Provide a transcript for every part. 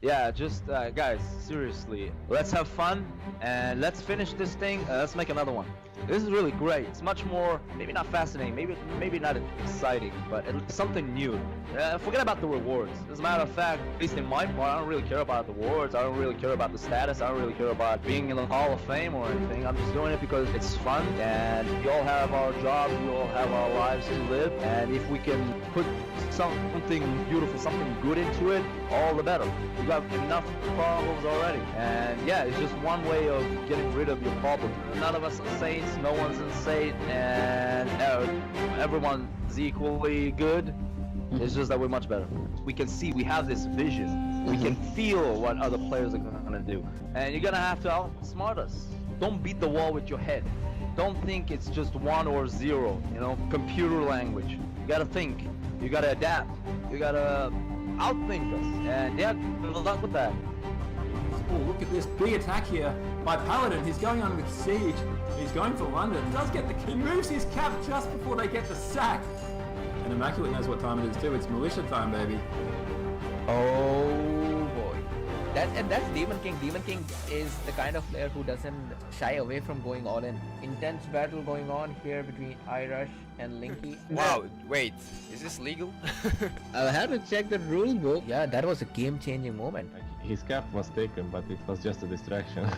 Yeah, just guys, seriously, let's have fun and let's finish this thing. Let's make another one. This is really great. It's much more, maybe not fascinating, maybe not exciting, but it's something new. Forget about the rewards. As a matter of fact, at least in my part, I don't really care about the rewards. I don't really care about the status. I don't really care about being in the Hall of Fame or anything. I'm just doing it because it's fun, and we all have our jobs, we all have our lives to live, and if we can put something beautiful, something good into it, all the better. You got enough problems already, and yeah, it's just one way of getting rid of your problem. None of us are saints, no one's insane, and everyone's equally good. It's just that we're much better. We can see, we have this vision. We can feel what other players are gonna do, and you're gonna have to outsmart us. Don't beat the wall with your head. Don't think it's just 1 or 0. You know, computer language. You gotta think. You gotta adapt. You gotta outthink us. And yeah, good luck with that. Oh, look at this big attack here by Paladin. He's going on with Siege. He's going for London. Does get the. He moves his cap just before they get the sack. And Immaculate knows what time it is too. It's militia time, baby. Oh boy. That's Demon King. Demon King is the kind of player who doesn't shy away from going all in. Intense battle going on here between Irish and Linky. Wow, wait, is this legal? I'll have to check the rule book. Yeah, that was a game-changing moment. His cap was taken, but it was just a distraction.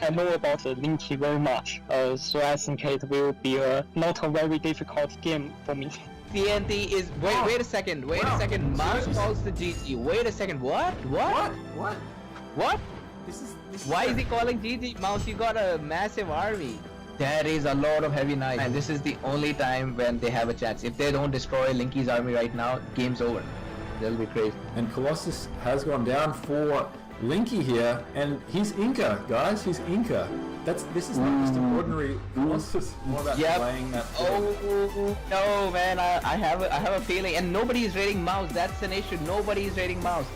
I know about the Linky very much, so I think it will be not a very difficult game for me. TNT is. Wait a second. Wait a second. Mouse calls the GG. Wait a second. What? What? This is Why is he calling GG? Mouse, you got a massive army. There is a lot of heavy knights, and this is the only time when they have a chance. If they don't destroy Linky's army right now, game's over. They'll be crazy. And Colossus has gone down for Linky here, and he's Inca, guys. He's Inca. This is not just an ordinary Colossus. More about playing that. Oh no, man! I have a feeling, and nobody is raiding Mouse. That's an issue. Nobody is raiding Mouse.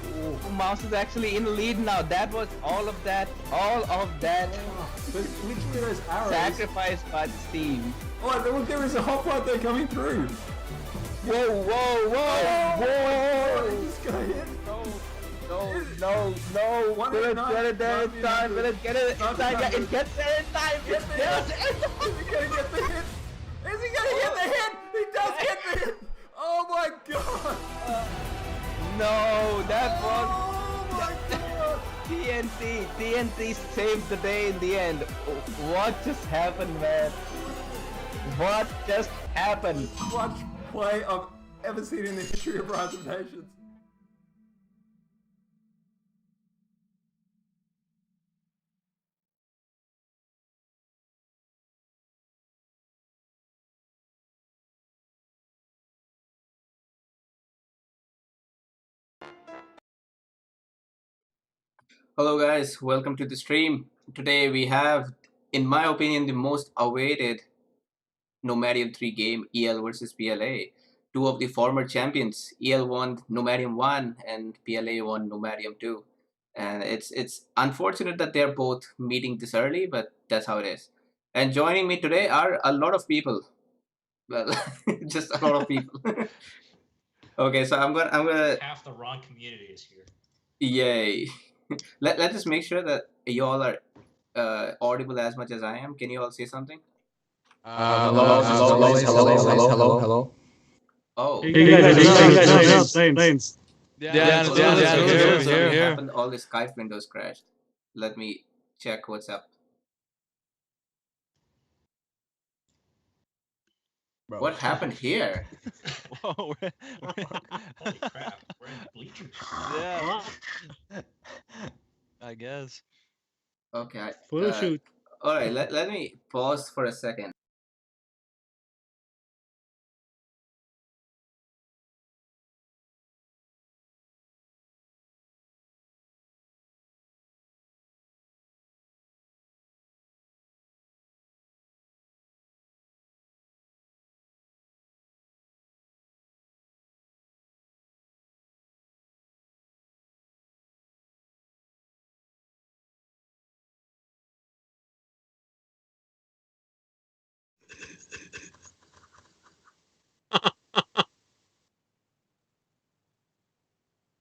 Mouse is actually in the lead now. That was all of that. But literally those arrows. Sacrificed by the team. Oh, look, there is a hoplite there coming through. Whoa! This guy hit. No! One Will it nine. get it there in One time? nine. Will it get it in One time? nine. It gets there in time! Is he gonna get the hit? Is he gonna get the hit? He does get the hit! Oh my god! No, that was Oh my god! TNT saved the day in the end. What just happened, man? What just happened? Clutch play I've ever seen in the history of Rise of Nations. Hello guys, welcome to the stream. Today we have, in my opinion, the most awaited Nomadium 3 game, EL versus PLA. Two of the former champions, EL won Nomadium 1 and PLA won Nomadium 2. And it's unfortunate that they're both meeting this early, but that's how it is. And joining me today are a lot of people. Well, just a lot of people. Okay, so I'm gonna half the wrong community is here. Yay. Let us make sure that you all are audible as much as I am. Can you all say something? Hello. Oh. Thanks. Yeah, What happened? All the Skype windows crashed. Let me check what's up. Bro. What happened here? Whoa, holy crap, we're in bleachers. Yeah. I guess. Okay. Photo shoot. All right, let me pause for a second.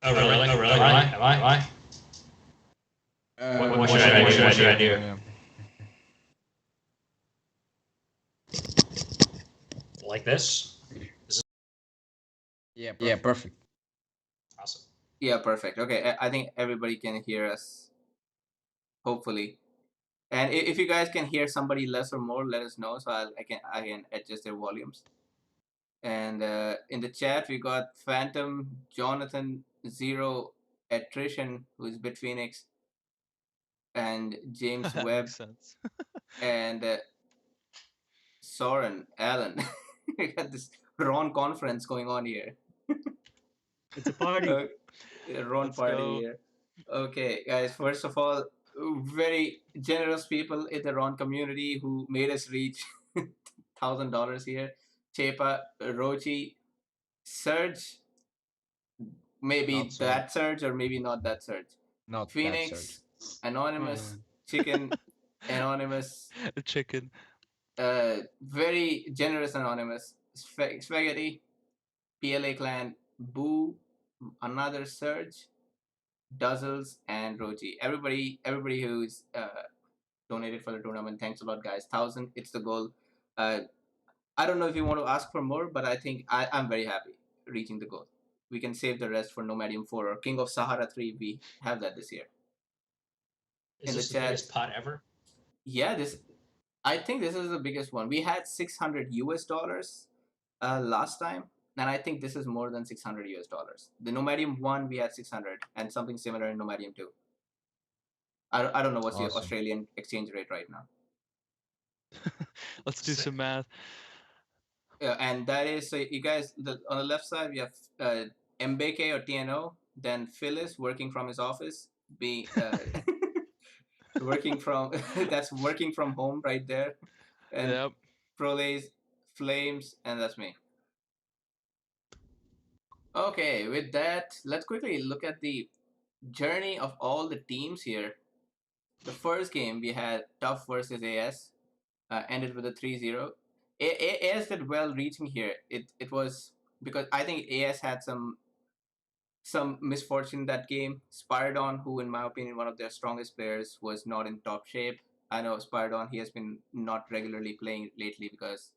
Oh really? Am I? idea. Like this? Yeah, perfect. Awesome. Yeah, perfect. Okay, I think everybody can hear us. Hopefully. And if you guys can hear somebody less or more, let us know so I can adjust their volumes. And in the chat we got Phantom, Jonathan, Zero, Attrition, who's BitPhoenix, and James That Webb, makes sense. and Soren, Alan. We got this Ron conference going on here. It's a party. Ron Let's party go. here. Okay, guys. First of all, very generous people in the Ron community who made us reach $1,000 here. Chepa, Rochi, Surge, maybe Not so. that Surge or maybe not that Surge. Not that Phoenix, surge. Anonymous, Chicken, Anonymous, The chicken. very generous Anonymous, Spaghetti, PLA Clan, Boo, another Surge, Duzzles, and Roji. Everybody who's donated for the tournament, thanks a lot, guys. 1,000, it's the goal. I don't know if you want to ask for more, but I think I'm very happy reaching the goal. We can save the rest for Nomadium 4 or King of Sahara 3. We have that this year. Is this the biggest pot ever? Yeah, I think this is the biggest one. We had 600 US dollars last time, and I think this is more than 600 US dollars. The Nomadium 1 we had 600, and something similar in Nomadium 2. I don't know what's the Awesome. Australian exchange rate right now. Let's do some math. And that is, so you guys, on the left side we have Mbeke or TNO, then Phyllis working from his office, working from that's working from home right there, and Yep. Prolays, Flames, and that's me. Okay, with that, let's quickly look at the journey of all the teams here. The first game we had Tough versus AS, ended with a 3-0. AS did well reaching here. It was because I think AS had some misfortune that game. Spiridon, who in my opinion one of their strongest players, was not in top shape. I know Spiridon, he has been not regularly playing lately because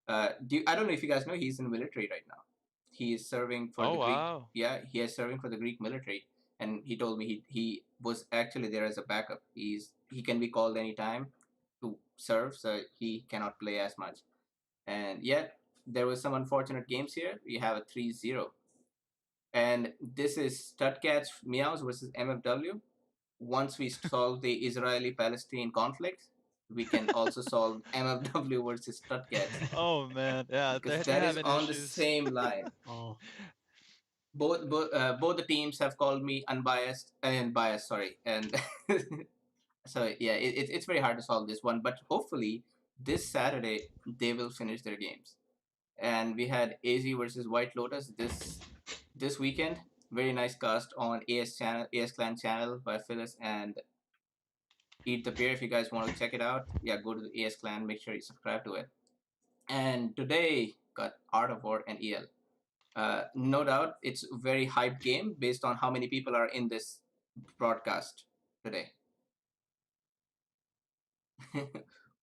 I don't know if you guys know, he's in military right now. He is serving for the Greek. Wow. Yeah, he is serving for the Greek military, and he told me he was actually there as a backup. He can be called anytime to serve, so he cannot play as much. And yet there was some unfortunate games here. We have a 3-0. And this is Studcats Meows versus MFW. Once we solve the Israeli-Palestine conflict, we can also solve MFW versus Studcats. Oh man, yeah, Because they're that is having on the issues. same line. Oh, Both the teams have called me unbiased and biased. Sorry, and so yeah, it's very hard to solve this one. But hopefully this Saturday they will finish their games. And we had AZ versus White Lotus this weekend. Very nice cast on AS Clan channel by Phyllis and Eat the Beer. If you guys want to check it out, yeah, go to the AS Clan. Make sure you subscribe to it. And today got Art of War and EL. No doubt, it's a very hyped game based on how many people are in this broadcast today.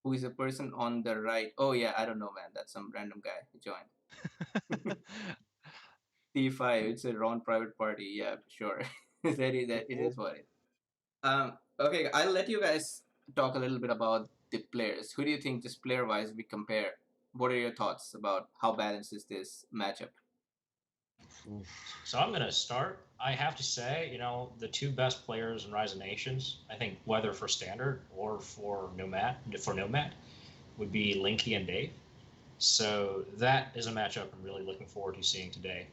Who is the person on the right? Oh yeah, I don't know, man. That's some random guy who joined. T5, it's a Ron private party. Yeah, sure. It is what it. Okay, I'll let you guys talk a little bit about the players. Who do you think, just player-wise, we compare? What are your thoughts about how balanced is this matchup? So I'm going to start. I have to say, the two best players in Rise of Nations, I think whether for Standard or for Nomad, would be Linky and Dave. So that is a matchup I'm really looking forward to seeing today.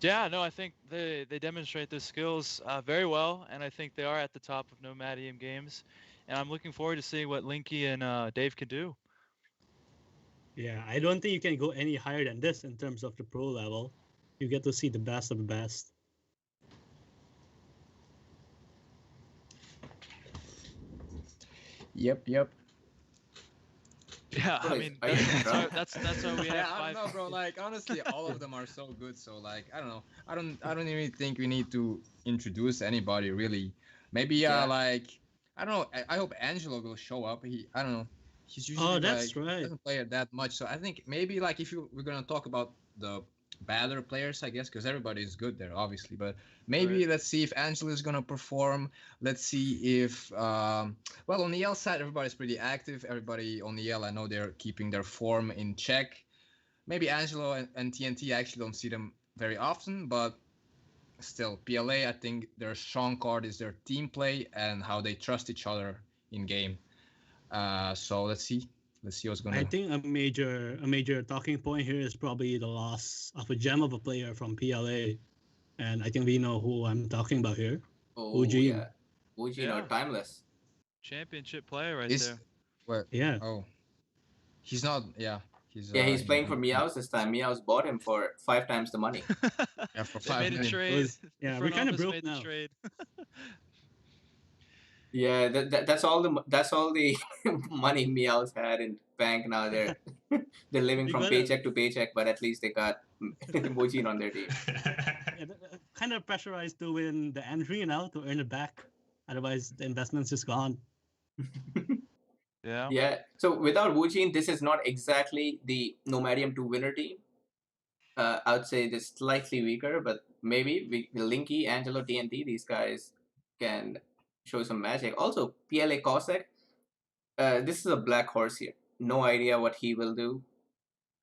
Yeah, no, I think they demonstrate their skills very well, and I think they are at the top of Nomadium games. And I'm looking forward to seeing what Linky and Dave can do. yeah. I don't think you can go any higher than this in terms of the pro level. You get to see the best of the best. Yep. Yeah, I mean that's why we have Yeah, I five. don't know, bro. Like honestly, all of them are so good. So like, I don't know. I don't even think we need to introduce anybody really. Maybe Yeah. like I don't know. I hope Angelo will show up. I don't know. He's usually that's like right. doesn't play it that much. So I think maybe like if we're gonna talk about the better players, I guess, because everybody is good there, obviously. But maybe Right. let's see if Angelo is gonna perform. Let's see if well, on the L side, everybody's pretty active. Everybody on the L, I know they're keeping their form in check. Maybe Angelo and TNT, I actually don't see them very often, but still, PLA, I think their strong card is their team play and how they trust each other in game. So let's see what's I gonna. think a major talking point here is probably the loss of a gem of a player from PLA, and I think we know who I'm talking about here. Oh Eugene. yeah, Ujin or Yeah. Timeless. Championship player right Is there. what? Yeah. Oh, he's not. Yeah, Yeah, he's he's playing for Meows this time. Meows bought him for 5 times the money. yeah for They 5 made a million. trade. Yeah, The we're front kind of office broke made now. the trade. Yeah, that's all the money Meows had in bank now. They're living You from gotta- paycheck to paycheck, but at least they got Mujin on their team. Yeah, kind of pressurized to win the entry now to earn it back. Otherwise, the investment's just gone. Yeah. Yeah. So without Wujin, this is not exactly the Nomadium 2 winner team. I would say they're slightly weaker, but maybe Linky, Angelo, TNT, these guys can show some magic. Also, PLA Cossack, this is a black horse here. No idea what he will do,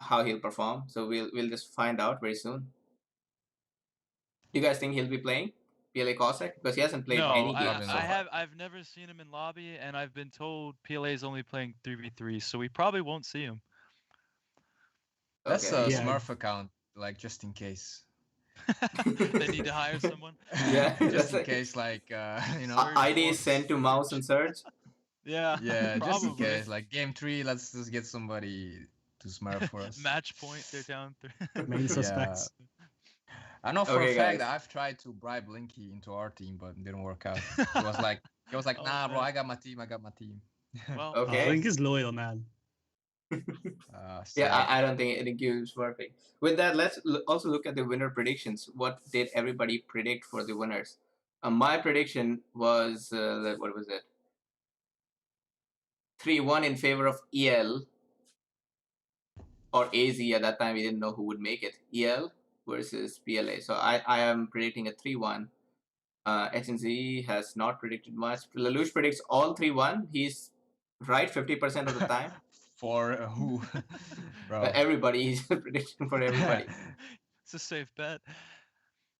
how he'll perform. So we'll just find out very soon. Do you guys think he'll be playing PLA Cossack? Because he hasn't played No, any games so far. I've never seen him in lobby, and I've been told PLA is only playing 3v3, so we probably won't see him. That's Okay. a Yeah. Smurf account, like just in case. They need to hire someone. Yeah, just that's in like- case, like you know. ID is sent to Mouse and Surge. Yeah. Yeah, just in probably. case, like game 3, let's just get somebody to Smurf for us. Match point, they're down 3. Main suspects. I know for Okay, a fact guys. that I've tried to bribe Linky into our team, but it didn't work out. He was like, Oh, nah, bro, man. I got my team. Well, Okay. Link is loyal, man. So Yeah, I don't think is working. With that, let's also look at the winner predictions. What did everybody predict for the winners? My prediction was what was it? 3-1 in favor of EL or AZ. At that time, we didn't know who would make it. EL versus PLA. So I am predicting a 3-1. HNZ has not predicted much. Lelouch predicts all 3-1. He's right 50% of the time. for who? Bro. Everybody. He's predicting for everybody. it's a safe bet.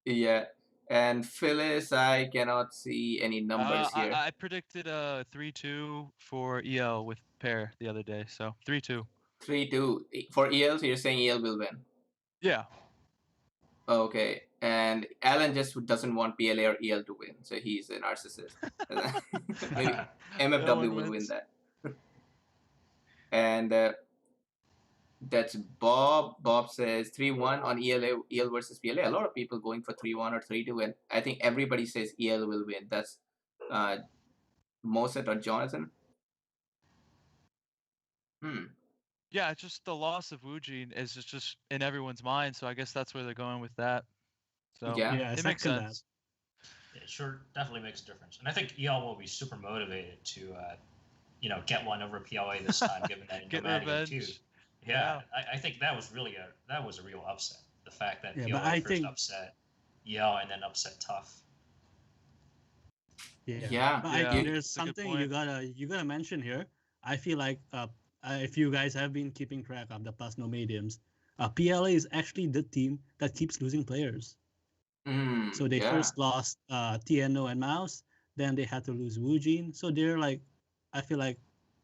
Yeah. And Phyllis, I cannot see any numbers here. I predicted 3-2 for EL with pair the other day, so 3-2. 3-2. For EL, so you're saying EL will win. Yeah. Okay. And Alan just doesn't want PLA or EL to win, so he's a narcissist. Maybe MFW No one will win wins. that. And that's Bob. Bob says 3-1 on EL versus PLA. A lot of people going for 3-1 or 3-2, and I think everybody says EL will win. That's Moset or Jonathan. Yeah, it's just the loss of Wujin is just in everyone's mind, so I guess that's where they're going with that. So Yeah. Yeah, I it makes second sense. It sure definitely makes a difference. And I think EL will be super motivated to, get one over PLA this time, given that Get Nomadium too. revenge. Yeah, I think that was really a real upset. The fact that Yeah, PLA but I first think- upset EL and then upset Tough. Yeah. But I Yeah, think there's that's a good something you point. gotta mention here. I feel like if you guys have been keeping track of the past Nomadiums, PLA is actually the team that keeps losing players. So they first lost TNO and Mouse, then they had to lose Wujin. So they're like, I feel like,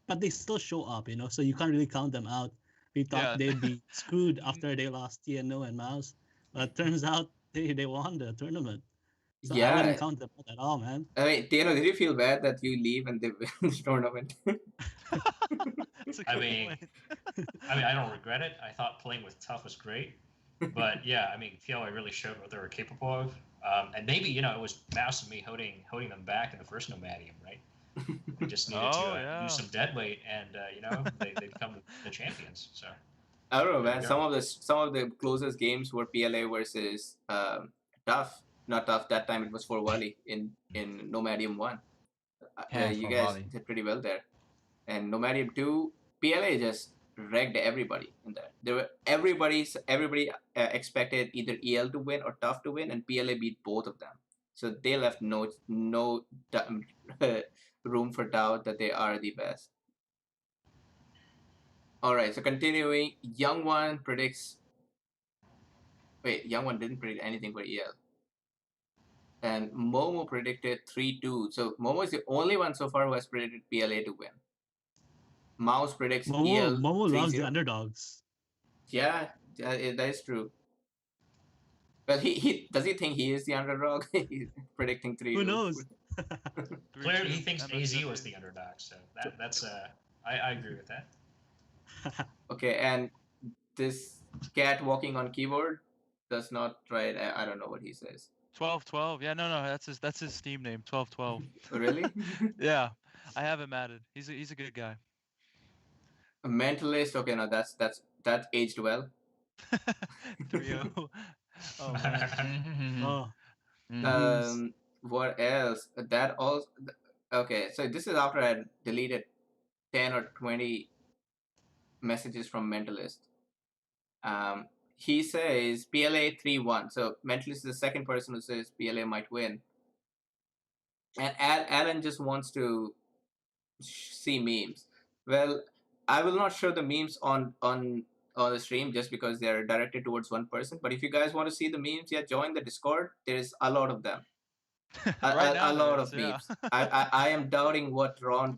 but they still show up, so you can't really count them out. We thought Yeah. they'd be screwed after they lost TNO and Mouse, but turns out they won the tournament. So I Yeah. wouldn't count them out at all, man. I mean, Tano, did you feel bad that you leave and they win this tournament? That's a I good mean, point. I don't regret it. I thought playing with Tough was great. But yeah, I mean, PLA really showed what they were capable of. And maybe, it was Mouse and me holding them back in the first Nomadium, right? We just needed to lose some dead weight, and they become the champions. So I don't know, There man. we Some of the closest games were PLA versus Tough. Not Tough. That time it was for Wally in Nomadium 1. You guys did pretty well there. And Nomadium 2, PLA just wrecked everybody in that. There were everybody expected either EL to win or Tough to win, and PLA beat both of them. So they left no room for doubt that they are the best. All right, so continuing, Young One predicts. Wait, Young One didn't predict anything for EL. And Momo predicted 3-2. So Momo is the only one so far who has predicted PLA to win. Mouse predicts EL. Momo loves the underdogs. Yeah, that is true. Well, he does he think he is the underdog? He's predicting 3-2. Who knows? Clearly, he thinks AZ was the underdog, so that's I agree with that. Okay, and this cat walking on keyboard does not try. I don't know what he says. 1212. Yeah, no, that's his Steam name. 1212. Really? Yeah, I have him added. He's a good guy. A mentalist. Okay, no, that aged well. 3-0. Oh man. Oh. What else? That also. Okay, so this is after I deleted 10 or 20 messages from mentalist. He says PLA 3-1. So mentalist is the second person who says PLA might win. And Alan just wants to see memes. Well, I will not show the memes on the stream just because they are directed towards one person. But if you guys want to see the memes, yeah, join the Discord. There's a lot of them. a lot of memes. I am doubting what Ron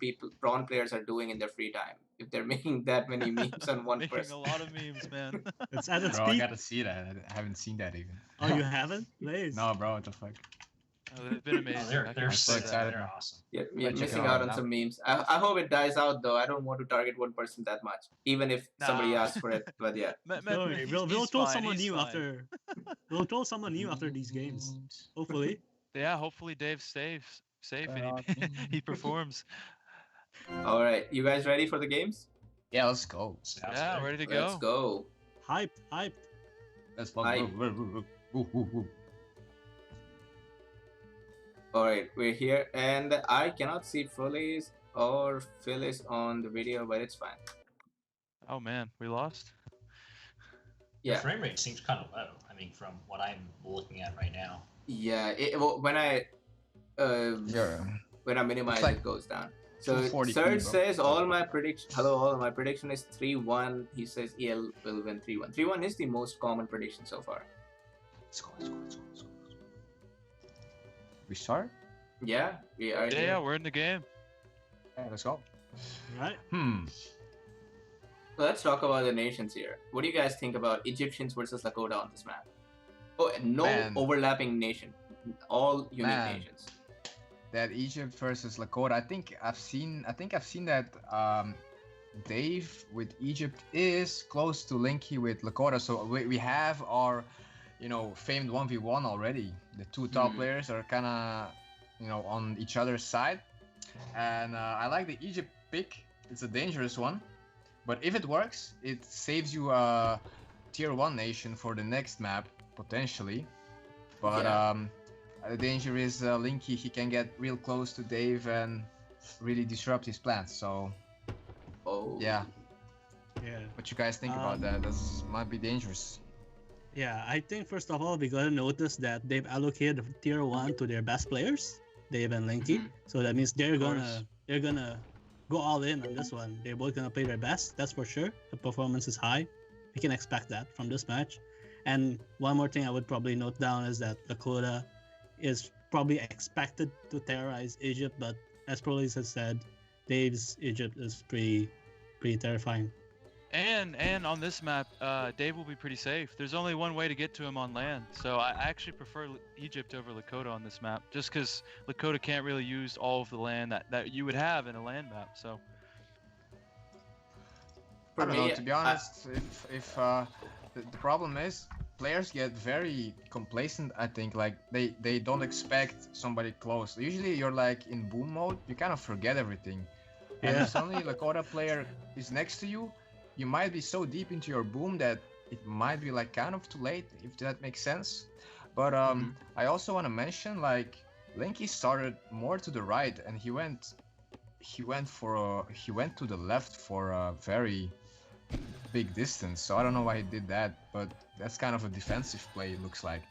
players are doing in their free time if they're making that many memes on one person. Making a lot of memes, man. It's at its Bro, I peak. gotta see that. I haven't seen that even. Oh, you haven't? Nice. No, bro, what the fuck? Oh, they've been amazing. They're so excited. They're awesome. Yeah, missing out on some memes. I hope it dies out though. I don't want to target one person that much, even if somebody asks for it. But yeah, we'll troll someone new after. We'll troll someone new after these games. Hopefully. Yeah, hopefully Dave's safe and he performs. All right, you guys ready for the games? Yeah, let's go. Yeah, ready to go. Let's go. Hype. Let's go. Hype. All right, we're here, and I cannot see Phyllis or Phyllis on the video, but it's fine. Oh man, we lost. Yeah. The frame rate seems kind of low. I mean, from what I'm looking at right now. Yeah, when I minimize like it goes down. So 240p, Serge bro. says all my prediction is 3-1. He says EL will win 3-1. 3-1 is the most common prediction so far. Let's go. We start? Yeah, we are. Yeah, we're in the game. Yeah, let's go. Right. So let's talk about the nations here. What do you guys think about Egyptians versus Lakota on this map? Oh, and no overlapping nation. All unique nations. That Egypt versus Lakota. I think I've seen that Dave with Egypt is close to Linky with Lakota. So we have our, famed 1v1 already. The two top players are kind of, on each other's side. And I like the Egypt pick. It's a dangerous one. But if it works, it saves you a tier 1 nation for the next map, potentially. But the danger is Linky, he can get real close to Dave and really disrupt his plans. So, yeah. What you guys think about that? That might be dangerous. Yeah, I think first of all, we gotta notice that they've allocated tier 1 to their best players, Dave and Linky. So that means they're gonna go all in on this one. They're both gonna play their best, that's for sure. The performance is high. We can expect that from this match. And one more thing I would probably note down is that Lakota is probably expected to terrorize Egypt, but as Prolis has said, Dave's Egypt is pretty terrifying. And on this map, Dave will be pretty safe. There's only one way to get to him on land, so I actually prefer Egypt over Lakota on this map, just because Lakota can't really use all of the land that you would have in a land map. So. I don't know, to be honest, if the problem is players get very complacent. I think like they don't expect somebody close. Usually you're like in boom mode, you kind of forget everything. And if suddenly Lakota player is next to you, you might be so deep into your boom that it might be like kind of too late, if that makes sense. But I also want to mention, like, Linky started more to the right, and he went to the left for a very big distance. So I don't know why he did that, but that's kind of a defensive play, it looks like.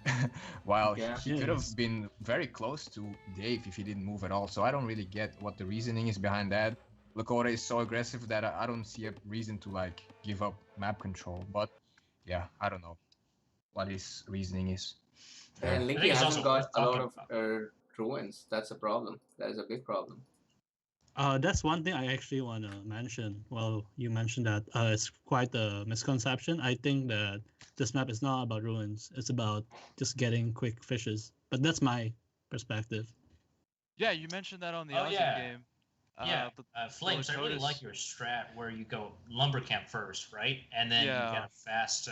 While he could have been very close to Dave if he didn't move at all. So I don't really get what the reasoning is behind that. Lakota is so aggressive that I don't see a reason to like give up map control. But yeah, I don't know what his reasoning is. And Linky hasn't got a lot of ruins. That's a problem. That is a big problem. That's one thing I actually want to mention. Well, you mentioned that it's quite a misconception. I think that this map is not about ruins. It's about just getting quick fishes. But that's my perspective. Yeah, you mentioned that on the Austin game. Flames, I really like your strat where you go lumber camp first, right? And then you get a fast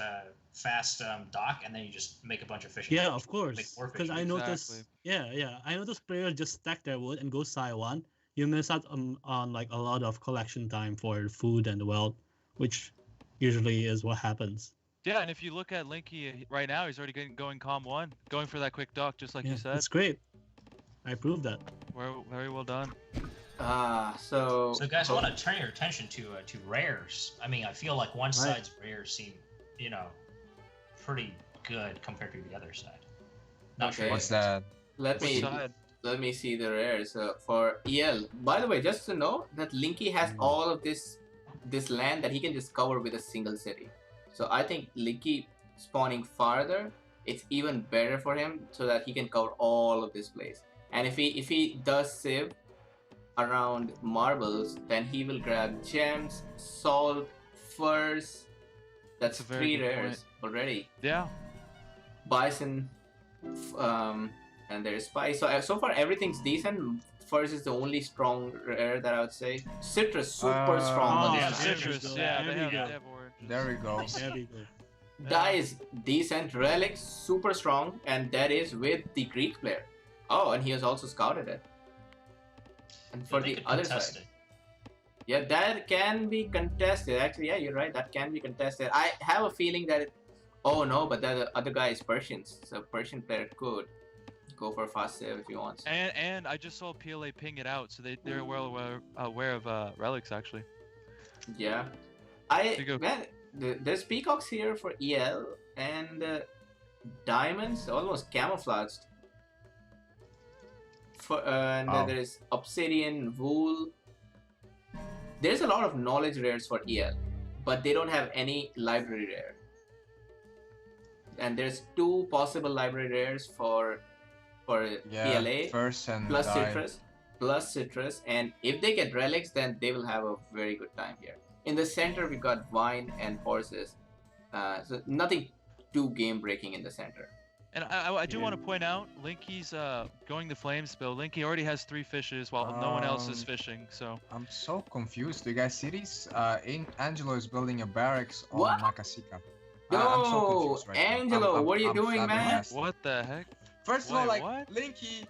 dock, and then you just make a bunch of fishing. Yeah, of course. Because I noticed, I noticed players just stack their wood and go side one. You miss out on like a lot of collection time for food and wealth, which usually is what happens. Yeah, and if you look at Linky right now, he's already going com 1, going for that quick dock, just like you said. It's great. I proved that. Very well done. So guys, I want to turn your attention to rares. I mean, I feel like one side's rares seem, pretty good compared to the other side. Not sure. What's that? Let me see the rares for EL. By the way, just to know that Linky has all of this land that he can just cover with a single city. So I think Linky spawning farther, it's even better for him so that he can cover all of this place. And if he does sieve around marbles, then he will grab gems, salt, furs. That's 3 rares already. Yeah. Bison, and there's spice. So far everything's decent. Furs is the only strong rare that I would say. Citrus, super strong. Citrus. Yeah, they have orange. There we go. Dye is decent. Relics, super strong, and that is with the Greek player. Oh, and he has also scouted it. And for the other side, yeah, that can be contested. Actually, yeah, you're right. That can be contested. I have a feeling that oh no, but the other guy is Persians, so Persian player could go for a fast save if he wants. And I just saw PLA ping it out, so they're well aware of relics actually. Yeah, there's peacocks here for EL and diamonds, almost camouflaged. There is obsidian, wool. There's a lot of knowledge rares for EL, but they don't have any library rare. And there's 2 possible library rares for PLA plus citrus, and if they get relics, then they will have a very good time here. In the center, we got vine and horses, so nothing too game breaking in the center. And I do want to point out, Linky's going the flames spill. Linky already has 3 fishes while no one else is fishing. So I'm so confused. Do you guys see this? Angelo is building a barracks on Makasika. Yo, I'm so confused right Angelo, now. what are you doing, man? What the heck? First of all, like Linky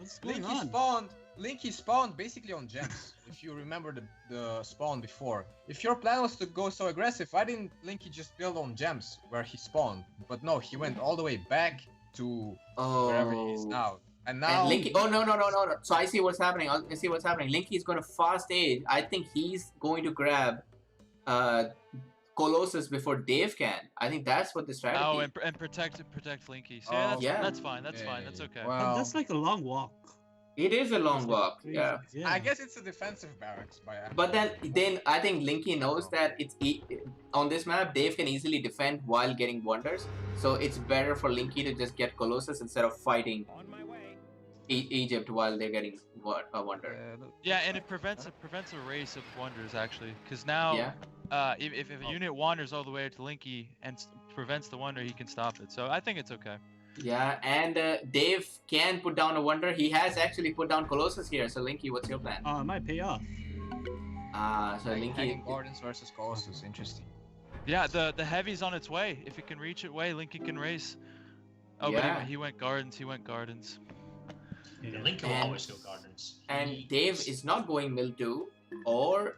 spawned basically on gems. If you remember the spawn before. If your plan was to go so aggressive, why didn't Linky just build on gems where he spawned? But no, he went all the way back to wherever he is now. And now Linky, no. So I see what's happening. Linky is going to fast age. I think he's going to grab Colossus before Dave can. I think that's what the strategy. Oh, and protect Linky. So that's fine. That's fine. That's okay. Well, that's like a long walk. It is a long walk. Yeah. I guess it's a defensive barracks by accident. But then I think Linky knows that on this map Dave can easily defend while getting wonders. So it's better for Linky to just get Colossus instead of fighting Egypt while they're getting a wonder. Yeah, and it prevents a race of wonders actually, because now if a unit wanders all the way to Linky and prevents the wonder, he can stop it. So I think it's okay. Yeah, and Dave can put down a wonder. He has actually put down Colossus here. So Linky, what's your plan? It might pay off. So Linky Gardens versus Colossus, interesting. Yeah, the heavy's on its way. If it can reach it way, Linky can race. Oh, but he went gardens. Yeah, Linky will always go gardens. And Dave is not going Mildew, or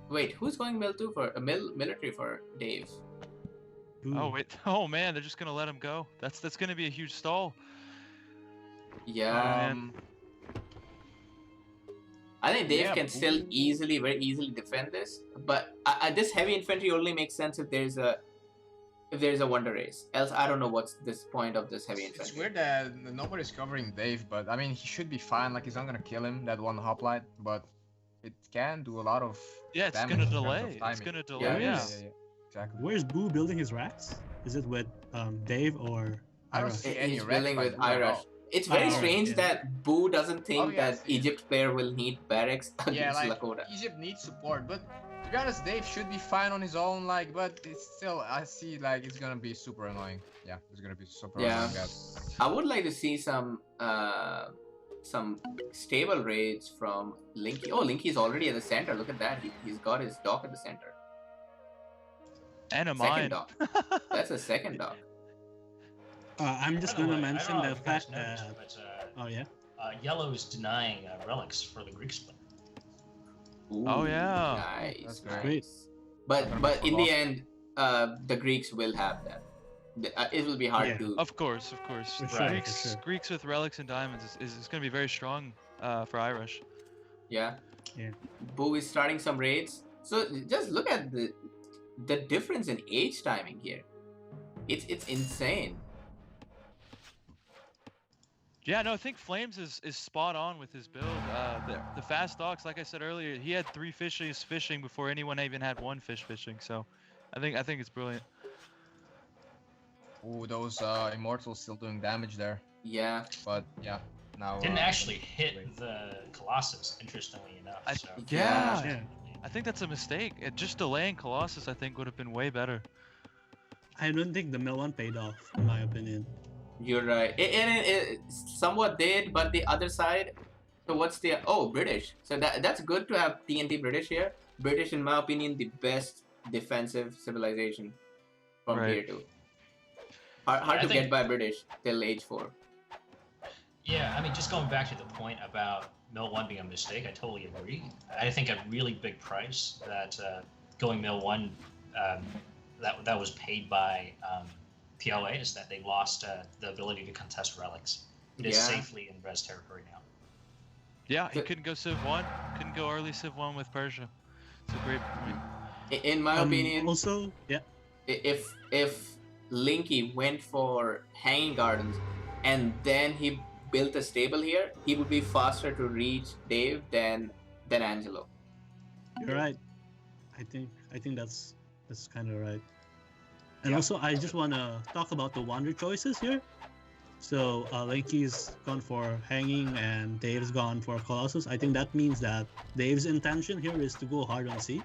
wait, who's going Mildew for a military for Dave? Oh wait! Oh man, they're just gonna let him go. That's gonna be a huge stall. Yeah. I think Dave can still very easily defend this, but this heavy infantry only makes sense if there's a wonder race. Else, I don't know what's this point of this heavy infantry. It's weird that nobody's covering Dave, but I mean, he should be fine. Like, he's not gonna kill him, that one hoplite, but it can do a lot of it's damage gonna delay. It's gonna delay. Yeah. Exactly. Where's Boo building his racks? Is it with Dave or I don't Ira? see any He's wrecks building by with Boo at Irish. all. It's very Oh, strange yeah. that Boo doesn't think yeah, that Egypt player will need barracks against Yeah, like, Lakota. Egypt needs support, but to be honest, Dave should be fine on his own, like, but it's still, I see, like, it's gonna be super annoying. Yeah, it's gonna be super annoying, guys. I would like to see some stable raids from Linky. Oh, Linky's already at the center. Look at that. He's got his dock at the center. And a Second mine. dock. That's a second dock. I'm just By the gonna way, I mention don't know the if you guys fact noticed, that. but Oh yeah. Yellow is denying relics for the Greek split. Ooh, Oh, yeah. Nice, That's nice. great. But in the end, the Greeks will have that. It will be hard Yeah. to. Of course. For sure, Greeks, for sure. Greeks with relics and diamonds is going to be very strong for Irish. Yeah. Yeah. Boo is starting some raids. So just look at the difference in age timing here. It's insane. Yeah, no, I think Flames is spot on with his build. The fast docks, like I said earlier, he had 3 fishes fishing before anyone even had 1 fish fishing. So, I think it's brilliant. Ooh, those immortals still doing damage there. Yeah. But yeah, now Didn't actually hit the Colossus, interestingly enough. So. Yeah. I think that's a mistake. Just delaying Colossus, I think, would have been way better. I don't think the mill one paid off, in my opinion. You're right. It somewhat did, but the other side. So what's the British? So that's good to have TNT British here. British, in my opinion, the best defensive civilization from Right. here too. Hard to get by British till age 4. Yeah, I mean, just going back to the point about Mill 1 being a mistake, I totally agree. I think a really big price that going Mill 1 that was paid by PLA is that they lost the ability to contest relics. It is safely in res territory now. Yeah, he couldn't go Civ 1, couldn't go early Civ 1 with Persia. It's a great point. In my opinion, Also, yeah. if Linky went for Hanging Gardens and then he built a stable here, he would be faster to reach Dave than Angelo. You're right. I think that's kind of right. And also, I just want to talk about the wander choices here. So Linky's gone for Hanging and Dave's gone for Colossus. I think that means that Dave's intention here is to go hard on C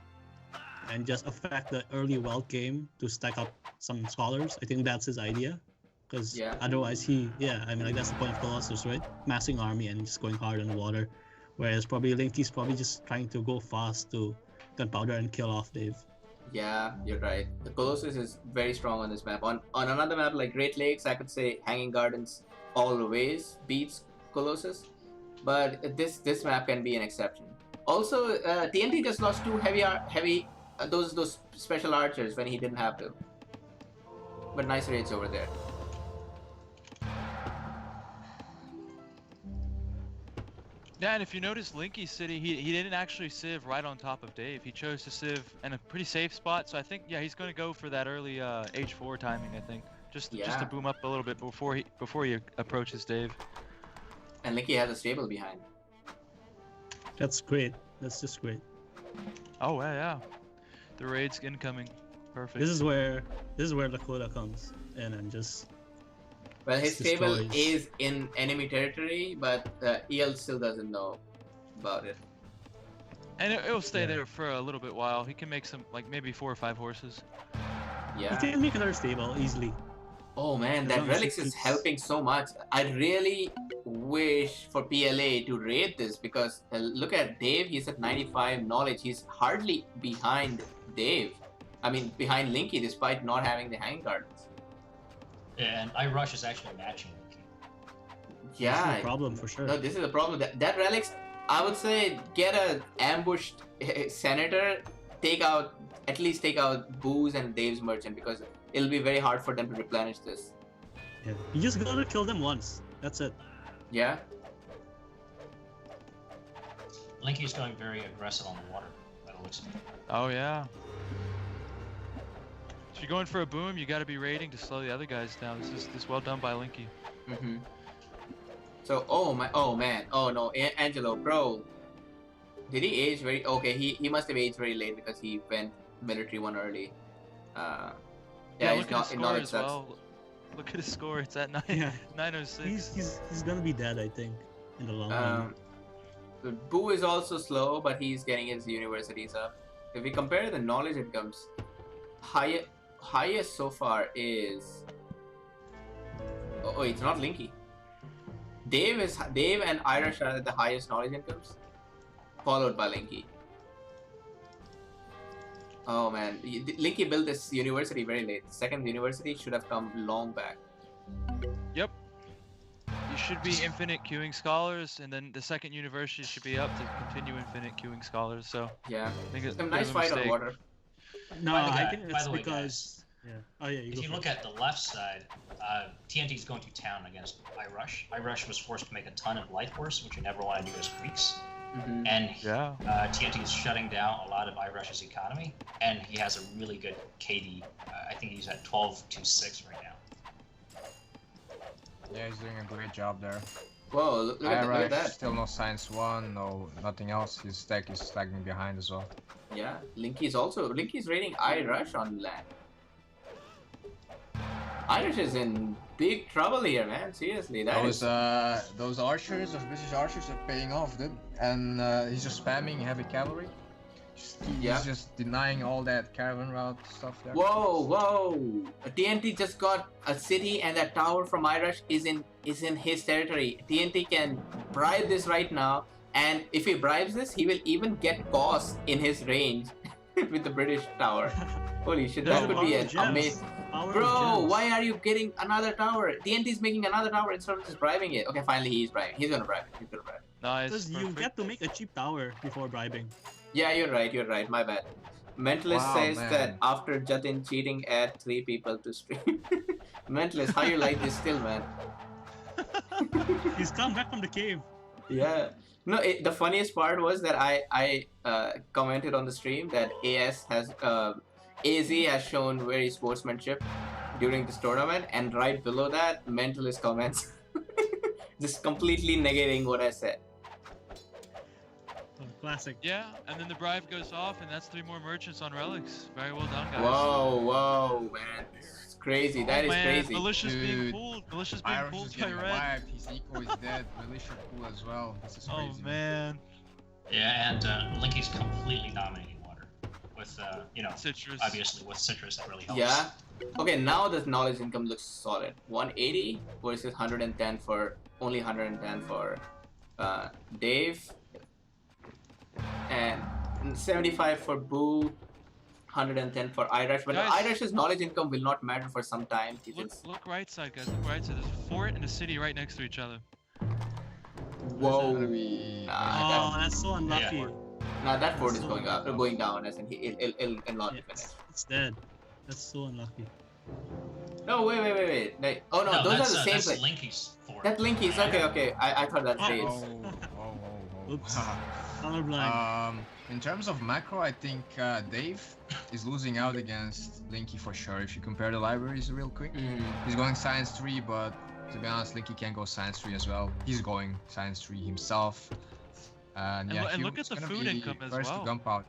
and just affect the early wealth game to stack up some scholars. I think that's his idea. Because otherwise that's the point of Colossus, right? Massing army and just going hard on the water. Whereas probably Linky's probably just trying to go fast to gunpowder and kill off Dave. Yeah, you're right. The Colossus is very strong on this map. On another map like Great Lakes, I could say Hanging Gardens always beats Colossus, but this map can be an exception. Also, TNT just lost 2 heavy those special archers when he didn't have to. But nice raids over there. Yeah, and if you notice Linky City, he didn't actually civ right on top of Dave. He chose to civ in a pretty safe spot. So I think he's going to go for that early H4 timing. I think just to boom up a little bit before he approaches Dave. And Linky has a stable behind. That's great. That's just great. Oh yeah. The raid's incoming. Perfect. This is where Lakota comes in and just. Well, his stable is in enemy territory, but EL still doesn't know about it. And it'll stay there for a little bit while. He can make some, like maybe 4 or 5 horses. Yeah. He can make another stable easily. Oh man, that relics is helping so much. I really wish for PLA to raid this because look at Dave. He's at 95 knowledge. He's hardly behind Dave. I mean, behind Linky, despite not having the Hanging Gardens. And iRush is actually matching Linky. Yeah. This is a problem for sure. No, this is a problem. That relics, I would say, get a ambushed senator, at least take out Boo's and Dave's merchant because it'll be very hard for them to replenish this. Yeah. You just gotta kill them once. That's it. Yeah. Linky's going very aggressive on the water. By the looks of it. Oh yeah. If you're going for a boom, you got to be raiding to slow the other guys down. This is well done by Linky. So oh man, oh no, Angelo, bro. Did he age very? Okay, he must have aged very late because he went military one early. Yeah, look at his score as well. Look at his score. It's at 906. He's gonna be dead, I think, in the long run. Boo is also slow, but he's getting his universities up. If we compare the knowledge incomes, highest so far is. Oh, it's not Linky. Dave and Irish are at the highest knowledge incomes, followed by Linky. Oh man, Linky built this university very late. The second university should have come long back. Yep. You should be infinite queuing scholars, and then the second university should be up to continue infinite queuing scholars. So yeah, I think it's a nice fight on water. No, I think it's way, because. guys, Yeah. Oh yeah. if you look at the left side, TNT is going to town against iRush. iRush was forced to make a ton of Light Horse, which you never want to do as Greeks. And TNT is shutting down a lot of iRush's economy, and he has a really good KD. I think he's at 12-6 right now. Yeah, he's doing a great job there. Whoa, look at that. Still no Science 1, nothing else. His stack is lagging behind as well. Yeah, Linky's raiding iRush on land. Irish is in big trouble here, man. Seriously, those archers, those British archers are paying off, dude. And he's just spamming heavy cavalry. He's just denying all that caravan route stuff there. Whoa! TNT just got a city, and that tower from Irish is in his territory. TNT can bribe this right now, and if he bribes this, he will even get costs in his range with the British tower. Holy shit, that could be an amazing. Bro, why are you getting another tower? TNT is making another tower instead of just bribing it. Okay, finally he's bribing. He's gonna bribe it. Nice. Because you get to make a cheap tower before bribing. Yeah, you're right. My bad. Mentalist says that after Jatin cheating, add 3 people to stream. Mentalist, how you like this still, man? He's come back from the cave. Yeah. No, the funniest part was that I commented on the stream that AZ has shown very sportsmanship during this tournament, and right below that, Mentalist comments just completely negating what I said. Classic. Yeah, and then the bribe goes off, and that's 3 more merchants on relics. Very well done, guys. Whoa, man. It's crazy. That is crazy. Militia's being pulled. Militia's being pulled by red. His eco is dead. Militia pull as well. This is crazy. Oh, man. Yeah, and Linky's completely dominating water. With, Citrus. Obviously with Citrus, that really helps. Yeah. Okay, now the knowledge income looks solid. 180 versus 110 for, only 110 for Dave. And 75 for Boo, 110 for Irish. But Irish's knowledge income will not matter for some time. Look right side, guys. Look right side. There's a fort and a city right next to each other. Whoa. That's so unlucky. Yeah. Nah, that fort is going down, as in it'll not be finished. It's dead. That's so unlucky. No, wait. Oh no, those are the same. That's Linky's fort. That Linky's. Okay. I thought that's Dave's. Oops. Colorblind. In terms of macro, I think Dave is losing out against Linky for sure. If you compare the libraries real quick, he's going Science 3, but to be honest, Linky can go Science 3 as well. He's going Science 3 himself. And look at the food income as well. To gunpowder.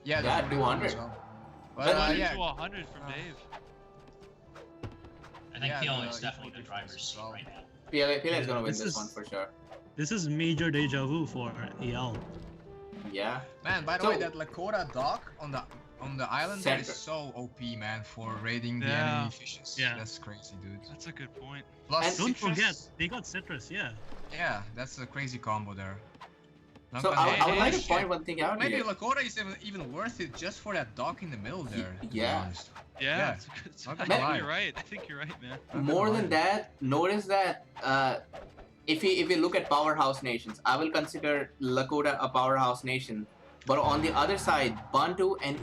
Yeah, 200. Well. But, to 100 from Dave. I think PLA is definitely the driver's seat right now. PLA is gonna win this one for sure. This is major deja vu for EL. Yeah. Man, by the way, that Lakota dock on the island there is so OP, man, for raiding the enemy fishes. Yeah. That's crazy, dude. That's a good point. Plus, don't forget, they got Citrus, yeah. Yeah, that's a crazy combo there. So I would like to point one thing out Maybe here. Lakota is even worth it just for that dock in the middle there. Yeah. Yeah. I think you're right. I think you're right, man. More than that, notice that if we look at powerhouse nations, I will consider Lakota a powerhouse nation. But on the other side, Bantu and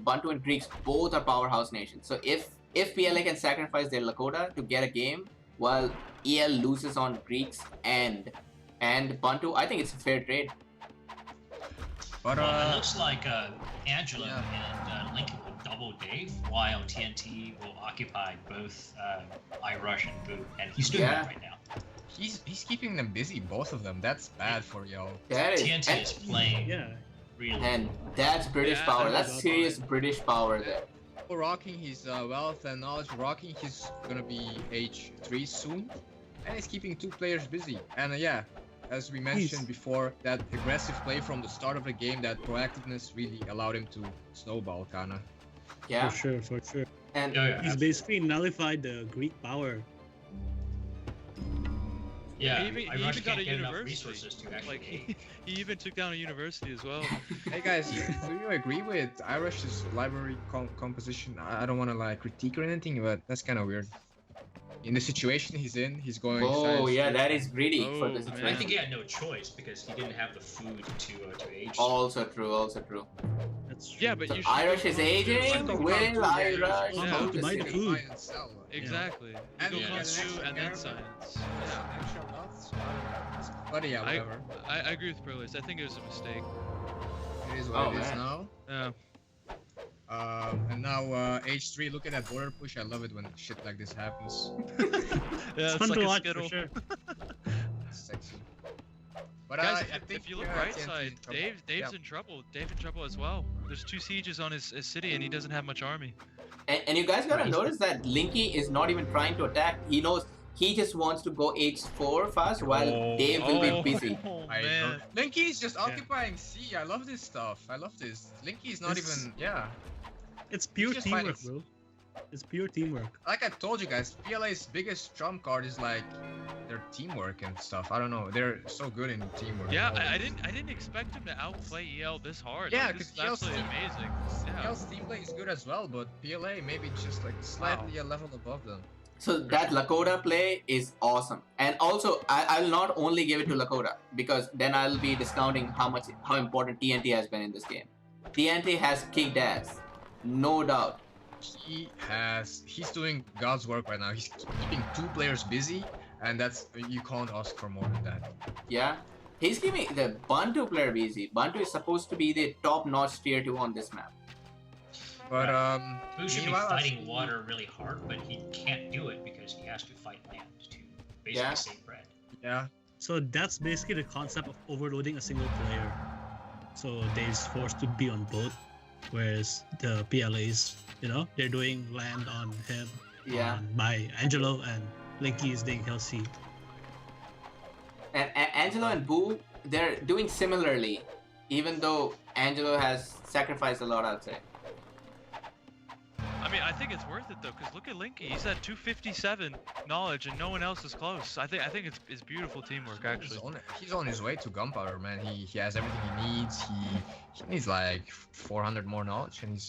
Bantu and Greeks both are powerhouse nations. So if PLA can sacrifice their Lakota to get a game, while EL loses on Greeks and And Bantu, I think it's a fair trade. But Well, it looks like Angelo and Lincoln will double Dave, while TNT will occupy both iRush and Boot, and he's doing that right now. he's keeping them busy, both of them. That's bad for y'all. That is, TNT is playing really. And that's British power. That's serious British power there. Rocking his wealth and knowledge. Rocking, he's gonna be H3 soon, and he's keeping 2 players busy. And yeah, as we mentioned before, that aggressive play from the start of the game, that proactiveness really allowed him to snowball, kinda. Yeah, for sure. And he's basically nullified the Greek power. Yeah, he even got a university. Like he even took down a university as well. Hey guys, do you agree with iRush's library composition? I don't want to like critique or anything, but that's kind of weird. In the situation he's in, he's going. Oh yeah, that is greedy for the situation. I think he had no choice because he didn't have the food to age. Also true. Also true. That's true. Yeah, but So you Irish is aging. Will Irish to buy the food? Exactly. And go he has Kung Fu extra and then air, science. But yeah, whatever. I agree with Perlis. I think it was a mistake. It is what it is now. Yeah. And now H3, look at that border push. I love it when shit like this happens. Yeah, it's fun like to a watch skittle. for sure. Sexy. But Guys, I think if you look right side, Dave's in trouble. Dave's in trouble as well. There's 2 sieges on his city, and he doesn't have much army. And you guys gotta notice that Linky is not even trying to attack. He knows he just wants to go H4 fast while Dave will be busy. Oh, man. Linky is just occupying C. I love this stuff. I love this. Linky is not even. It's pure just teamwork, fighting. bro. It's pure teamwork. Like I told you guys, PLA's biggest trump card is like their teamwork and stuff. I don't know. They're so good in teamwork. Yeah, I didn't expect him to outplay EL this hard. Yeah, like, this because is absolutely amazing. Yeah. EL's team play is good as well, but PLA maybe just like slightly a level above them. So that Lakota play is awesome. And also, I'll not only give it to Lakota because then I'll be discounting how important TNT has been in this game. TNT has kicked ass, no doubt. He's doing God's work right now. He's keeping 2 players busy, and that's, you can't ask for more than that. Yeah, he's keeping the Bantu player busy. Bantu is supposed to be the top-notch tier 2 on this map. But Boo should be fighting water really hard, but he can't do it because he has to fight land to basically save bread. Yeah. So that's basically the concept of overloading a single player. So Dave's forced to be on both, whereas the PLAs, they're doing land on him by Angelo, and Linky is doing Hellsea. And Angelo and Boo, they're doing similarly, even though Angelo has sacrificed a lot, I'd say. I mean, I think it's worth it though, because look at Linky. He's at 257 knowledge, and no one else is close. I think it's beautiful teamwork actually. He's on his way to gunpowder, man. He has everything he needs. He needs like 400 more knowledge, and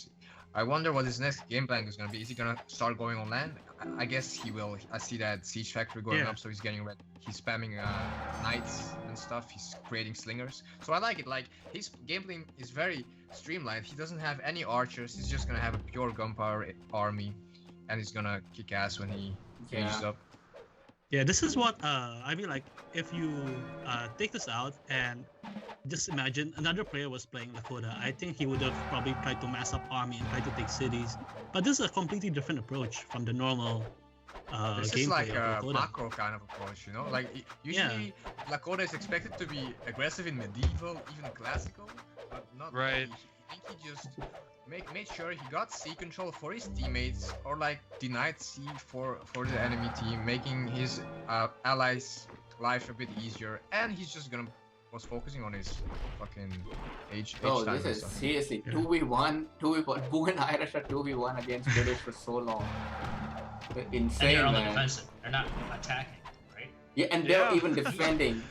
I wonder what his next game plan is gonna be. Is he gonna start going on land? I guess he will. I see that siege factory going up, so he's getting ready. He's spamming knights and stuff. He's creating slingers. So I like it. Like, his gameplay is very streamlined. He doesn't have any archers. He's just gonna have a pure gunpowder army, and he's gonna kick ass when he finishes up. Yeah, this is what I mean. Like, if you take this out and just imagine another player was playing Lakota, I think he would have probably tried to mass up army and try to take cities. But this is a completely different approach from the normal this is like a macro kind of approach, Like, usually Lakota is expected to be aggressive in medieval, even classical, but not right. I think he just made sure he got C control for his teammates, or like denied C for the enemy team, making his allies' life a bit easier, and he's just was focusing on his fucking age Oh, time this is and stuff. seriously 2v1. Boo and Irish are 2v1 against British for so long. Insane, And they're on the man. defensive. They're not attacking, right? Yeah, and they're even defending.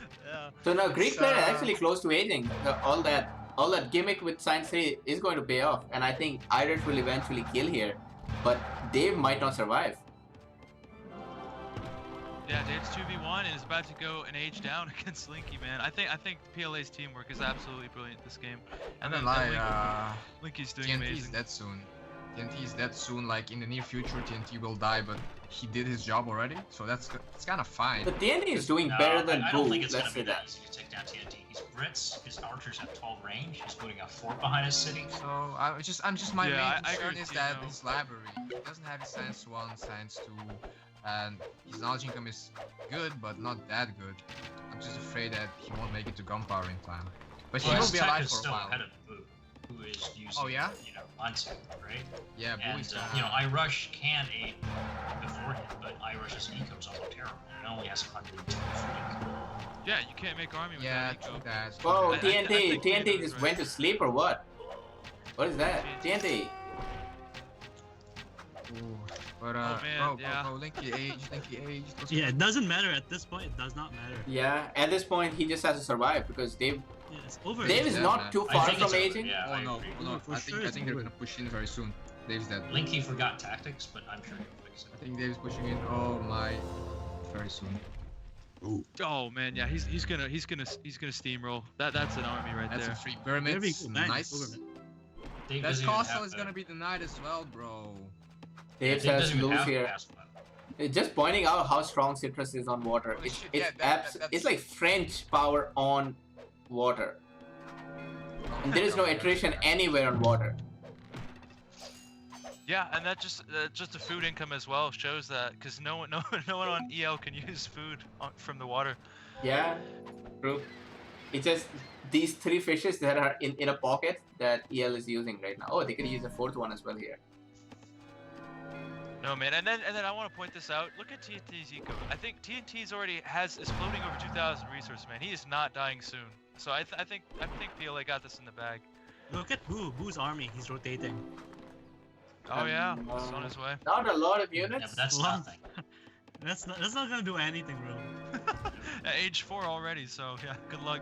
So now Greek player is actually close to aging. All that gimmick with Science 3 is going to pay off, and I think Irish will eventually kill here, but Dave might not survive. Yeah, Dave's 2v1 and is about to go an age down against Linky, man. I think PLA's teamwork is absolutely brilliant this game. And then Linky's doing TNT amazing. is dead soon. TNT is dead soon. Like, in the near future, TNT will die, but he did his job already, so that's kind of fine. But TNT is doing better than I Boo. don't think it's Let's gonna say be that that. easy to take down TNT. He's Brits. His archers have 12 range. He's putting a fort behind his city. So my Yeah, main I agree concern with is you, that though. his library doesn't have his science 1, science 2, and his knowledge income is good, but not that good. I'm just afraid that he won't make it to gunpowder in time. But he Well, will his be tech alive is for a still while. ahead of Boo, who is using, Oh, yeah? you know, Unto, right? Yeah, Boo And, is you know, iRush can aid beforehand, but iRush's eco is also terrible. It only has 102 free. Yeah, you can't make army with yeah, that true eco. that. Whoa, I TNT think TNT Peter's just right. went to sleep or what? What is that? TNT. Ooh. But man, yeah. bro, Linky age. Yeah, it doesn't matter at this point. It does not matter. Yeah, at this point he just has to survive because Dave Yeah, it's over. Dave is Yeah, not man. too I far think from it's over, aging. Yeah, Oh I no, agree. no, For I sure think it's they're over. gonna push in very soon. Dave's dead. Linky forgot tactics, but I'm sure he'll fix I it. think Dave's pushing in. Oh my, very soon. Oh man, yeah, he's gonna steamroll. That's an army right That's there. a free There we pyramid. go. Bang, Nice. over, man. Dave That doesn't even castle have is the- gonna be denied as well, bro. Dave Dave has doesn't to even lose have here. pass weapon. It's just pointing out how strong Citrus is on water. Holy It's shit, it's, yeah, that's- it's like French power on water. And there is no attrition anywhere on water. Yeah, and that just the food income as well shows that because no one on EL can use food from the water. Yeah, true. It's just these 3 fishes that are in a pocket that EL is using right now. Oh, they could use a 4th one as well here. No man, and then I want to point this out. Look at TNT's eco. I think TNT's already is floating over 2,000 resources, man. He is not dying soon. So I think PLA got this in the bag. Look at Boo's army. He's rotating. Oh yeah, it's on his way. Not a lot of Yeah, units. but that's Well, nothing. That's not gonna do anything, bro. At age 4 already, so yeah, good luck.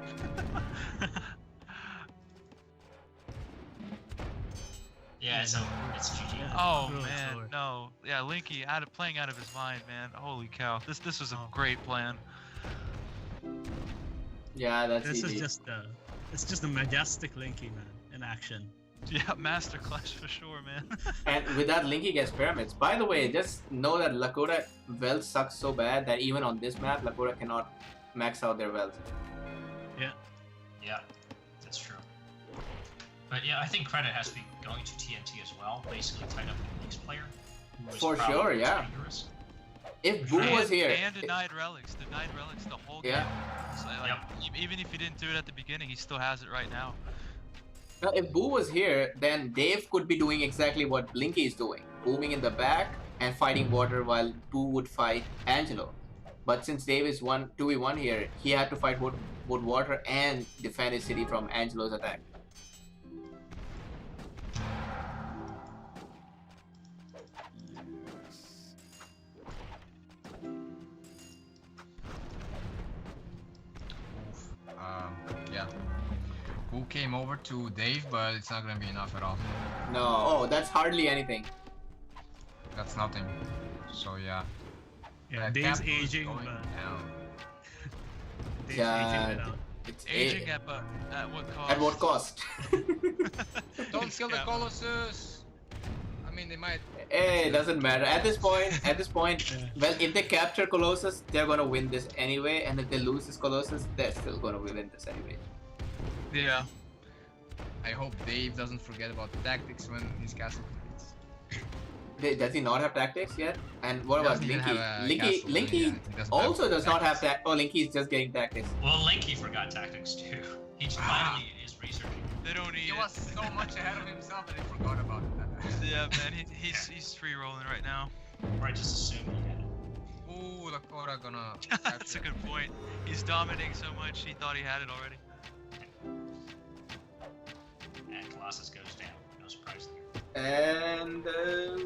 Yeah, it's over. It's GG. Yeah. Oh Bro, it's man, over. no. Yeah, Linky playing out of his mind, man. Holy cow. This was a great plan. Yeah, that's This easy. is just a majestic Linky, man, in action. Yeah, masterclass for sure, man. And with that, Linky gets pyramids. By the way, just know that Lakota wealth sucks so bad that even on this map, Lakota cannot max out their wealth. Yeah, that's true. But yeah, I think credit has to be going to TNT as well. Basically, tied up the Leaks player. Who was For probably sure, the most yeah. dangerous. If Boo was here, And denied relics the whole Yeah. game. So, like, even if he didn't do it at the beginning, he still has it right now. now, if Boo was here, then Dave could be doing exactly what Linky is doing, booming in the back and fighting water while Boo would fight Angelo. But since Dave is 2v1 here, he had to fight both water and defend his city from Angelo's attack. Yeah. Who came over to Dave, but it's not gonna be enough at all. No, oh, that's hardly anything. That's nothing. So yeah. Yeah, That Dave's gap is aging, going but down. Dave's Yeah, aging it out. It's Aging at what cost? At what cost? Don't kill the Colossus. I mean, they might. It doesn't matter. At this point, Yeah. well, if they capture Colossus, they're gonna win this anyway, and if they lose this Colossus, they're still gonna win this anyway. Yeah. I hope Dave doesn't forget about tactics when his castle completes. Does he not have tactics yet? And what He about doesn't even Linky? have a Linky, castle, Linky yeah, he doesn't also have does not have tactics. that. Oh, Linky is just getting tactics. Well, Linky forgot tactics too. He finally is researching. They don't need He it. was so much ahead of himself that he forgot about it. Yeah, man, he's free rolling right now. Or I just assumed he had it. Ooh, Lakota gonna. That's a good point. He's dominating so much, he thought he had it already. And Colossus goes down. No surprise there. And There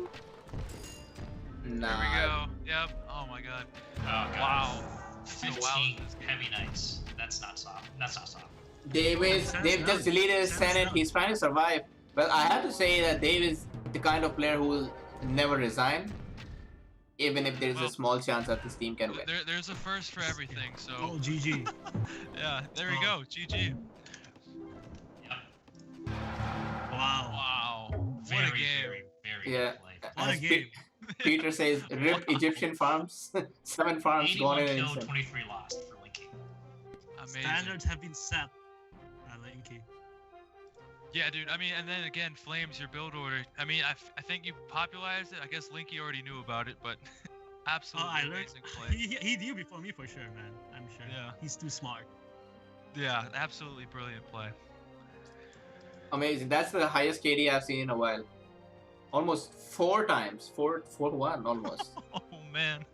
we nah. go. Yep. Oh my god. Oh god. Wow. 15 Wow. heavy knights. That's not soft. That's not soft. Dave just deleted his Senate. He's trying to survive. Well, I have to say that Dave is the kind of player who will never resign, even if there is a Well, small chance that his team can win. There's a first for everything, so Oh, GG. yeah, there we go. GG. Yep. Wow. Wow. What Very, a game. very, very Yeah. good play. What a game. Peter says, rip Egyptian farms. 7 farms gone 81 in an killed, instant. 23 lost for Linky. Amazing. Standards have been set. Linky. Yeah, dude. I mean, and then again, Flames, your build order. I mean, I think you popularized it. I guess Linky already knew about it, but absolutely amazing play. He knew before me for sure, man. I'm sure. Yeah. He's too smart. Yeah, absolutely brilliant play. Amazing. That's the highest KD I've seen in a while. Almost 4 times. 4-1 almost. Oh man.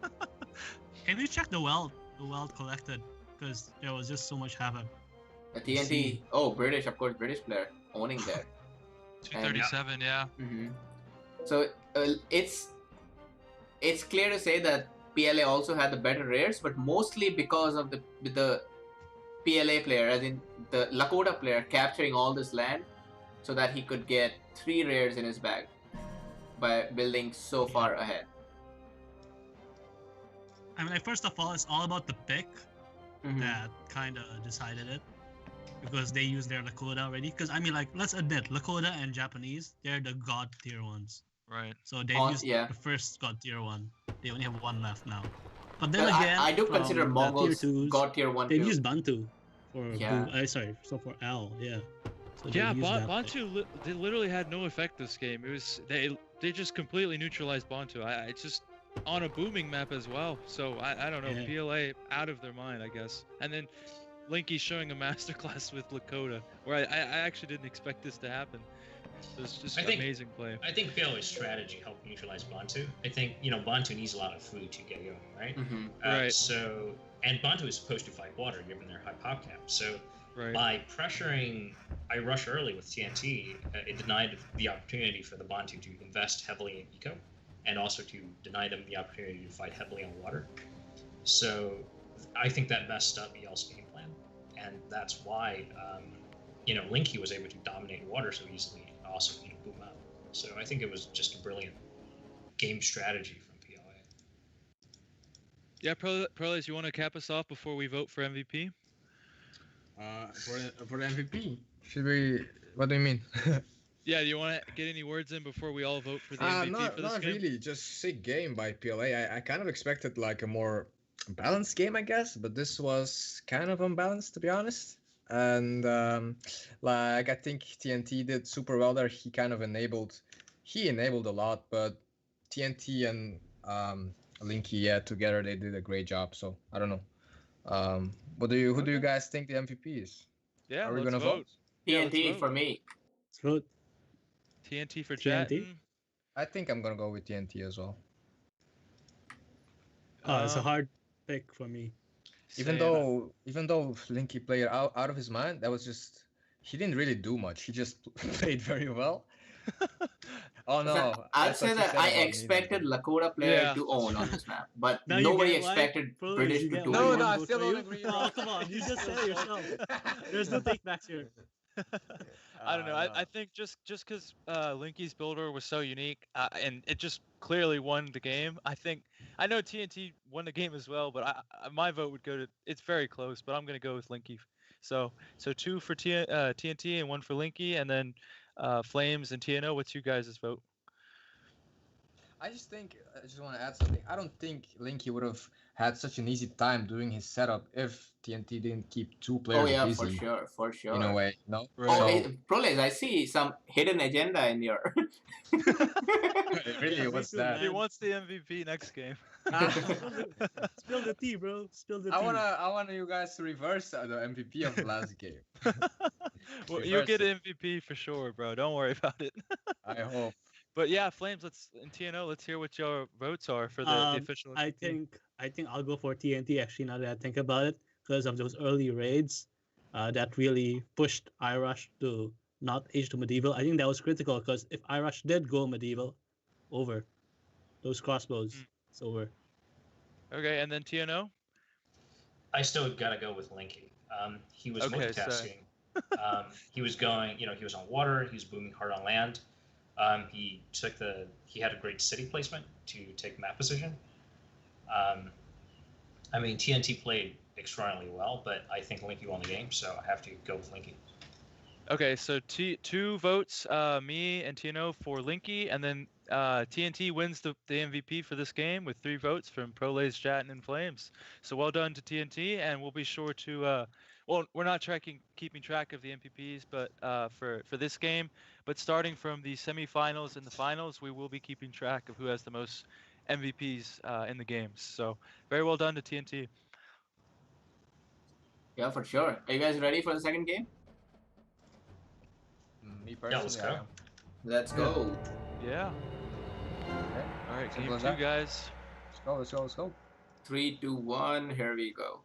Can you check the weld collected? Because there was just so much havoc. The TNT. Oh, British, of course, British player owning there. 237, yeah. So it's clear to say that PLA also had the better rares, but mostly because of the PLA player, as in the Lakota player, capturing all this land so that he could get 3 rares in his bag by building so far ahead. I mean, like, first of all, it's all about the pick that kind of decided it. Because they use their Lakota already. Because, I mean, like, let's admit, Lakota and Japanese, they're the god tier ones. Right. So they used the first god tier one. They only have 1 left now. But then Well, again, I do consider Mongols tier 2s, god tier 1 they've too. used Bantu for for L, yeah. So Yeah, they used that Bantu they literally had no effect this game. It was they just completely neutralized Bantu. It's just on a booming map as well. So I don't know, PLA out of their mind, I guess. And then Linky showing a masterclass with Lakota, where I actually didn't expect this to happen. So it's just amazing play. I think PLA's strategy helped neutralize Bantu. I think, Bantu needs a lot of food to get going, right? Right. So, and Bantu is supposed to fight water given their high pop cap. So, by pressuring iRush early with TNT, it denied the opportunity for the Bantu to invest heavily in eco, and also to deny them the opportunity to fight heavily on water. So, I think that messed up EL's game plan, and that's why Linky was able to dominate water so easily, and also boom out. So I think it was just a brilliant game strategy from PLA. Yeah, Proles, you want to cap us off before we vote for MVP? For the MVP, should we? What do you mean? Yeah, do you want to get any words in before we all vote for the MVP for this not game? really. Just sick game by PLA. I kind of expected like a more balanced game, I guess, but this was kind of unbalanced, to be honest. And like I think TNT did super well there. He kind of enabled a lot, but TNT and Linky, together they did a great job. So I don't know. Who do you guys think the MVP is? Yeah, are we let's gonna vote? TNT for me. Let's vote. TNT for Jatin. I think I'm gonna go with TNT as well. It's a hard pick for me. Even though Linky played out of his mind, that was just he didn't really do much. He just played very well. Oh no! I'd say that I expected Lakota player to own on this map, but nobody expected British to do it. No, I still don't agree. Oh, come on, you just said it yourself. There's no takebacks here. I don't know. I think just because Linky's builder was so unique, and it just clearly won the game. I know TNT won the game as well, but my vote would go to. It's very close, but I'm gonna go with Linky. So 2 for TNT and 1 for Linky, and then Flames and TNO. What's you guys' vote? I just want to add something. I don't think Linky would have had such an easy time doing his setup if TNT didn't keep 2 players busy. for sure. In a way, no? Right. Oh, Proles, I see some hidden agenda in your... Really, what's that? He wants the MVP next game. Spill the tea, bro. Spill the tea. I want you guys to reverse the MVP of the last game. Well, you'll get an MVP for sure, bro. Don't worry about it. I hope. But yeah, Flames, and TNO, let's hear what your votes are for the official MVP. I think I'll go for TNT actually, now that I think about it, because of those early raids that really pushed iRush to not age to medieval. I think that was critical, because if iRush did go medieval, over. Those crossbows, it's over. Okay, and then TNO? I still gotta go with Linky. He was multitasking. He was going, he was on water, he was booming hard on land. He had a great city placement to take map position. TNT played extraordinarily well, but I think Linky won the game, so I have to go with Linky. Okay, so 2 votes, me and TNO for Linky, and then TNT wins the MVP for this game with 3 votes from PLA's Chat and Flames. So well done to TNT, and we'll be sure to. Well, we're not keeping track of the MVPs, but for this game, but starting from the semifinals and the finals, we will be keeping track of who has the most MVPs in the games. So very well done to TNT. Yeah, for sure. Are you guys ready for the second game? Me personally, let's go. Let's go. Yeah. Okay. All right, Simple game as 2, that. guys. Let's go. 3, 2, 1. Here we go.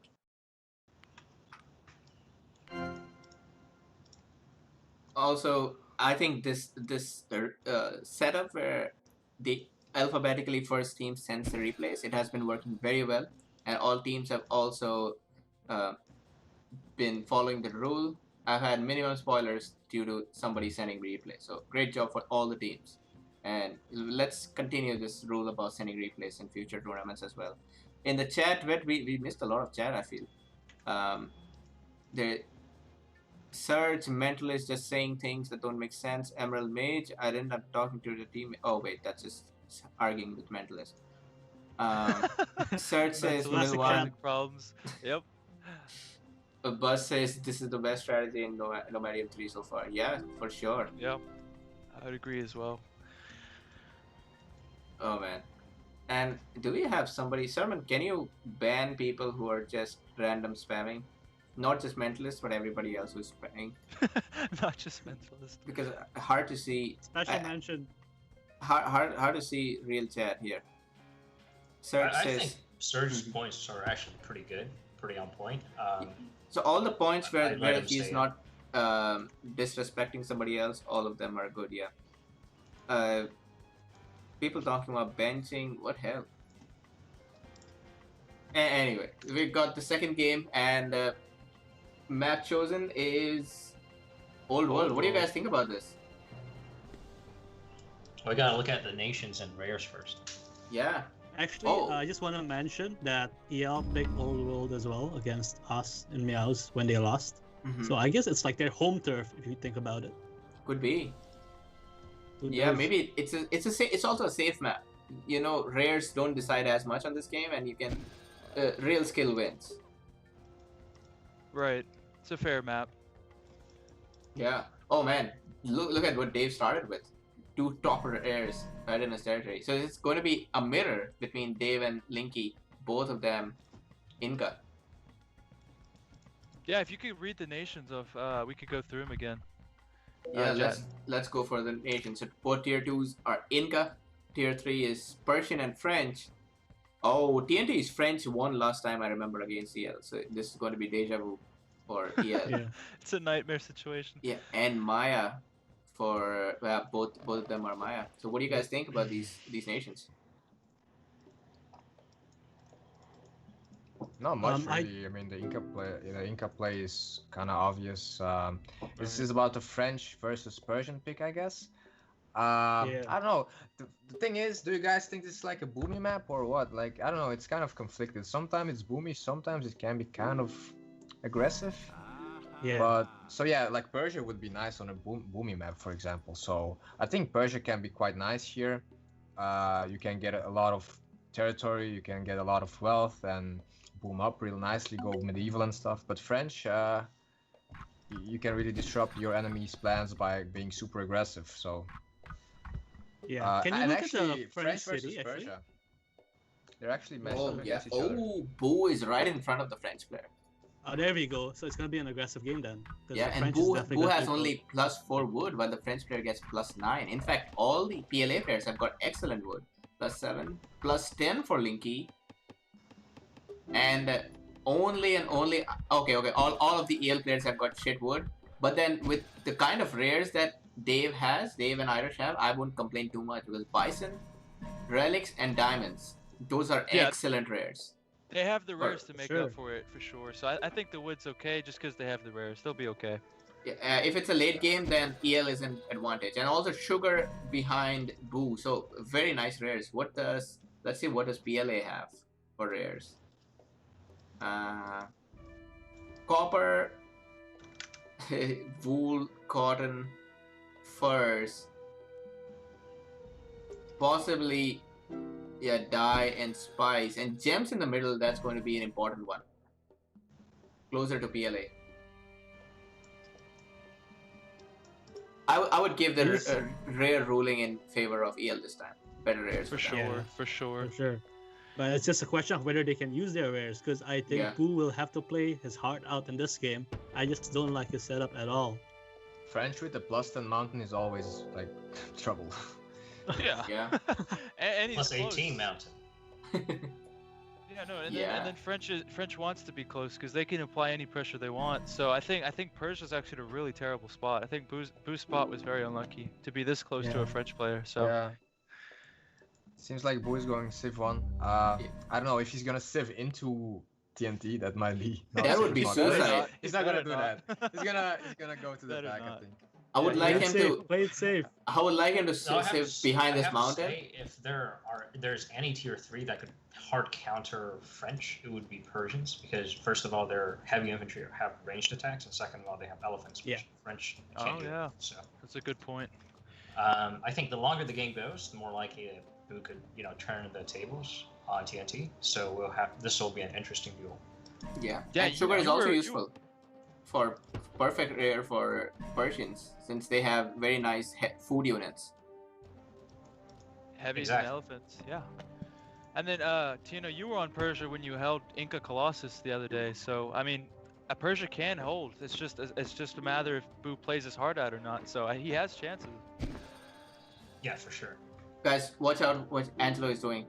Also, I think this setup where the alphabetically first team sends the replays, it has been working very well, and all teams have also been following the rule. I've had minimum spoilers due to somebody sending replay, so great job for all the teams. And let's continue this rule about sending replays in future tournaments as well. In the chat, we missed a lot of chat, I feel. The Surge Mentalist just saying things that don't make sense. Emerald Mage, I ended up talking to the team. Oh wait, that's just arguing with Mentalist. Surge says Milwan problems. Yep. Buzz says this is the best strategy in Nomadium 3 so far. Yeah, for sure. Yep. I would agree as well. Oh man. And do we have somebody, Sermon, can you ban people who are just random spamming? Not just Mentalist, but everybody else who's spamming. Not just Mentalist. Because hard to see. Special mention. Hard to see real chat here. Surge I says. think Surge's points are actually pretty good, pretty on point. So all the points where he's say not disrespecting somebody else, all of them are good. Yeah. People talking about benching, what hell? Anyway, we got the second game, and map chosen is Old World. What do you guys think about this? We gotta look at the nations and rares first. Yeah. Actually, I just want to mention that EL picked Old World as well against us in Meows when they lost. So I guess it's like their home turf if you think about it. Could be. Yeah, maybe it's also a safe map. You know, rares don't decide as much on this game, and you can real skill wins. Right, it's a fair map. Yeah. Oh man, look at what Dave started with. 2 top rares right in his territory. So it's going to be a mirror between Dave and Linky, both of them Inca. Yeah, if you could read the nations of, we could go through them again. Yeah, let's go for the nations. So both tier 2s are Inca. Tier 3 is Persian and French. Oh, TNT's French won last time I remember against EL. So this is going to be deja vu for EL. Yeah, it's a nightmare situation. Yeah, and Maya for both of them are Maya. So what do you guys think about these nations? Not much really. I mean, the Inca play is kind of obvious. This is about the French versus Persian pick, I guess. I don't know. The thing is, do you guys think this is like a boomy map or what? Like, I don't know. It's kind of conflicted. Sometimes it's boomy, sometimes it can be kind of aggressive. Yeah. But so yeah, like Persia would be nice on a boomy map, for example. So I think Persia can be quite nice here. You can get a lot of territory, you can get a lot of wealth and boom up real nicely, go medieval and stuff. But French, you can really disrupt your enemy's plans by being super aggressive. So yeah, can you look at the French versus city? Persia, Actually, they're actually matched Oh up yeah. against each other. Oh, Boo is right in front of the French player. oh, there we go. So it's gonna be an aggressive game then. Yeah, and Boo has only +4 wood, while the French player gets +9. In fact, all the PLA players have got excellent wood. +7, +10 for Linky. And only okay, all of the EL players have got shit wood. But then with the kind of rares that Dave and Irish have, I wouldn't complain too much because Bison, Relics, and Diamonds, those are excellent rares. They have the rares to make up for it for sure. So I think the wood's okay just because they have the rares. They'll be okay. Yeah, if it's a late game, then EL is an advantage, and also Sugar behind Boo. So very nice rares. Let's see what does PLA have for rares? Copper, wool, cotton, furs. possibly, yeah, dye and spice and gems in the middle. That's going to be an important one. Closer to PLA. I would give the rare ruling in favor of EL this time. Better rares For sure, Yeah. for sure. For sure. But it's just a question of whether they can use their rares, because I think Yeah. Boo will have to play his heart out in this game. I just don't like his setup at all. French with the +10 mountain is always like trouble. Yeah. Yeah. and he's Plus close. 18 mountain. Yeah, no, and Yeah. then French wants to be close because they can apply any pressure they want. So I think Persia's actually a really terrible spot. I think Boo's spot was very unlucky to be this close to Yeah. a French player. So Yeah. Seems like Boo is going Civ 1. I don't know if he's gonna Civ into TNT. That might be. That would be Civ 1. suicide. He's not gonna do Better that. not. He's gonna go to the Better back. I not. think. I would like him to. Play it safe. I would like him to So I have sit to behind I this have to mountain. say, if there's any tier 3 that could hard counter French, it would be Persians, because first of all, their heavy infantry have ranged attacks, and second of all, they have elephants, which Yeah. French can't Oh, do. yeah. So that's a good point. I think the longer the game goes, the more likely that Boo could turn the tables on TNT. So this will be an interesting duel. Yeah. Yeah, And sugar is you also were- useful for perfect rare for Persians, since they have very nice food units. Heavies Exactly. and elephants, yeah. And then Tino, you were on Persia when you held Inca Colossus the other day. So I mean, a Persia can hold. It's just a matter if Boo plays his heart out or not. So he has chances. Yeah, for sure. Guys, watch out what Angelo is doing.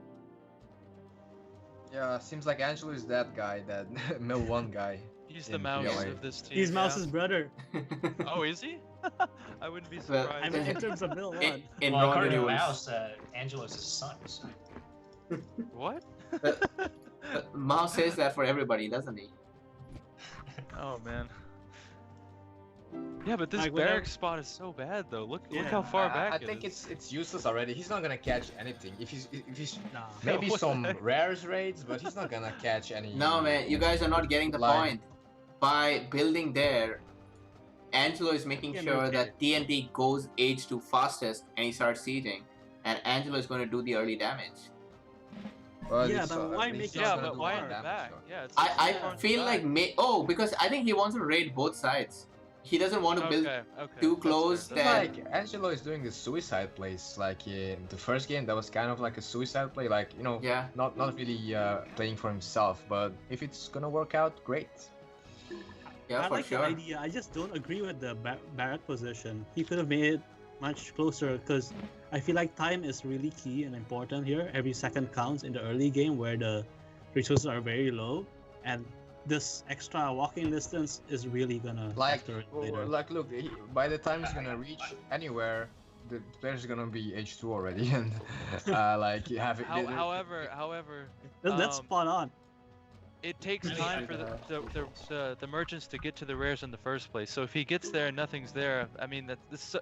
Yeah, seems like Angelo is that guy, that Mill 1 guy. He's the in mouse PLA. of this team. He's yeah. Mouse's brother. Oh, is he? I wouldn't be Well, surprised. I mean, in terms of Bill in, 1. in Well, Raw according to news, Mouse, Angelo's his son. So. What? Mao says that for everybody, doesn't he? Oh man. Yeah, but this Like, whenever- barrack spot is so bad though. Look Yeah. how far back I it think is. it's useless already. He's not gonna catch anything. If he's Nah. maybe What some the heck? rares raids, but he's not gonna catch any. No, man, you guys are not getting the Line. point. By building there, Angelo is making Yeah, sure no, that TNT goes H2 fastest and he starts sieging. And Angelo is going to do the early damage. Well, Yeah, it's, but why at least make he's it Yeah, gonna but do why more in the damage, back? though. Yeah, it's I so far in the feel back. like because I think he wants to raid both sides. He doesn't want to build Okay, too that's close fair, It's that's that- like Angelo is doing the suicide plays. Like in the first game, that was kind of like a suicide play. Like Yeah. not really playing for himself. But if it's gonna work out, great. Yeah, I for like sure. the idea. I just don't agree with the barrack position. He could have made it much closer, because I feel like time is really key and important here. Every second counts in the early game where the resources are very low, and this extra walking distance is really gonna Like, factor in later. look, by the time he's gonna reach anywhere, the player's gonna be H2 already, and like you have it. However, That's spot on. it takes time for the merchants to get to the rares in the first place. So if he gets there and nothing's there, I mean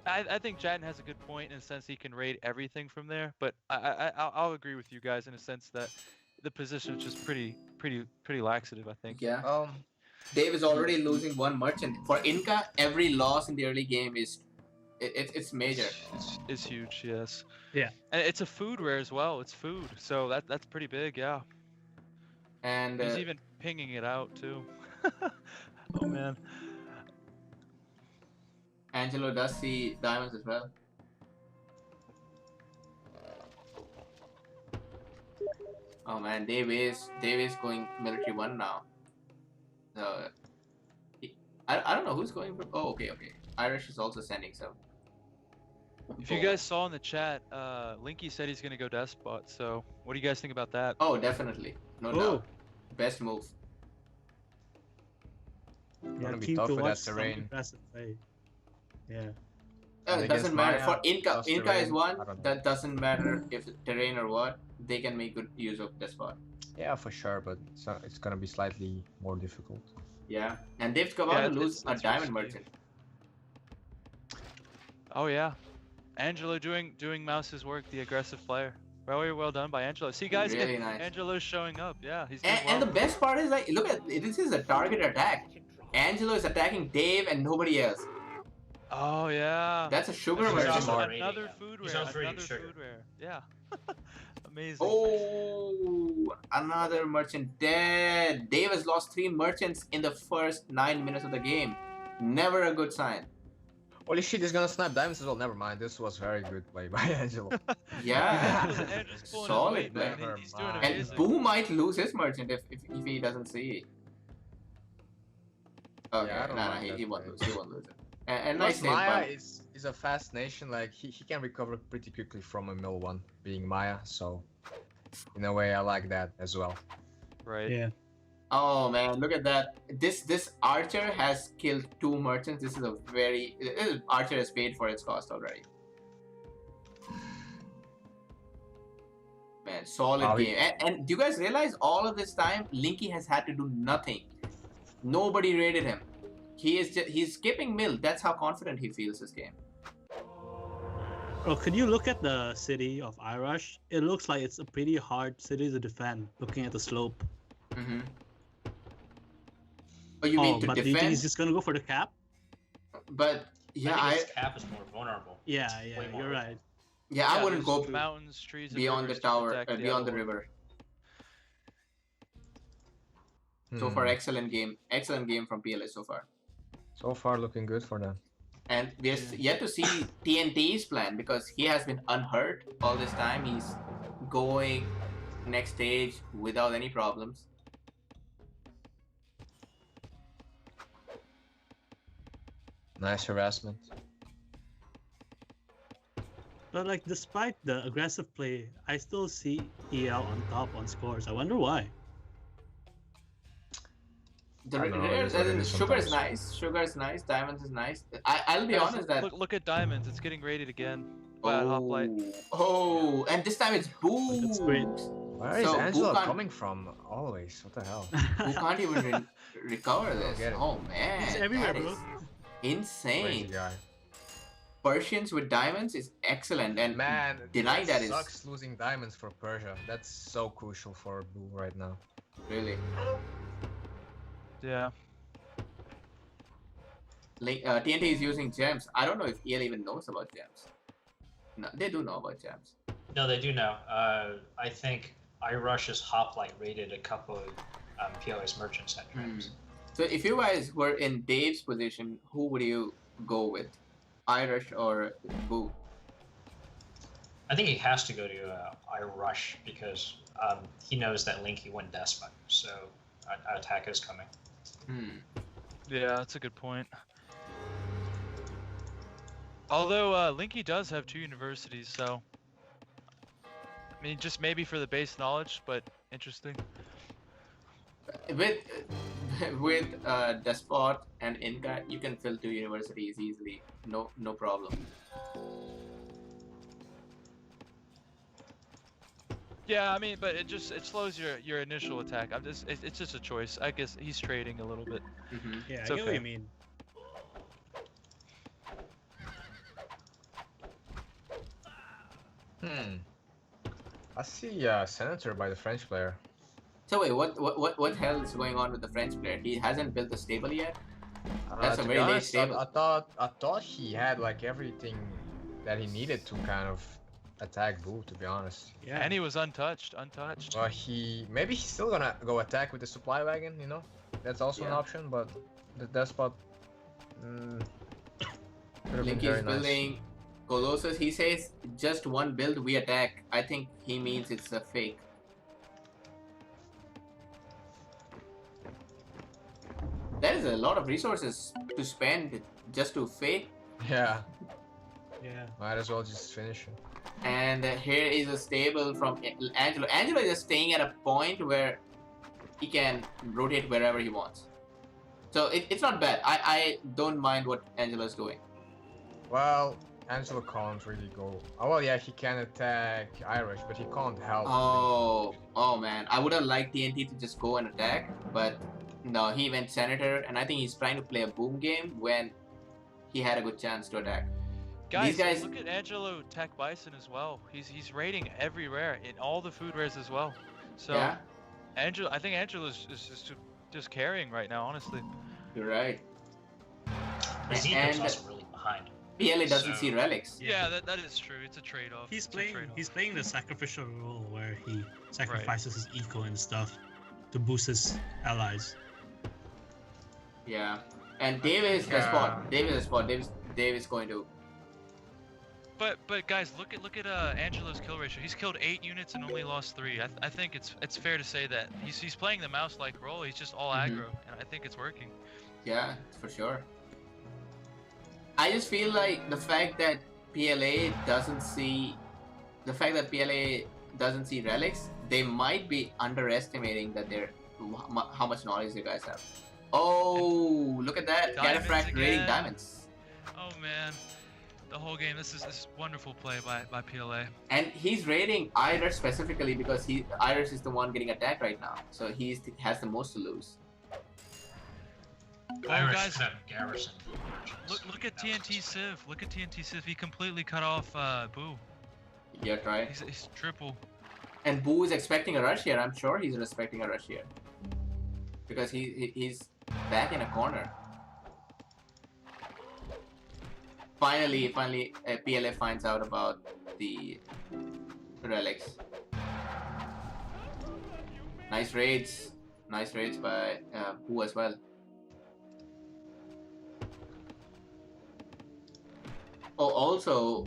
I think Jadden has a good point in a sense he can raid everything from there. But I'll agree with you guys in a sense that the position is just pretty laxative. I think. Yeah. Dave is already losing one merchant. For Inca, every loss in the early game is it's major. It's huge. Yes. Yeah. And it's a food rare as well. It's food, so that's pretty big. Yeah. And He's even pinging it out too. Oh man. Angelo does see diamonds as well. Oh man, Dave is going military 1 now. So I don't know who's going. Oh, okay. Irish is also sending some. If you guys saw in the chat, Linky said he's gonna go Despot. So what do you guys think about that? Oh, definitely, no doubt. Best move. Yeah, Gonna be keen tough to with watch that some terrain. impressive play. Yeah. And It against doesn't matter. Maya, For Inca plus is terrain, one I don't know. that doesn't matter if terrain or what. They can make good use of the spot. Yeah, for sure, but it's gonna be slightly more difficult. Yeah, and Dave's about to lose a diamond merchant. Oh yeah, Angelo doing Mouse's work, the aggressive player. Very well done by Angelo. See guys, Really nice. Angelo's showing up. Yeah, he's doing And the well. best part is like, look at this is a target attack. Angelo is attacking Dave and nobody else. Oh yeah. That's a sugar That's Very merchant. smart. another rating, food He's rare. on 3 Another sugar. food rare. Yeah. Amazing. Oh, another merchant dead. Dave has lost 3 merchants in the first 9 minutes of the game. Never a good sign. Holy shit, he's gonna snap diamonds as well. Never mind. This was very good play by Angelo. Yeah. Andrew's pulling his Solid, weight, man. man. He's doing Never And amazing. Boo might lose his merchant if he doesn't see. Okay, Yeah, I don't no, like that he won't play. lose. He won't lose it. And Plus, nice save, Maya but is a fast nation. Like he can recover pretty quickly from a mill one, being Maya. So in a way, I like that as well. Right. Yeah. oh man, look at that. This archer has killed 2 merchants. This archer has paid for its cost already. Man, solid game. And do you guys realize all of this time, Linky has had to do nothing. Nobody raided him. He's skipping mill. That's how confident he feels this game. Oh, could you look at the city of Irish? It looks like it's a pretty hard city to defend, looking at the slope. Mm-hmm. Oh, you mean to but do you think defend? he's just gonna go for the cap? But yeah, I think his cap is more vulnerable. Yeah, Way more you're right. yeah, I wouldn't there's go mountains, trees, and beyond the rivers to tower, protect beyond the other one. river. So far, excellent game from PLA so far. So far, looking good for them. And we're yet to see TNT's plan because he has been unhurt all this time. He's going next stage without any problems. Nice harassment. But like, despite the aggressive play, I still see EL on top on scores. I wonder why. The I don't know, it is what it is sugar is sometimes. nice. Sugar is nice. Diamonds is nice. I'll be Guys, honest that. look at diamonds. It's getting raided again by a hoplite. Oh, and this time it's Boo. That's great. Where is So, Angelo who can't- coming from? Always. What the hell? Who can't even recover this? get it. Oh man, It's everywhere, that bro. is Crazy insane. guy. Persians with diamonds is excellent, and Man, denying that is sucks losing diamonds for Persia. That's so crucial for Blue right now. really. Yeah. TNT is using gems. I don't know if EL even knows about gems. No, they do know about gems. No, they do know. I think iRush's hoplite raided a couple of PLA's merchants at gems. So if you guys were in Dave's position, who would you go with? Irish or Boo? I think he has to go to iRush because he knows that Linky went Despot, so attack is coming. Yeah, that's a good point. Although Linky does have 2 universities, so I mean, just maybe for the base knowledge, but interesting. With Despot and Inca, you can fill 2 universities easily. No problem. Yeah, I mean, but it slows your initial attack. It's just a choice. I guess he's trading a little bit. Yeah, It's I get what okay. you mean. I see Senator by the French player. So wait, what hell is going on with the French player? He hasn't built the stable yet. That's a To very be late honest, stable. I thought he had like everything that he needed to kind of attack Boo. To be honest. Yeah. And he was untouched. Well, maybe he's still gonna go attack with the supply wagon. You know, that's also an Yeah. option. But the Despot. Linky is building Colossus. He says just one build we attack. I think he means it's a fake. There is a lot of resources to spend just to fake. Yeah. Yeah. Might as well just finish it. And here is a stable from Angelo. Angelo is just staying at a point where he can rotate wherever he wants. So it's not bad. I don't mind what Angelo is doing. Well, Angelo can't really go. Oh well, yeah, he can attack Irish, but he can't help. Oh man, I would have liked TNT to just go and attack, but no, he went Senator, and I think he's trying to play a boom game when he had a good chance to attack. Guys, These guys, look at Angelo Tech Bison as well. He's raiding every rare in all the food rares as well. So yeah, I think Angelo's just carrying right now, honestly. you're right. His ethos And- also really behind. behind. PLA doesn't see relics. Yeah, that is true. It's a trade-off. He's playing the sacrificial role where he sacrifices his eco and stuff to boost his allies. Yeah, and Dave is the spot. Dave is the spot. Dave is going to. But guys, look at Angelo's kill ratio. He's killed 8 units and only lost 3. I think it's fair to say that he's playing the mouse-like role. He's just all aggro, and I think it's working. Yeah, for sure. I just feel like the fact that PLA doesn't see relics, they might be underestimating that how much knowledge you guys have. Oh, look at that! Cataphract raiding diamonds. Oh man. The whole game. This is wonderful play by PLA. And he's raiding Iris specifically because Iris is the one getting attacked right now, so he has the most to lose. Oh guys, look at TNT Civ. Look at TNT Civ. He completely cut off Boo. Yeah, right. He's triple. And Boo is expecting a rush here. I'm sure he's expecting a rush here because he's back in a corner. Finally, PLA finds out about the relics. Nice raids by Pooh as well. Oh, also,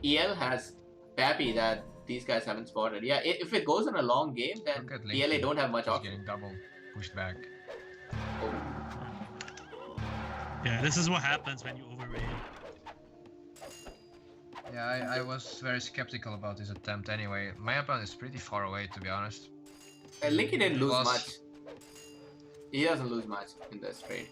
EL has Pappy that these guys haven't spotted. Yeah, if it goes on a long game, then PLA don't have much option. Getting double pushed back. Oh. Yeah, this is what happens when you overraid. Yeah, I was very skeptical about this attempt anyway. My opponent is pretty far away, to be honest. Linky didn't lose much. He doesn't lose much in this trade.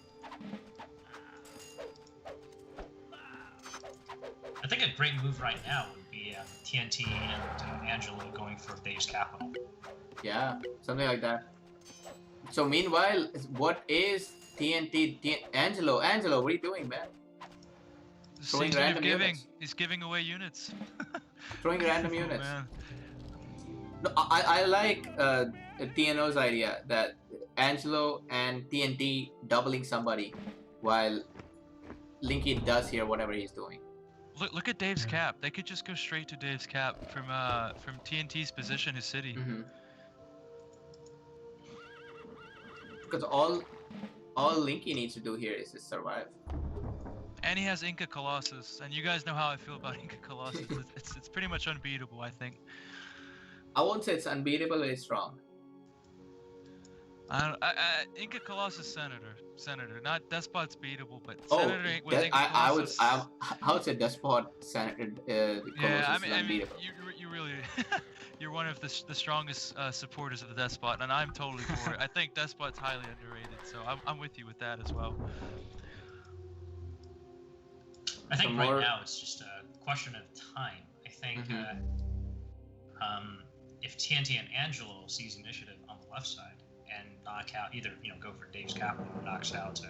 I think a great move right now would be TNT and Angelo going for Dave's capital. Yeah, something like that. So meanwhile, what is TNT? Angelo, what are you doing, man? Throwing random units. He's giving away units. Throwing random units. Man. No, I like TNO's idea that Angelo and TNT doubling somebody while Linky does here whatever he's doing. Look at Dave's cap. They could just go straight to Dave's cap from TNT's position, his city. Because all Linky needs to do here is just survive. And he has Inca Colossus, and you guys know how I feel about Inca Colossus. It's pretty much unbeatable, I think. I won't say it's unbeatable, it's strong. Inca Colossus Senator, not Despot's beatable, but Senator with Inca I Colossus. would say Despot Senator Colossus is unbeatable. You really, you're one of the strongest supporters of the Despot, and I'm totally for it. I think Despot's highly underrated, so I'm with you with that as well. I think right now it's just a question of time. I think if TNT and Angelo seize initiative on the left side and knock out either go for Dave's capital or knocks out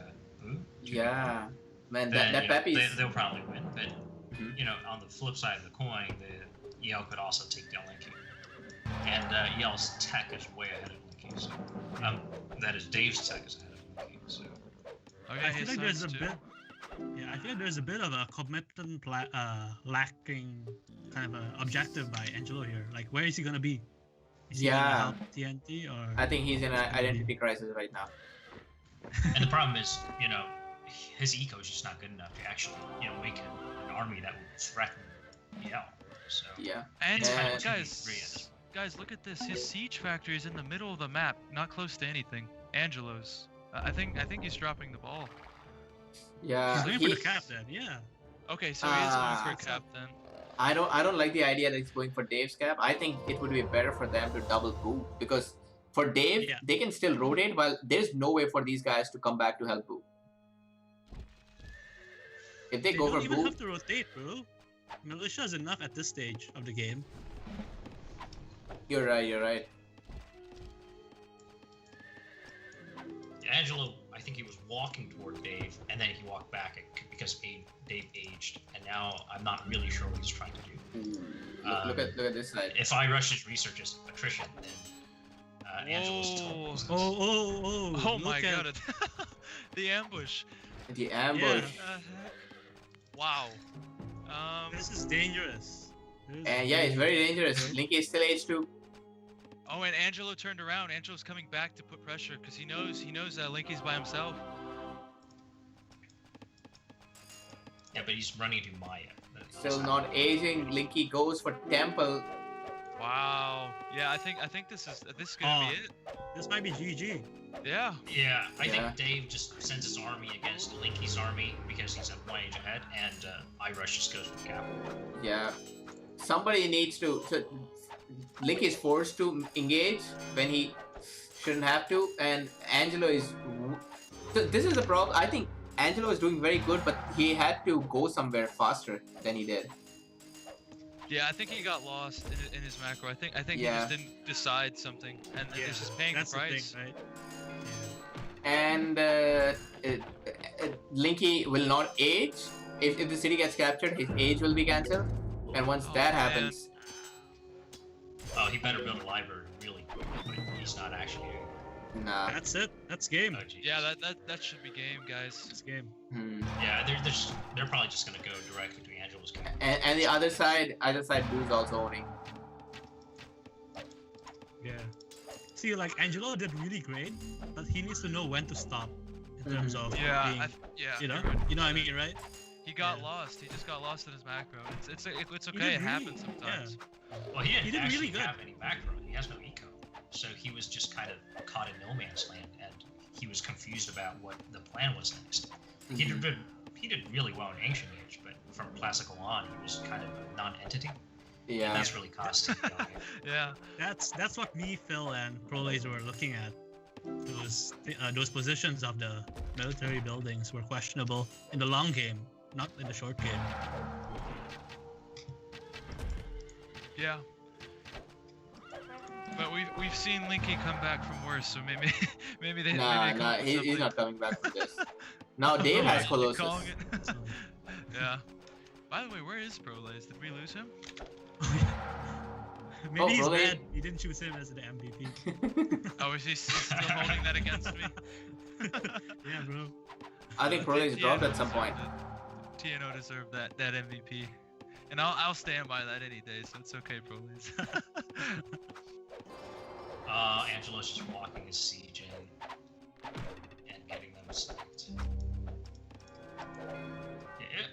Boo. Yeah, man, then, that Peppy. They'll probably win. But on the flip side of the coin, the EL could also take down Linky, and EL's tech is way ahead of Linky. So that is Dave's tech is ahead of Linky. So I feel like there's a bit. Yeah, I feel like there's a bit of a commitment lacking kind of a objective by Angelo here. Like, where is he gonna be? Is he gonna help TNT or? I think he's in an identity crisis right now. And the problem is, his eco is just not good enough to actually, make an army that would threaten EL. So yeah. And guys, look at this. His siege factory is in the middle of the map, not close to anything. Angelo's. I think he's dropping the ball. Yeah, he's going for the cap then. Yeah. Okay, so he is going for a cap then. I don't like the idea that he's going for Dave's cap. I think it would be better for them to double Boo because for Dave they can still rotate while there's no way for these guys to come back to help Boo. If they go for Boo, Boo, have to rotate, bro. Militia is enough at this stage of the game. You're right. Angelo, I think he was walking toward Dave, and then he walked back because Dave aged, and now I'm not really sure what he's trying to do. Look at this side. If I rush his research as attrition, then Angelo's total. Oh my god! The ambush. The ambush. Wow. This is dangerous. And yeah, it's very dangerous. Linky is still H2. Oh, and Angelo turned around. Angelo's coming back to put pressure because he knows that Linky's by himself. Yeah, but he's running to Maya. Still not aging. Linky goes for Temple. Wow. Yeah, I think this is gonna be it. This might be GG. Yeah. Yeah, I think Dave just sends his army against Linky's army because he's at 1 age ahead, and iRush just goes for the cap. Yeah. Somebody needs to. So Link is forced to engage when he shouldn't have to, and Angelo is. So this is the problem. I think Angelo is doing very good, but he had to go somewhere faster than he did. Yeah, I think he got lost in his macro. I think he just didn't decide something, and it's just paying the price. The thing, right? And Linky will not age. If the city gets captured, his age will be cancelled. And once that happens, oh, he better build a library really quick, but he's not actually. Nah. That's it. That's game. Oh, yeah, that should be game, guys. It's game. Yeah, they're probably just gonna go directly to Angelo's cap. And the other side Blue's also owning. Yeah. See, like Angelo did really great, but he needs to know when to stop in terms of being, you know what I mean, right? He got lost. He just got lost in his macro. It's okay. It happens sometimes. Yeah. Well, he didn't actually really have any macro. He has no eco, so he was just kind of caught in no man's land, and he was confused about what the plan was next. He did really well in Ancient Age, but from Classical on, he was kind of a non-entity. Yeah, and that's really costing. Yeah, that's what me, Phil, and ProLays were looking at. Those positions of the military buildings were questionable in the long game, not in the short game. Yeah. But we've seen Linky come back from worse, so maybe they. Nah, he's not coming back from this. Now Dave has Colossus. Yeah. By the way, where is ProLays? Did we lose him? Maybe he's dead. You didn't choose him as the MVP. Oh, is he still holding that against me? Yeah, bro. I think ProLays dropped at some point. TNO deserved that MVP, and I'll stand by that any day. So it's okay, ProLays. Angelo's just walking his siege in and getting them sacked.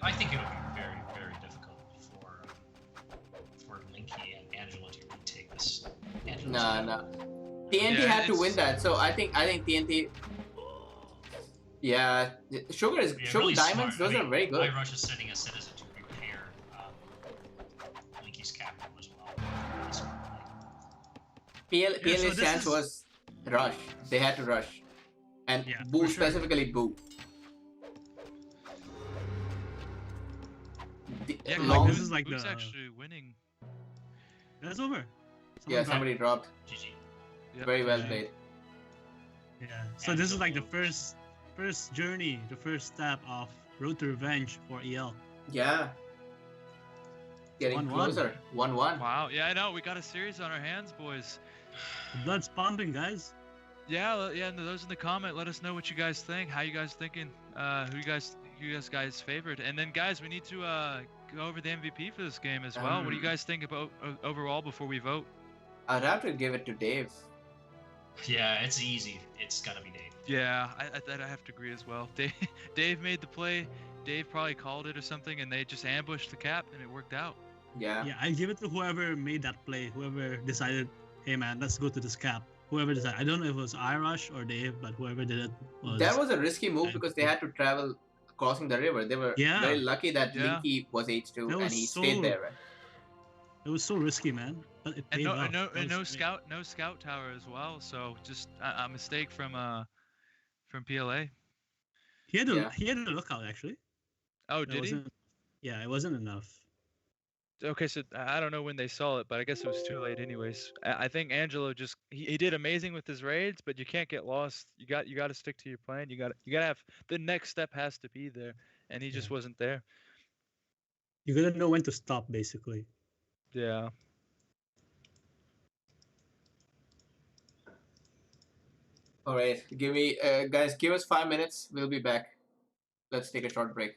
I think it'll be very, very difficult for Linky and Angelo to retake this. Nah. TNT had to win that, so I think TNT. Yeah, Sugar really Diamonds. Smart. Those are very good. iRush is sending a citizen to repair Linky's capital as well. Really smart play. PLA's chance was rush. They had to rush, and Boo specifically Boo. Yeah, this is like who's actually winning. That's over. Somebody dropped. GG. Yep. Very well played. Yeah. So this is like the first journey, the first step of Road to Revenge for EL. Yeah. Getting closer. 1-1. Wow. Yeah, I know. We got a series on our hands, boys. The blood's pumping, guys. Yeah. And those in the comment, let us know what you guys think. How you guys thinking? Who you guys favored? And then, guys, we need to go over the MVP for this game as well. What do you guys think about overall before we vote? I'd have to give it to Dave. Yeah, it's easy. It's gonna be Dave. Yeah, I have to agree as well. Dave made the play. Dave probably called it or something, and they just ambushed the cap, and it worked out. Yeah. Yeah, I give it to whoever made that play. Whoever decided, hey man, let's go to this cap. Whoever decided. I don't know if it was iRush or Dave, but whoever did it was. That was a risky move because they had to travel crossing the river. They were very lucky that Linky was H2 and he stayed there. Right? It was so risky, man. But it paid off. No scout tower as well. So just a mistake from PLA. He had a lookout actually. Oh, did he? Yeah, it wasn't enough. Okay, so I don't know when they saw it, but I guess it was too late anyways. I think Angelo just he did amazing with his raids, but you can't get lost. You got to stick to your plan. You got to have the next step has to be there, and he just wasn't there. You gotta know when to stop, basically. Yeah. All right, guys, give us 5 minutes. We'll be back. Let's take a short break.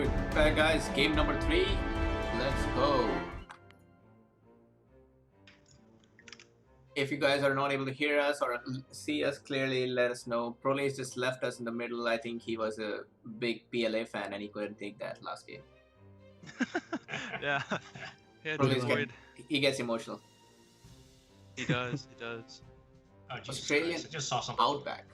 we're back, guys. Game number 3. Let's go. If you guys are not able to hear us or see us clearly, let us know. Prolace just left us in the middle. I think he was a big PLA fan and he couldn't take that last game. Yeah. He gets emotional. He does. He does. Oh, Jesus Australian Christ. I just saw something. Outback.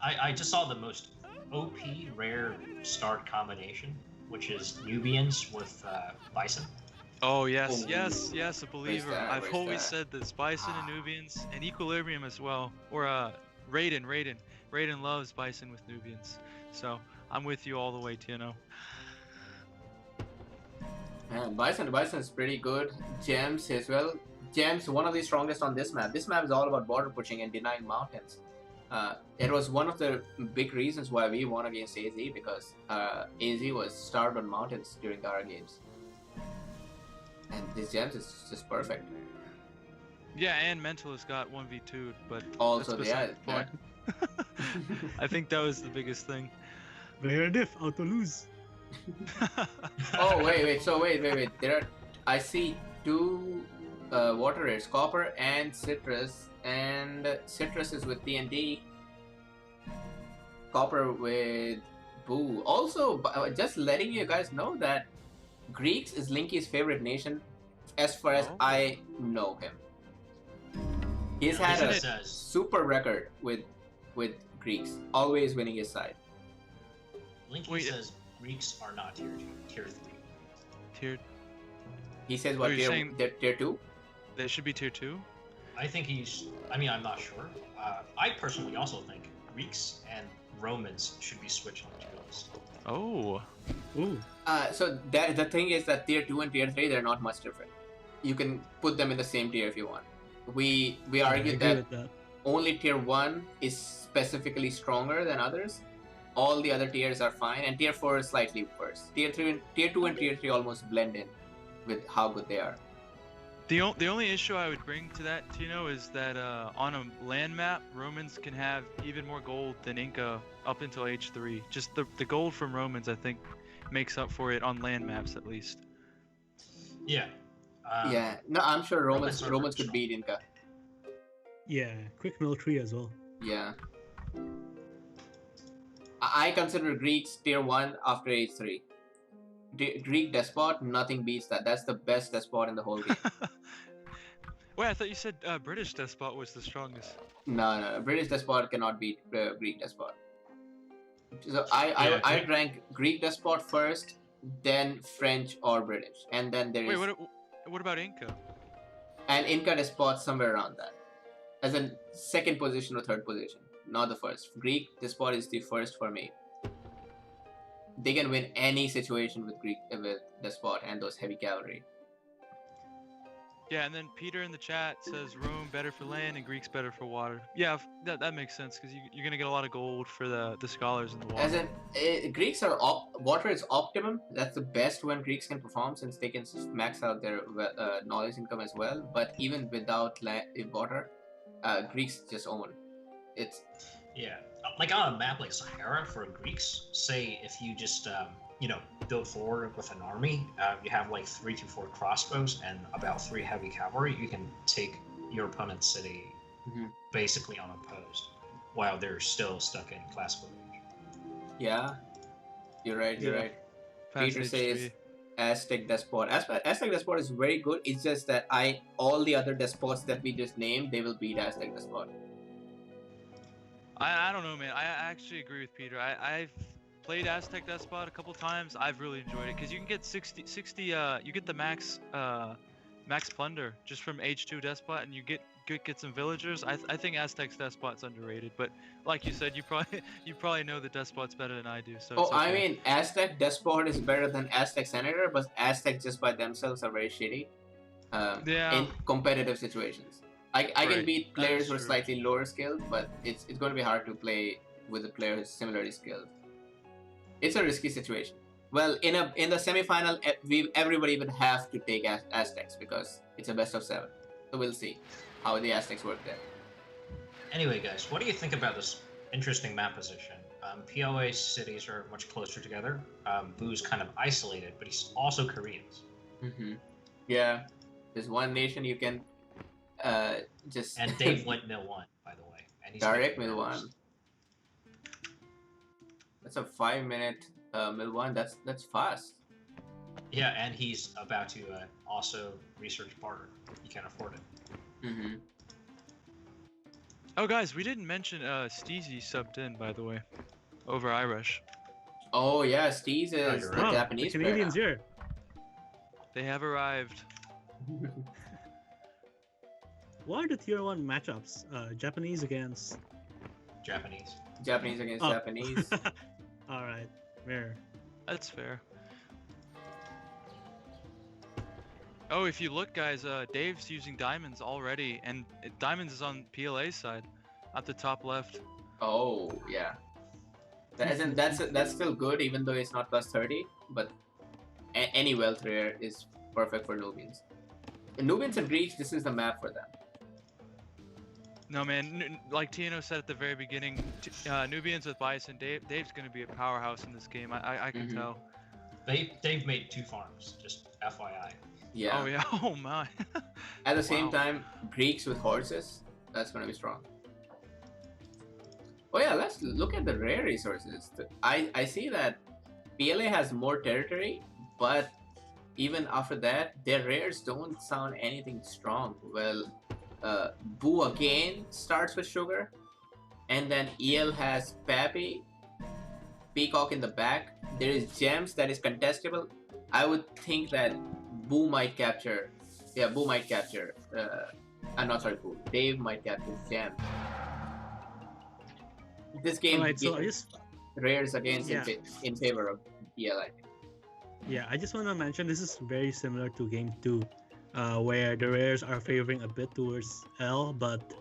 I just saw the most OP rare start combination, which is Nubians with Bison. Oh yes, Oh. yes, a believer. I've Where's always that? said this: Bison and Nubians, and Equilibrium as well. Or Raiden. Raiden loves Bison with Nubians. So I'm with you all the way, Tino. Man, Bison is pretty good. Gems as well. Gems, one of the strongest on this map. This map is all about border pushing and denying mountains. It was one of the big reasons why we won against AZ, because AZ was starved on mountains during our games. And this Gems is just perfect. Yeah, and Mentalist got 1v2'd, but Also, that's yeah, beside the point. I think that was the biggest thing. Rare diff, auto lose. Oh wait. So wait. There are, I see 2 water rares, Copper and Citrus, and Citrus is with TNT. Copper with Boo. Also, just letting you guys know that Greeks is Linky's favorite nation, as far as I know him. He's had a super record with Greeks, always winning his side. Linky says Greeks are not tier 3. Tier. He says what, tier 2? They should be tier 2? I think he's... I mean, I'm not sure. I personally also think Greeks and Romans should be switched on tier list. Oh. Ooh. So the thing is that tier 2 and tier 3, they're not much different. You can put them in the same tier if you want. We argued that only tier 1 is specifically stronger than others. All the other tiers are fine, and tier 4 is slightly worse. Tier 2 and tier 3 almost blend in with how good they are. The only issue I would bring to that, Tino, is that on a land map, Romans can have even more gold than Inca up until H3. Just the gold from Romans, I think, makes up for it on land maps at least. Yeah. Yeah. No, I'm sure Romans could beat Inca. Yeah, quick military as well. Yeah. I consider Greeks tier 1 after H3. Greek Despot, nothing beats that. That's the best Despot in the whole game. Wait, I thought you said British Despot was the strongest. No. British Despot cannot beat Greek Despot. So I rank Greek Despot first, then French or British, and then there is... Wait, what about Inca? And Inca Despot somewhere around that. As in second position or third position, not the first. Greek Despot is the first for me. They can win any situation with Despot and those heavy cavalry. Yeah, and then Peter in the chat says Rome better for land and Greeks better for water. Yeah, that makes sense because you're gonna get a lot of gold for the scholars in the water. As in, Greeks are water is optimum. That's the best when Greeks can perform, since they can max out their knowledge income as well. But even without water, Greeks just own. It's like on a map like Sahara for Greeks. Say if you just build forward with an army, you have like 3 to 4 crossbows and about 3 heavy cavalry. You can take your opponent's city basically unopposed while they're still stuck in classical age. Yeah, you're right. Peter says Aztec Despot. Aztec Despot is very good. It's just that all the other despots that we just named, they will beat Aztec Despot. I don't know, man. I actually agree with Peter. I've played Aztec Despot a couple times. I've really enjoyed it because you can get 60 you get the max plunder just from H2 Despot, and you get some villagers. I think Aztec's Despot's underrated, but like you said, you probably know the Despots better than I do. So it's okay. I mean, Aztec Despot is better than Aztec Senator, but Aztec just by themselves are very shitty in competitive situations. I can beat players who are slightly lower skilled, but it's going to be hard to play with a player who's similarly skilled. It's a risky situation. Well, in the semi-final, everybody would have to take Aztecs because it's a best of 7. So we'll see how the Aztecs work there. Anyway, guys, what do you think about this interesting map position? PLA cities are much closer together. Boo's kind of isolated, but he's also Koreans. Yeah, there's one nation you can just. And Dave went mill 1, by the way. And he's direct mill 1. That's a 5-minute mill 1. That's fast. Yeah, and he's about to also research barter. He can afford it. Oh, guys, we didn't mention Steezy subbed in, by the way, over Irish. Oh yeah, Steez is the Japanese the Canadians player here. They have arrived. What are the tier 1 matchups? Japanese against... Japanese. Japanese against Japanese. Alright, fair. That's fair. Oh, if you look, guys, Dave's using diamonds already, and diamonds is on PLA's side, at the top left. Oh yeah, that's still good, even though it's not plus 30. But any wealth rare is perfect for Nubians. Nubians and Greeks, this is the map for them. No, man, like Tino said at the very beginning, Nubians with Bison, Dave's going to be a powerhouse in this game. I can tell. They've made 2 farms, just FYI. Yeah. Oh yeah. Oh my. At the same time, Greeks with horses, that's gonna be strong. Oh yeah, let's look at the rare resources. I see that PLA has more territory, but even after that, their rares don't sound anything strong. Well, Boo again starts with sugar, and then EL has Pappy, Peacock in the back. There is Gems that is contestable. I would think that Boo might capture. Yeah, Boo might capture. I'm not sorry, Boo. Dave might capture Gem. This game rares against in favor of PLA. Yeah, I just want to mention this is very similar to game 2, where the rares are favoring a bit towards L, but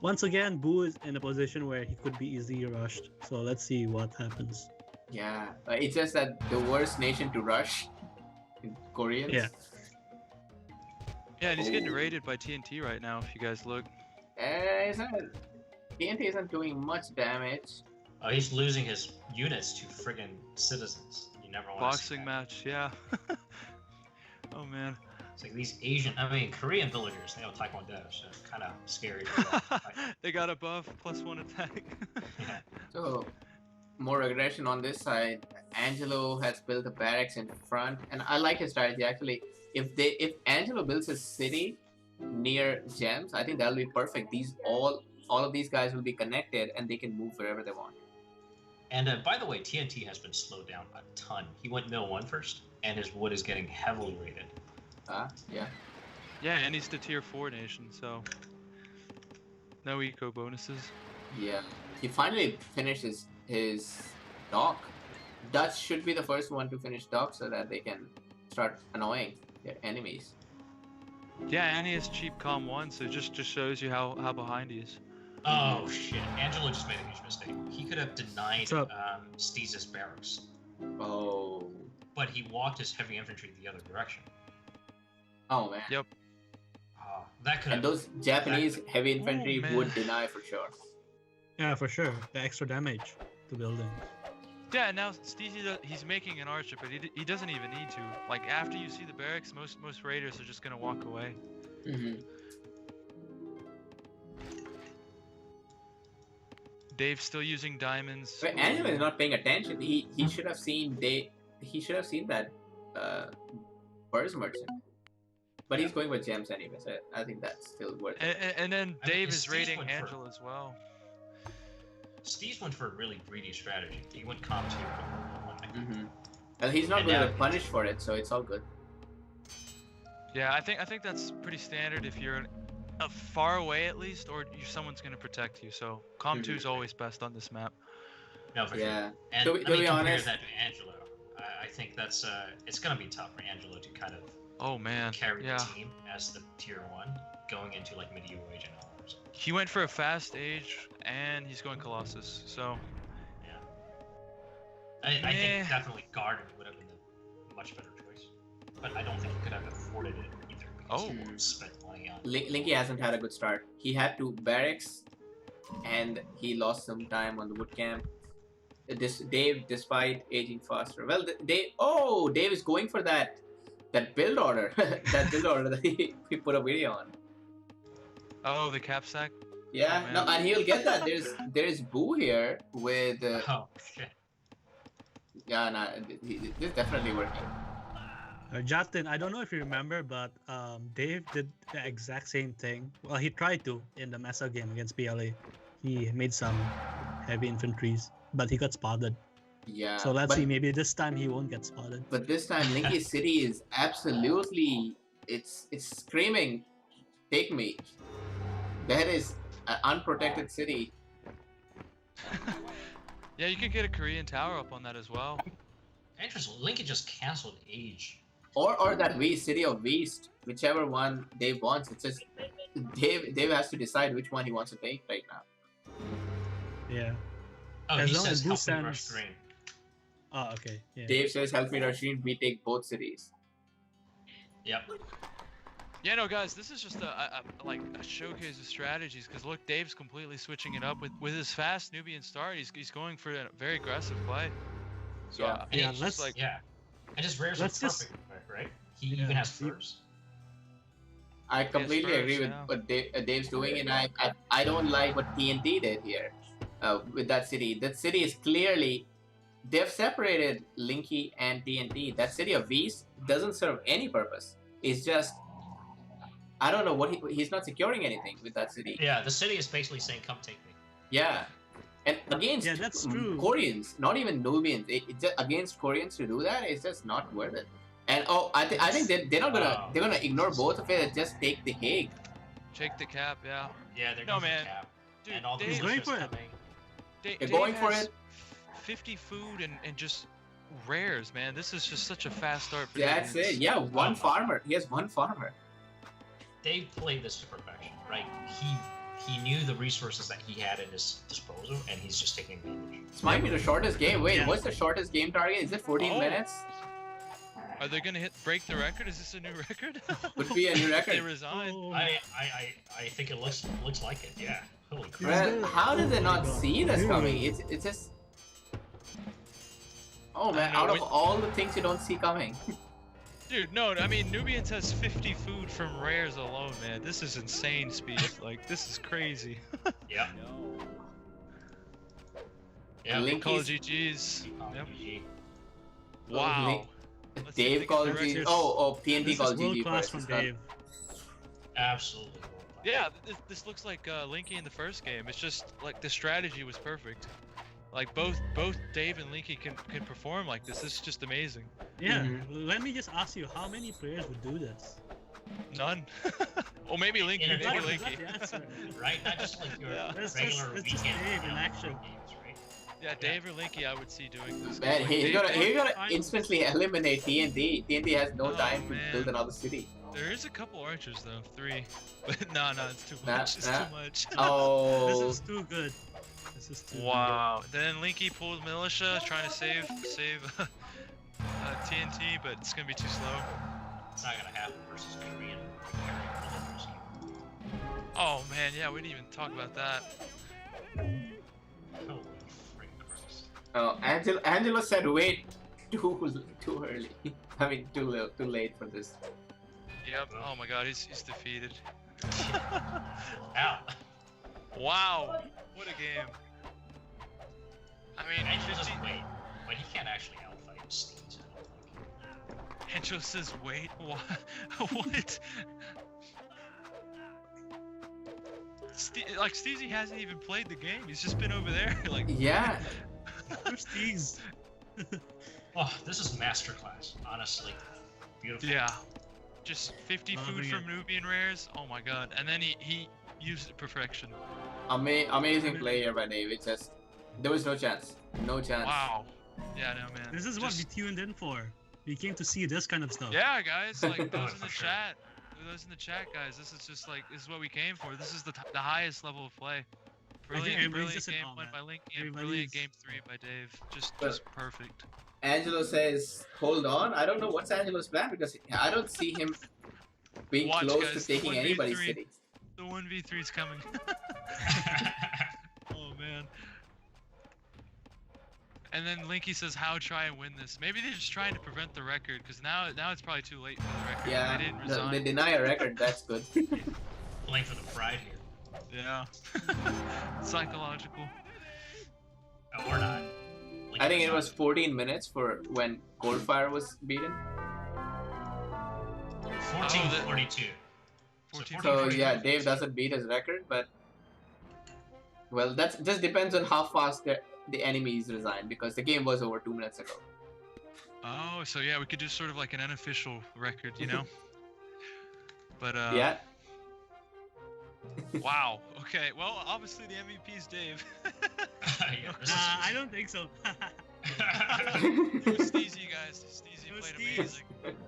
once again, Boo is in a position where he could be easily rushed. So let's see what happens. Yeah, it's just that the worst nation to rush. Koreans. Yeah. Yeah, and he's getting raided by TNT right now, if you guys look. TNT isn't doing much damage. Oh, he's losing his units to friggin' citizens. You never want to see Boxing that. match, yeah. Oh man. It's like these Korean villagers, they know Taekwondo, so it's kind of scary. They got a buff, +1 attack. Yeah. So, more aggression on this side. Angelo has built a barracks in front, and I like his strategy actually. If Angelo builds a city near Gems, I think that'll be perfect. All of these guys will be connected, and they can move wherever they want. And by the way, TNT has been slowed down a ton. He went mill 1 first, and his wood is getting heavily rated. Yeah. Yeah, and he's the tier 4 nation, so no eco bonuses. Yeah. He finally finished his dock. Dutch should be the first one to finish dock so that they can start annoying their enemies. Yeah, and he has cheap com 1, so it just shows you how behind he is. Oh shit, Angelo just made a huge mistake. He could have denied Steez's barracks. Oh. But he walked his heavy infantry the other direction. Oh man. Yep. That could. And those Japanese heavy infantry would deny for sure. Yeah, for sure. The extra damage to buildings. Yeah, now Steezy, he's making an archer, but he doesn't even need to. Like, after you see the barracks, most raiders are just gonna walk away. Dave's still using diamonds. But Angelo is not paying attention. He should have seen that Burst Merchant. But he's going with Gems anyway, so I think that's still worth it. And then Dave is raiding Angelo as well. Steez went for a really greedy strategy. He went comp 2. Well, he's not going to be punished for it, so it's all good. Yeah, I think that's pretty standard if you're far away at least, or someone's going to protect you. So com 2 is always best on this map. No, for sure. And to be honest, that to Angelo. I think that's it's going to be tough for Angelo to kind of carry the team as the tier 1 going into like medieval age and hours. He went for a fast age, and he's going Colossus, so... Yeah. I think definitely Garden would have been a much better choice. But I don't think he could have afforded it either, because he spent money on it. Linky hasn't had a good start. He had 2 barracks, and he lost some time on the wood camp. this Dave, despite aging faster. Well, Dave is going for that build order, that build order that he put a video on. Oh, the cap sack. Yeah, Oh, no, man. and he'll get that. There's Boo here with. Oh shit. Yeah, nah, this is definitely working. Justin, I don't know if you remember, but Dave did the exact same thing. Well, he tried to in the Mesa game against PLA. He made some heavy infantries, but he got spotted. Yeah. So let's see, maybe this time he won't get spotted. But this time, Linky City is absolutely, it's screaming, take me. That is an unprotected city. Yeah, you could get a Korean tower up on that as well. Interesting. Lincoln just canceled Age. Or that City of Beast, whichever one Dave wants. It's just Dave has to decide which one he wants to take right now. Yeah. Oh, As he long says as Boo help me rush sends- green. Oh, okay. Yeah. Dave says, help me Rasheen, we take both cities. Yep. Yeah, no, guys, this is just a showcase of strategies. Because look, Dave's completely switching it up with his fast Nubian start. He's going for a very aggressive play. So Yeah. Yeah, It's let's- just like and his rares are let's just- perfect, right? He Yeah, even has he- furs. I completely first, agree with yeah. what Dave's doing, and I don't like what TNT did here with that city. That city is clearly, they've separated Linky and TNT. That city of Beast doesn't serve any purpose. It's just, I don't know what he's not securing anything with that city. Yeah, the city is basically saying, "Come take me." Yeah. And against Yeah, that's true. Koreans, not even Nubians, against Koreans to do that, it's just not worth it. And I think they're not gonna Wow. they're gonna ignore both of it and just take the Hague. take the cap, yeah. Yeah, they're No, going man. for cap. Dude, And all Dave- these He's going are for just it. coming. They're Dave going for has it. 50 food and just rares, man. This is just such a fast start for That's Nubians. it. Yeah, one farmer. He has one farmer. Dave played this to perfection, right? He knew the resources that he had at his disposal, and he's just taking advantage. This might be the shortest game. Wait, Yeah. what's the shortest game target? Is it 14 Oh. minutes? Are they gonna break the record? Is this a new record? Would be a new They record. resign. Oh, I think it looks like it. Yeah. Holy crap. Well, how did they Oh not my God. see this Dude. coming? It's just. Oh man! know, Out of when- all the things you don't see coming. Dude, no, I mean Nubians has 50 food from rares alone, man. This is insane speed. Like this is crazy. Yeah. Yeah. Linky's- Call GG's. Yep. GG. Wow. Let's see if Dave they called get the GG. record. Oh, PNT This called is world GG class first. from It's not- Dave. Absolutely. Yeah, this looks like Linky in the first game. It's just like the strategy was perfect. Like both Dave and Linky can perform like this. This is just amazing. Yeah. Mhm. Let me just ask you, how many players would do this? None. Or maybe Linky, In a maybe tournament, Linky. That's the answer. Right? Not just like your Yeah. That's regular just weekend Dave in you know, action. games, right? Yeah, Dave or Linky, I would see doing this. Man, Like, he's Dave- gonna finals. instantly eliminate TNT. TNT has no Oh, time to man. build another city. There is a couple archers though, 3. But no, it's too Nah, much. It's nah. too much. Oh. This is too good. This is too Wow. Then Linky pulled militia, trying to save TNT, but it's gonna be too slow. It's not gonna happen versus Korean carrying military. Oh man, yeah, we didn't even talk about that. Holy frick Christ. Oh, Angelo said wait too early. I mean too late for this. Yep. Oh my God, he's defeated. Ow. Wow. What a game. I mean, And you 50... just wait. But he can't actually outfight Steeds, I don't think. Angelo says wait. What? What? Like Steezy hasn't even played the game. He's just been over there. Like Yeah. Who's these? Oh, this is masterclass, honestly. Beautiful. Yeah. Just 50 food Loving from it. Nubian rares. Oh my God. And then he used it perfection. Amazing player by Dave. It's just there was no chance. No chance. Wow. Yeah, no man. This is what we tuned in for. We came to see this kind of stuff. Yeah, guys. Like those in the For sure. chat. Those in the chat, guys. This is just like this is what we came for. This is the highest level of play. Brilliant, everybody's brilliant just in game awe, won man. by Link. Yeah, Everybody's- brilliant game 3 by Dave. Just perfect. Angelo says hold on. I don't know what's Angelo's plan because I don't see him being Watch, close guys, to taking 1v3. anybody's city. The 1v3 is coming. Oh man. And then Linky says, "How try and win this?" Maybe they're just trying to prevent the record, because now it's probably too late for the record. Yeah, They didn't resign. they deny a record. That's good. Playing for the pride here. Yeah. Psychological. Oh, or not. I think it was 14 minutes for when Coldfire was beaten. 14:42. So yeah, Dave doesn't beat his record, but well, that just depends on how fast the enemies resign, because the game was over 2 minutes ago. Oh, so yeah, we could do sort of like an unofficial record, you know? But yeah. Wow. Okay. Well, obviously the MVP is Dave. I don't think so. It was Steezy, guys. Steezy played amazing.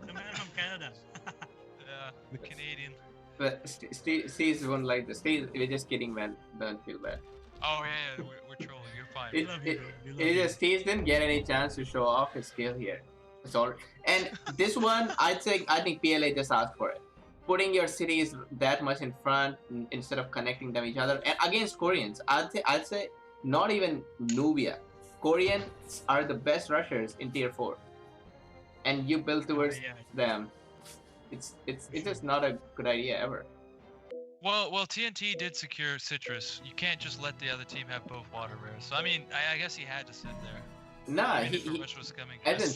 The man from Canada. Yeah, the Canadian. But Steve won't like this. Steve, we're just kidding, man. Don't feel bad. Oh yeah, we're trolling. You're fine. Steve didn't get any chance to show off his skill here. So, and this one, I think PLA just asked for it. Putting your cities that much in front instead of connecting them each other, and against Koreans, I'd say not even Nubia. Koreans are the best rushers in tier 4, and you build towards them. It's just not a good idea ever. Well, TNT did secure Citrus. You can't just let the other team have both water rares. So I mean, I guess he had to sit there. Nah, was coming. As in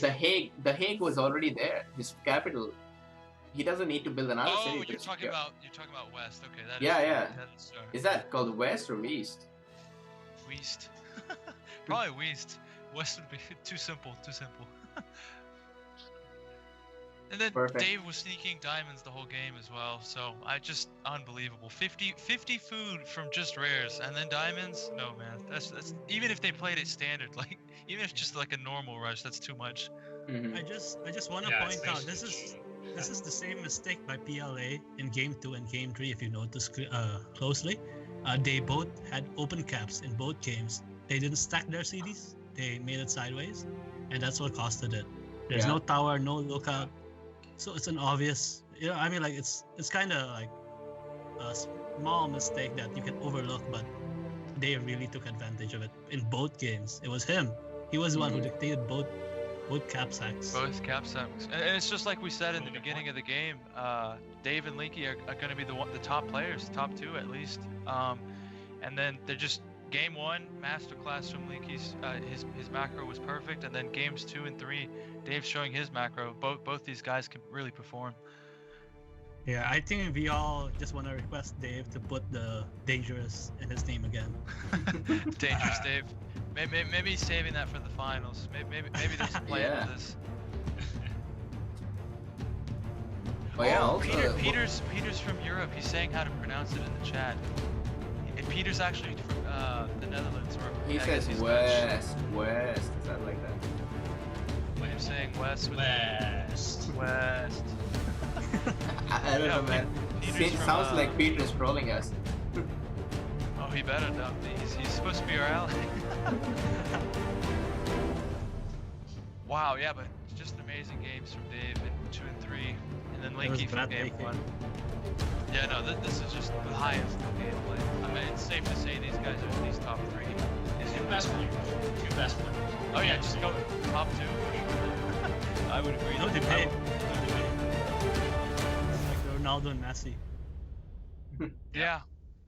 the Hague was already there. His capital. He doesn't need to build another city. Oh, you're talking about West. Okay, that yeah. is Is that called West or East? West. Probably West. West would be too simple. And then Dave was sneaking diamonds the whole game as well, so unbelievable. 50 food from just rares, and then diamonds? No man, that's even if they played it standard, like even if it's just like a normal rush, that's too much. I just want to point out this is the same mistake by PLA in Game 2 and Game 3 if you notice closely. They both had open caps in both games. They didn't stack their CDs. They made it sideways, and that's what costed it. There's no tower, no lookout. So it's an obvious, I mean, like it's kind of like a small mistake that you can overlook, but they really took advantage of it in both games. It was him. He was the one who dictated both cap sacks. Both cap sacks, and it's just like we said in the beginning of the game. Dave and Linky are going to be the top players, top two at least. And then they're just game 1 masterclass from Linky's. His macro was perfect, and then games 2 and 3, Dave's showing his macro. Both these guys can really perform. Yeah, I think we all just want to request Dave to put the dangerous in his name again. Dangerous Dave. Maybe he's saving that for the finals. Maybe there's a plan for this. Peter's from Europe. He's saying how to pronounce it in the chat. If Peter's actually from the Netherlands, or he says West. Is that like that? Wait, I'm saying West. West. I don't know, man. Sounds like Peter's trolling us. Oh, he better not be. He's supposed to be our ally. Wow, yeah, but just amazing games from Dave in 2 and 3, and then Linky from game 1. Yeah, no, this is just the highest gameplay. I mean, it's safe to say these guys are these top 3. Two best players. Oh yeah, just go top 2. I would agree. No debate. It's like Ronaldo and Messi. Yeah,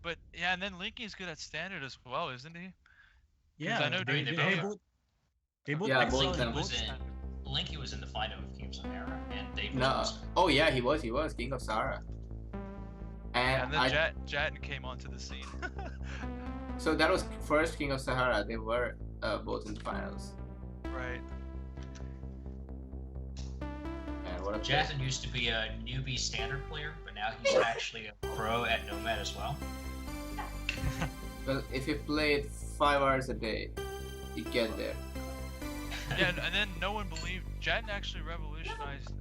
but yeah, and then Linky is good at standard as well, isn't he? Yeah, I know they both both of them. Linky was in the final of King of Sahara, and Dave was. Oh yeah, he was King of Sahara. And then Jatton came onto the scene. So that was first King of Sahara. They were both in the finals. Right. And what Jatton used to be a newbie standard player, but now he's actually a pro at Nomad as well. Well, if you played 5 hours a day, you get there. Yeah, and then no one believed Jatton actually revolutionized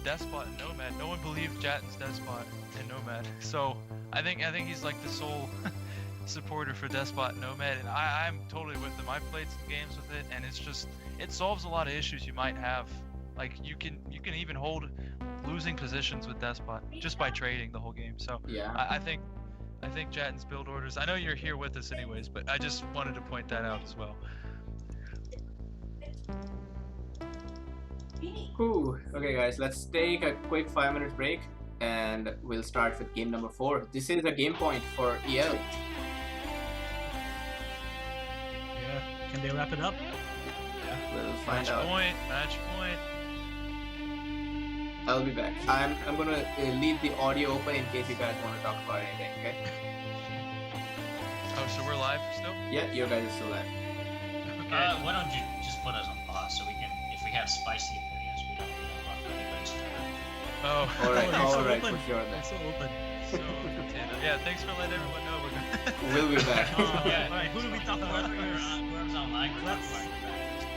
Despot and Nomad. No one believed Jatton's Despot and Nomad. So I think he's like the sole supporter for Despot and Nomad, and I'm totally with him. I've played some games with it, and it solves a lot of issues you might have. Like you can even hold losing positions with Despot just by trading the whole game. So yeah, I think Jatton's build orders. I know you're here with us anyways, but I just wanted to point that out as well. Whew. Okay, guys, let's take a quick 5 minute break and we'll start with game number 4. This is a game point for EL. Yeah. Can they wrap it up? Yeah, we'll find Match out. Match point. I'll be back. I'm gonna leave the audio open in case you guys want to talk about anything. Okay? Oh, so we're live still? Yeah, you guys are still live. Okay. Why don't you just put us on pause so we can, if we have spicy opinions, we don't run anybody's turn. Oh. All right, Oh, all right, open. for sure. Then. It's so open. So potato. Yeah, thanks for letting everyone know we're gonna. We'll be back. Yeah. Alright, who do we talk about first? Whoever's online, we're Let's- talking about it.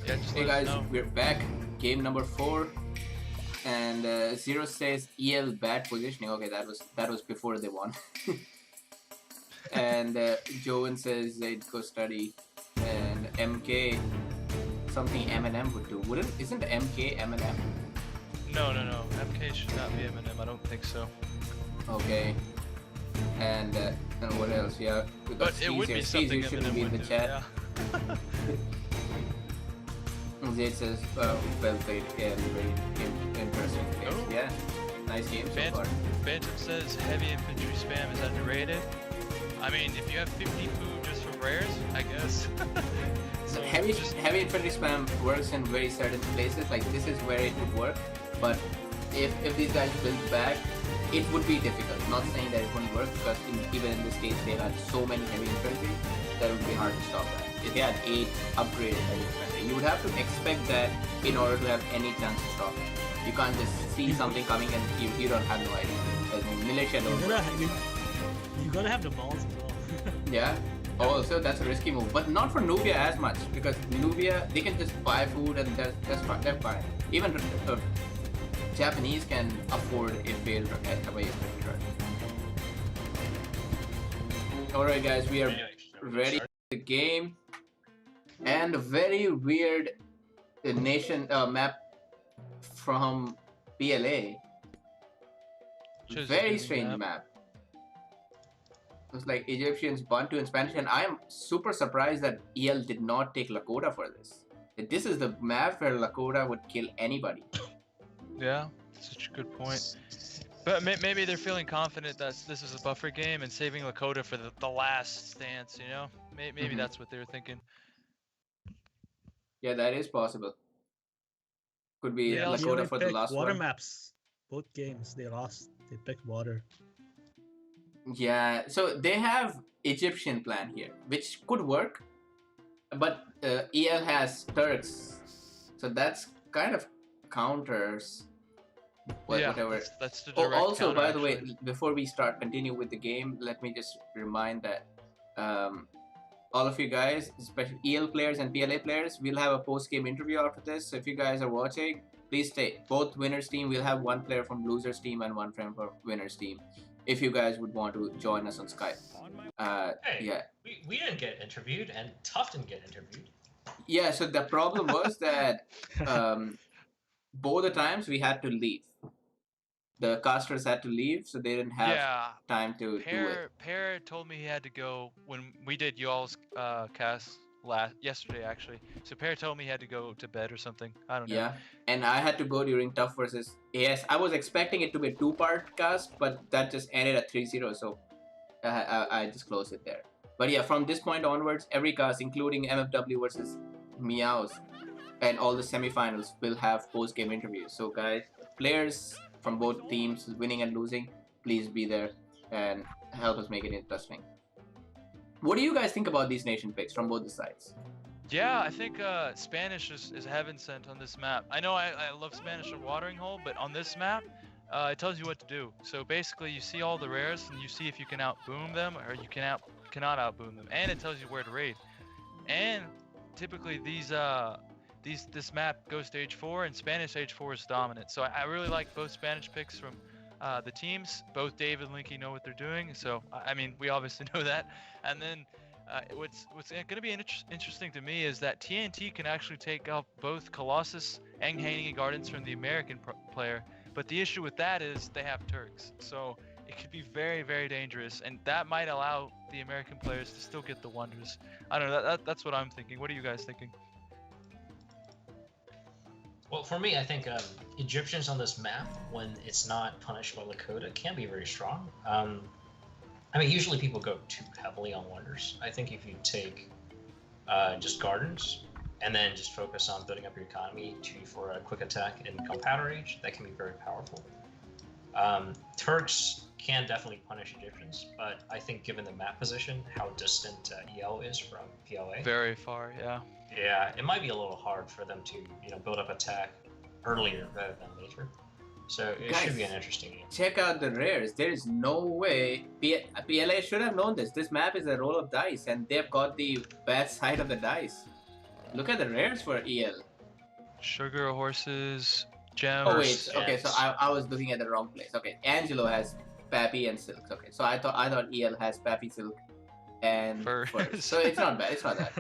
Yeah, just Hey let us guys, know. we're back. Game number 4. And Zero says EL bad positioning. Okay, that was before they won. And Joan says they'd go study. And MK, something Eminem would do. Isn't MK Eminem? No. MK should not be Eminem. I don't think so. Okay. And what else? Yeah. But it would be something shouldn't Eminem be in would the do. chat. Yeah. Zed says, well played and very interesting. Oh. Yeah. Nice game so far. Phantom says heavy infantry spam is underrated. I mean, if you have 50 food just from rares, I guess. So heavy infantry spam works in very certain places. Like this is where it would work. But if these guys build back, it would be difficult. Not saying that it wouldn't work, because even in this case they had so many heavy infantry that it would be hard to stop that. If they had 8 upgraded heavy infantry, you would have to expect that in order to have any chance to stop it. You can't just see something coming and you don't have no idea. As in militia don't work. You gotta have the balls as well. Yeah. Oh, so that's a risky move, but not for Nubia as much, because Nubia, they can just buy food and that's fine. They're fine. Even Japanese can afford a failed away infantry. Alright guys, we are ready for the game. And a very weird nation map from PLA. Very strange map. It's like Egyptians, Bantu, and Spanish, and I am super surprised that EL did not take Lakota for this. This is the map where Lakota would kill anybody. Yeah, such a good point. But maybe they're feeling confident that this is a buffer game and saving Lakota for the last stance, you know? Maybe that's what they were thinking. Yeah, that is possible. Could be Lakota for the last water one. maps. Both games, they lost. They picked water. Yeah, so they have Egyptian plan here, which could work. But EL has Turks, so that's kind of counters whatever. That's the direct also, counter, by the way, actually. before we continue with the game, let me just remind that all of you guys, especially EL players and PLA players, we'll have a post-game interview after this. So if you guys are watching, please stay. Both winners team, we'll have one player from losers team and one friend from winners team. If you guys would want to join us on Skype. Hey, yeah. We didn't get interviewed, and Tough didn't get interviewed. Yeah, so the problem was that both the times we had to leave. The casters had to leave, so they didn't have time to do it. Pear told me he had to go when we did y'all's cast yesterday, actually. So Pear told me he had to go to bed or something. I don't know. Yeah, and I had to go during Tough versus AS. I was expecting it to be a 2-part cast, but that just ended at 3-0, so I just closed it there. But yeah, from this point onwards, every cast, including MFW versus Meows, and all the semifinals will have post-game interviews. So guys, players from both teams, winning and losing, please be there and help us make it interesting. What do you guys think about these nation picks from both the sides? Yeah, I think Spanish is heaven sent on this map. I know I love Spanish on Watering Hole, but on this map, it tells you what to do. So basically, you see all the rares, and you see if you can outboom them, or you cannot outboom them, and it tells you where to raid. And typically, this map goes to H4, and Spanish H4 is dominant. So I really like both Spanish picks from the teams. Both Dave and Linky know what they're doing, so I mean, we obviously know that. And then what's going to be interesting to me is that TNT can actually take out both Colossus and Hanging Gardens from the American player, but the issue with that is they have Turks, so it could be very, very dangerous, and that might allow the American players to still get the wonders. I don't know, that's what I'm thinking. What are you guys thinking? Well, for me, I think Egyptians on this map, when it's not punished by Lakota, can be very strong. I mean, usually people go too heavily on wonders. I think if you take just gardens and then just focus on building up your economy for a quick attack in Gunpowder Age, that can be very powerful. Turks can definitely punish Egyptians, but I think given the map position, how distant EL is from PLA. Very far, yeah. Yeah, it might be a little hard for them to, build up attack earlier rather than later. So it should be an interesting game. Check out the rares. There is no way PLA should have known this. This map is a roll of dice, and they've got the bad side of the dice. Look at the rares for EL. Sugar horses, gems. Oh wait, okay, so I was looking at the wrong place. Okay, Angelo has Pappy and Silk. Okay, so I thought EL has Pappy, Silk, and Furs. Furs. So it's not bad. It's not that.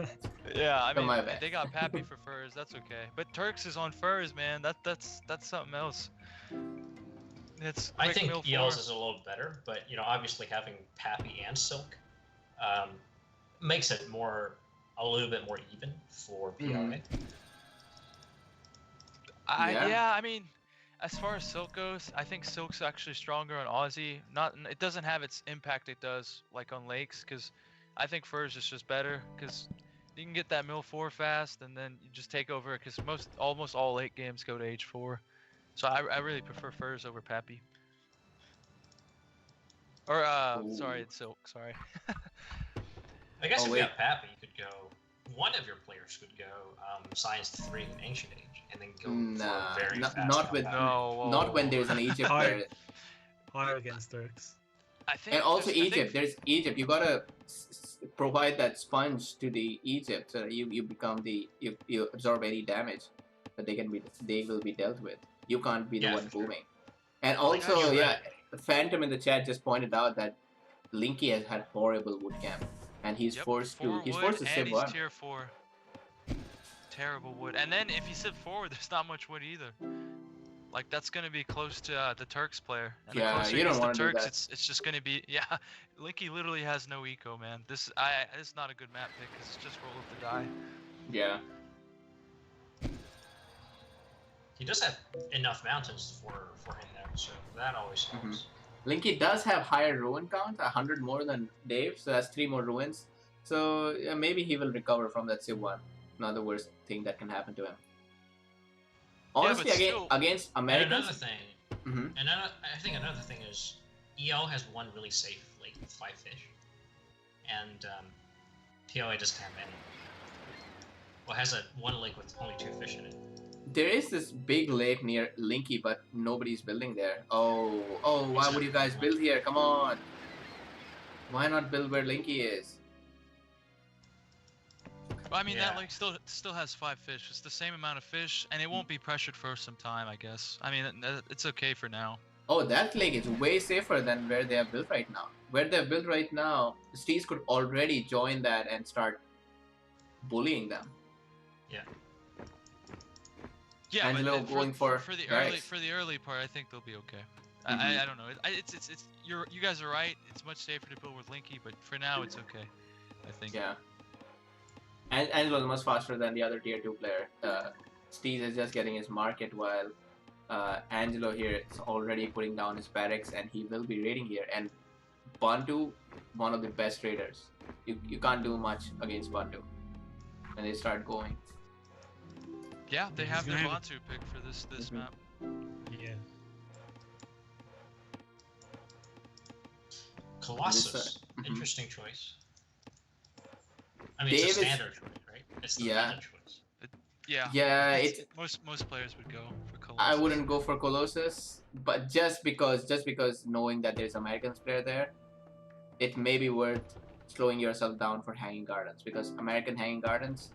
Yeah, I So mean, my bad. they got Pappy for furs. That's okay. But Turks is on furs, man. That's something else. It's. I quick think mill EL's four. is a little better, but obviously having Pappy and Silk makes it a little bit more even for PLA. Yeah, I mean, as far as Silk goes, I think Silk's actually stronger on Aussie. It doesn't have its impact it does like on Lakes, because I think Furs is just better, because you can get that mill 4 fast, and then you just take over, because almost all late games go to H4. So I really prefer Furs over Pappy. Or sorry, it's Silk. Sorry. I guess if you have Pappy, you could go. One of your players could go Science 3 in Ancient Age, and then go for a very fast not when there's an Egypt player. Hard against Turks. I think. And also Egypt. There's Egypt. You gotta provide that sponge to the Egypt so that you become you absorb any damage that they will be dealt with. You can't be the one booming. And also, Phantom in the chat just pointed out that Linky has had horrible wood camp, and he's forced to save one. He's tier 4. Terrible wood. And then if you sit forward, there's not much wood either. Like that's gonna be close to the Turks player. And Yeah, the closer you don't to want the to do Turks, that. it's just gonna be Linky literally has no eco, man. This is not a good map pick. It's just roll of the die. Yeah. He does have enough mountains for him there, so that always helps. Linky does have higher ruin count, 100 more than Dave, so that's 3 more ruins. So maybe he will recover from that Civ 1. Not the worst thing that can happen to him. Honestly, against Americans. And I think another thing is EL has one really safe lake with 5 fish, and PLA doesn't have any. Well, has one lake with only 2 fish in it. There is this big lake near Linky, but nobody's building there. Oh, why would you guys build here? Come on. Why not build where Linky is? Well, I mean, that lake still has 5 fish. It's the same amount of fish, and it won't be pressured for some time, I guess. I mean, it's okay for now. Oh, that lake is way safer than where they have built right now. Where they have built right now, the Stees could already join that and start bullying them. Yeah. Yeah, Angelo but going for the early part, I think they'll be okay. I don't know. It's you guys are right. It's much safer to build with Linky, but for now it's okay. I think. Yeah. And Angelo is much faster than the other tier 2 player. Steez is just getting his market while Angelo here is already putting down his barracks, and he will be raiding here. And Bantu, one of the best raiders. You can't do much against Bantu when they start going. Yeah, they have their Bantu pick for this map. Yeah. Colossus, interesting choice. I mean, it's a standard choice, right? It's the standard choice. Yeah, most players would go for Colossus. I wouldn't go for Colossus, but just because knowing that there's Americans player there, it may be worth slowing yourself down for Hanging Gardens, because American Hanging Gardens,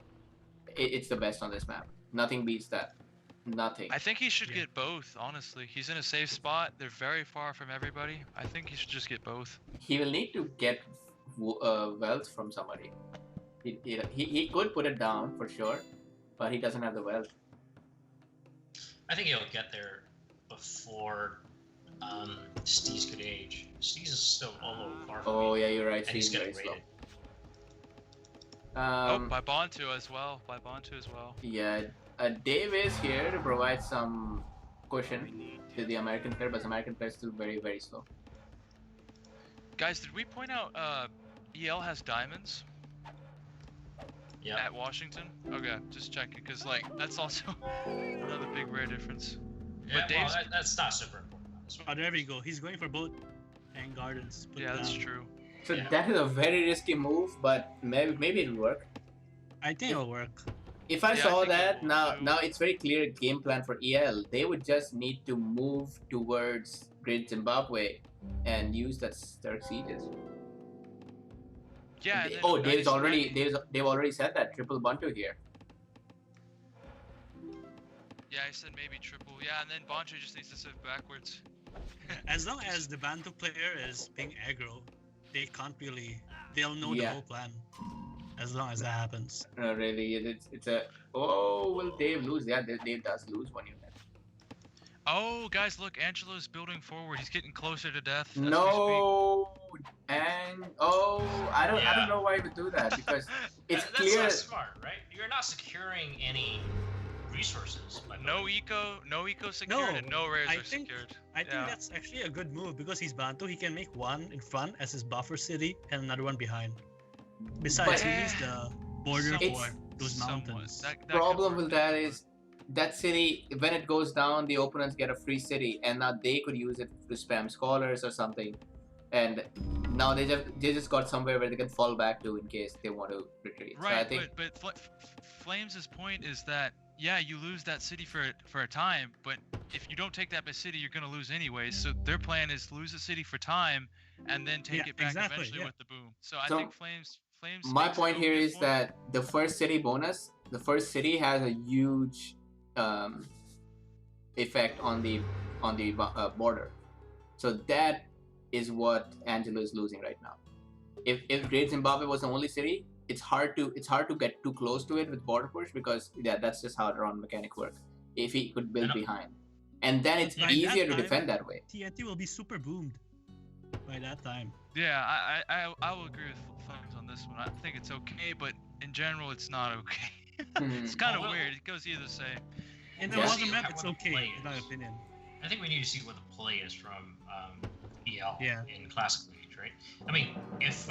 it's the best on this map. Nothing beats that. Nothing. I think he should get both, honestly. He's in a safe spot. They're very far from everybody. I think he should just get both. He will need to get wealth from somebody. He could put it down for sure, but he doesn't have the wealth. I think he'll get there before Steez could age. Steez is still a little far from Oh, yeah, you're right. and he's getting very slow. rated. By Bantu as well. Yeah, Dave is here to provide some cushion to the American player, but the American player is still very, very slow. Guys, did we point out EL has diamonds? Yeah. At Washington? Okay, just checking, because like that's also another big rare difference. Yeah, but Dave's... that's not super important. Oh, there we go. He's going for both Hanging Gardens. Yeah, that's true. So that is a very risky move, but maybe it'll work. I think it'll work. If I saw that, now it's very clear game plan for EL. They would just need to move towards Great Zimbabwe and use that Turk sieges. Yeah. Dave's already said that triple Bantu here. Yeah, I said maybe triple. Yeah, and then Boncho just needs to sit backwards. As long as the Bantu player is being aggro, they can't really. They'll know the whole plan. As long as that happens. No, really, it's a. Oh, will Dave lose? Yeah, Dave does lose one unit. Oh, guys, look, Angelo's building forward. He's getting closer to death. As No, and I don't know why he would do that because it's That's clear. not smart, right? You're not securing any resources. No eco secured, and no rares are secured. I think that's actually a good move because he's Bantu. He can make one in front as his buffer city and another one behind. Besides, he needs the border for those mountains. That problem with that is that city, when it goes down, the opponents get a free city, and now they could use it to spam scholars or something. And now they just got somewhere where they can fall back to in case they want to retreat. Right, so I think, but Flames' point is that yeah, you lose that city for a time, but if you don't take that by city, you're gonna lose anyways. So their plan is lose the city for time and then take it back eventually with the boom. So I think Flames. My point here is that the first city bonus, the first city has a huge effect on the border. So that is what Angelo is losing right now. If Great Zimbabwe was the only city, it's hard to get too close to it with border push because that's just how the round mechanic works. If he could build behind, and then it's easier to defend that way. TNT will be super boomed by that time. Yeah, I will agree with Flames on this one. I think it's okay, but in general, it's not okay. It's kind of weird. It goes either say. In the other map, it's okay, in my opinion. I think we need to see what the play is from EL in Classic League, right? I mean, if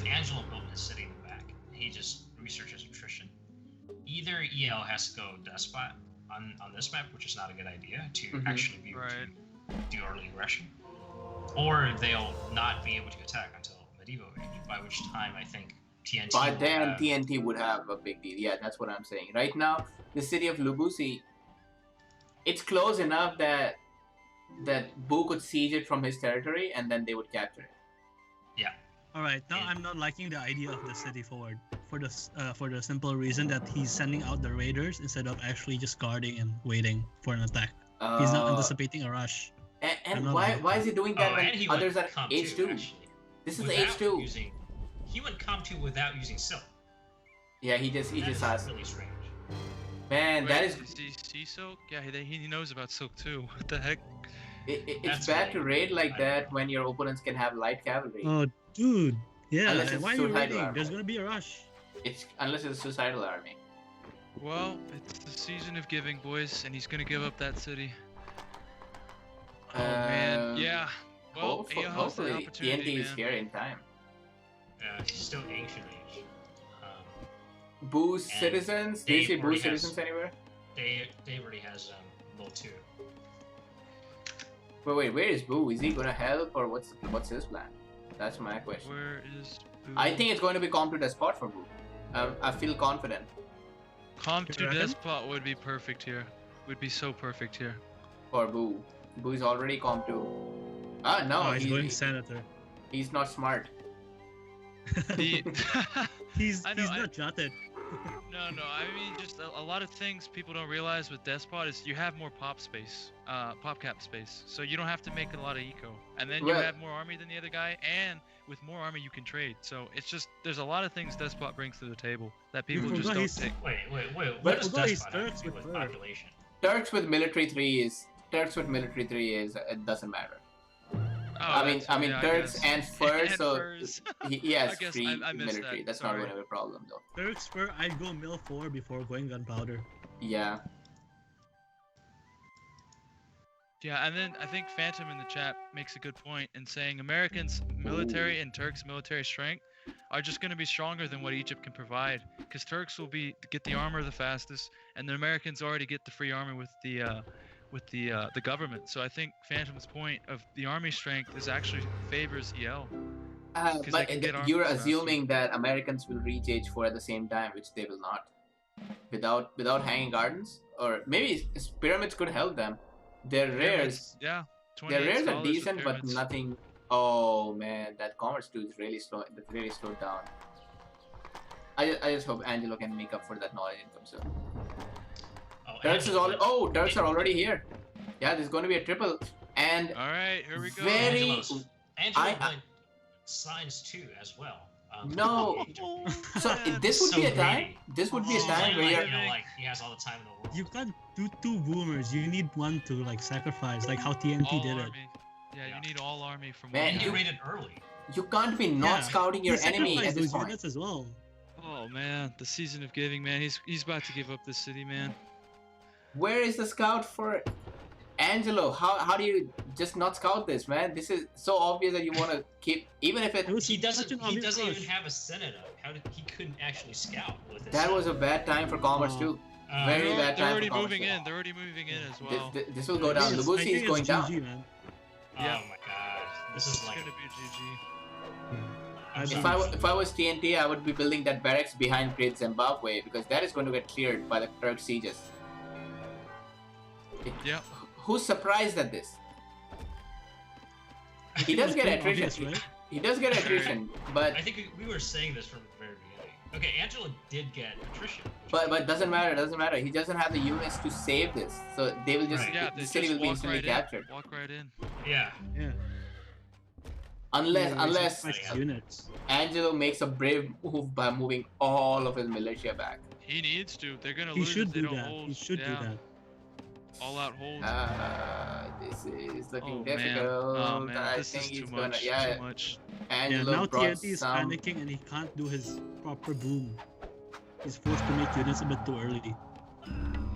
Angelo built his city in the back, he just researches attrition. Either EL has to go Despot on this map, which is not a good idea to actually be able to do early aggression, or they'll not be able to attack until Medieval Age, by which time I think TNT. By then, TNT would have a big deal. Yeah, that's what I'm saying. Right now, the city of Lubusi, it's close enough that Boo could siege it from his territory, and then they would capture it. Yeah. All right. Now I'm not liking the idea of the city forward for the simple reason that he's sending out the raiders instead of actually just guarding and waiting for an attack. He's not anticipating a rush. And why is he doing that when others are H2? This is H2. He wouldn't come to without using silk. Yeah, he just has. Really strange. Man, that is. See silk? Yeah, he knows about silk too. What the heck? It's bad to raid like that when your opponents can have light cavalry. Oh, dude. Yeah. Unless it's why are you raiding? There's gonna be a rush. Unless it's a suicidal army. Well, it's the season of giving, boys, and he's gonna give up that city. Oh man, yeah. Well, hopefully TNT is here in time. He's still ancient age. Boo's citizens? Do you see Boo's citizens anywhere? Dave already has level 2. But wait, where is Boo? Is he gonna help or what's his plan? That's my question. Where is Boo? I think it's going to be Comp to Despot for Boo. I feel confident. Comp to Despot would be perfect here. Would be so perfect here. For Boo. Boo is already Comp to. No, he's going Senator. He's not smart. He's not jotted. No, I mean just a lot of things people don't realize with Despot is you have more pop space, pop cap space, so you don't have to make a lot of eco, and then you have more army than the other guy, and with more army you can trade. So it's just there's a lot of things Despot brings to the table that people just don't take. Wait. What does Despot have to do with population? Turks with military 3 is it doesn't matter. Oh, I mean Turks and Furs, and so Furs. he has I guess free I missed military. That's Sorry. not going to be a problem though. Turks Fur, I'd go Mill 4 before going Gunpowder. Yeah. Yeah, and then I think Phantom in the chat makes a good point in saying Americans' military and Turks' military strength are just going to be stronger than what Egypt can provide, because Turks will get the armor the fastest, and the Americans already get the free armor with the government. So I think Phantom's point of the army strength is actually favors EL. But you're assuming that Americans will reach H4 at the same time, which they will not. Without hanging gardens, or maybe pyramids could help them. Their rares, their rares are decent, but nothing. Oh man, that commerce too is really slow. That's really slowed down. I just hope Angelo can make up for that knowledge income soon. Oh, Turks is all. Oh, Turks are already here. Yeah, there's going to be a triple. And all right, here we go. Angelo played Science 2 as well. No. So this would be a time. This would be a time where you're like he has all the time in the world. You can't do two boomers. You need one to like sacrifice, like how TNT did it. Yeah, you need all army from man. You rated early. You can't be not scouting your enemy at this point. Units as well. Oh man, the season of giving, man. He's about to give up this city, man. Where is the scout for Angelo? How do you just not scout this, man? This is so obvious that you want to keep, even if he doesn't even have a Senate up. He couldn't actually scout with it. That was a bad time for Commerce too. Very bad time. They're already moving in. They're already moving in as well. This will go down. Lubusi is going down. GG, man. Oh my god, this is like gonna be GG. If I was TNT, I would be building that barracks behind Great Zimbabwe because that is going to get cleared by the Turk sieges. Yeah. Who's surprised at this? He does get attrition. Obvious, right? He does get attrition, but I think we were saying this from the very beginning. Okay, Angelo did get attrition. But doesn't matter. Doesn't matter. He doesn't have the units to save this, so they will just the city will be instantly captured. Walk right in. Yeah. Yeah. Unless units. Angelo makes a brave move by moving all of his militia back. He needs to. They're gonna He lose should if they do don't that. hold. He should do that. All out hold. This is looking Oh, difficult. Man. Oh, man. I This think is he's too gonna. much. Yeah. Too much. Angelo now brought TNT is some. panicking and he can't do his proper boom. He's forced to make units a bit too early.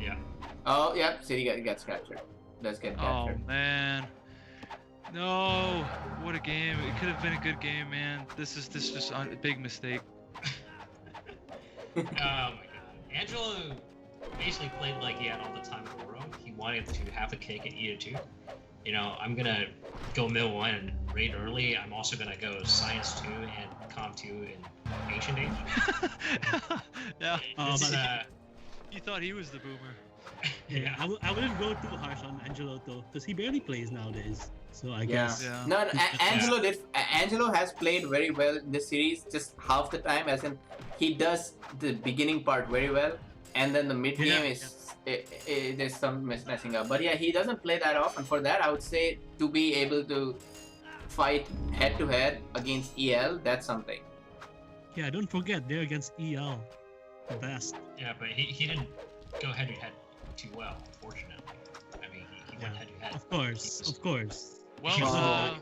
Yeah. Oh, yeah. City gets captured. Does get captured. Oh man. No. What a game. It could have been a good game, man. This is just a big mistake. Oh my god. Angelo basically played like he had all the time in the world. He wanted to have a cake and eat it too. You know, I'm gonna go mill 1 and raid early. I'm also gonna go science 2 and com 2 in ancient age. Yeah. It's, You thought he was the boomer. Yeah, I wouldn't go too harsh on Angelo though, because he barely plays nowadays. So I guess. Yeah. No, Angelo did. Angelo has played very well in this series, just half the time. As in, he does the beginning part very well, and then the mid game there's some messing up. But yeah, he doesn't play that often. For that, I would say to be able to fight head to head against EL, that's something. Yeah, don't forget they're against EL, the best. Yeah, but he didn't go head to head too well, unfortunately. I mean, he went head to head. Of course. Well,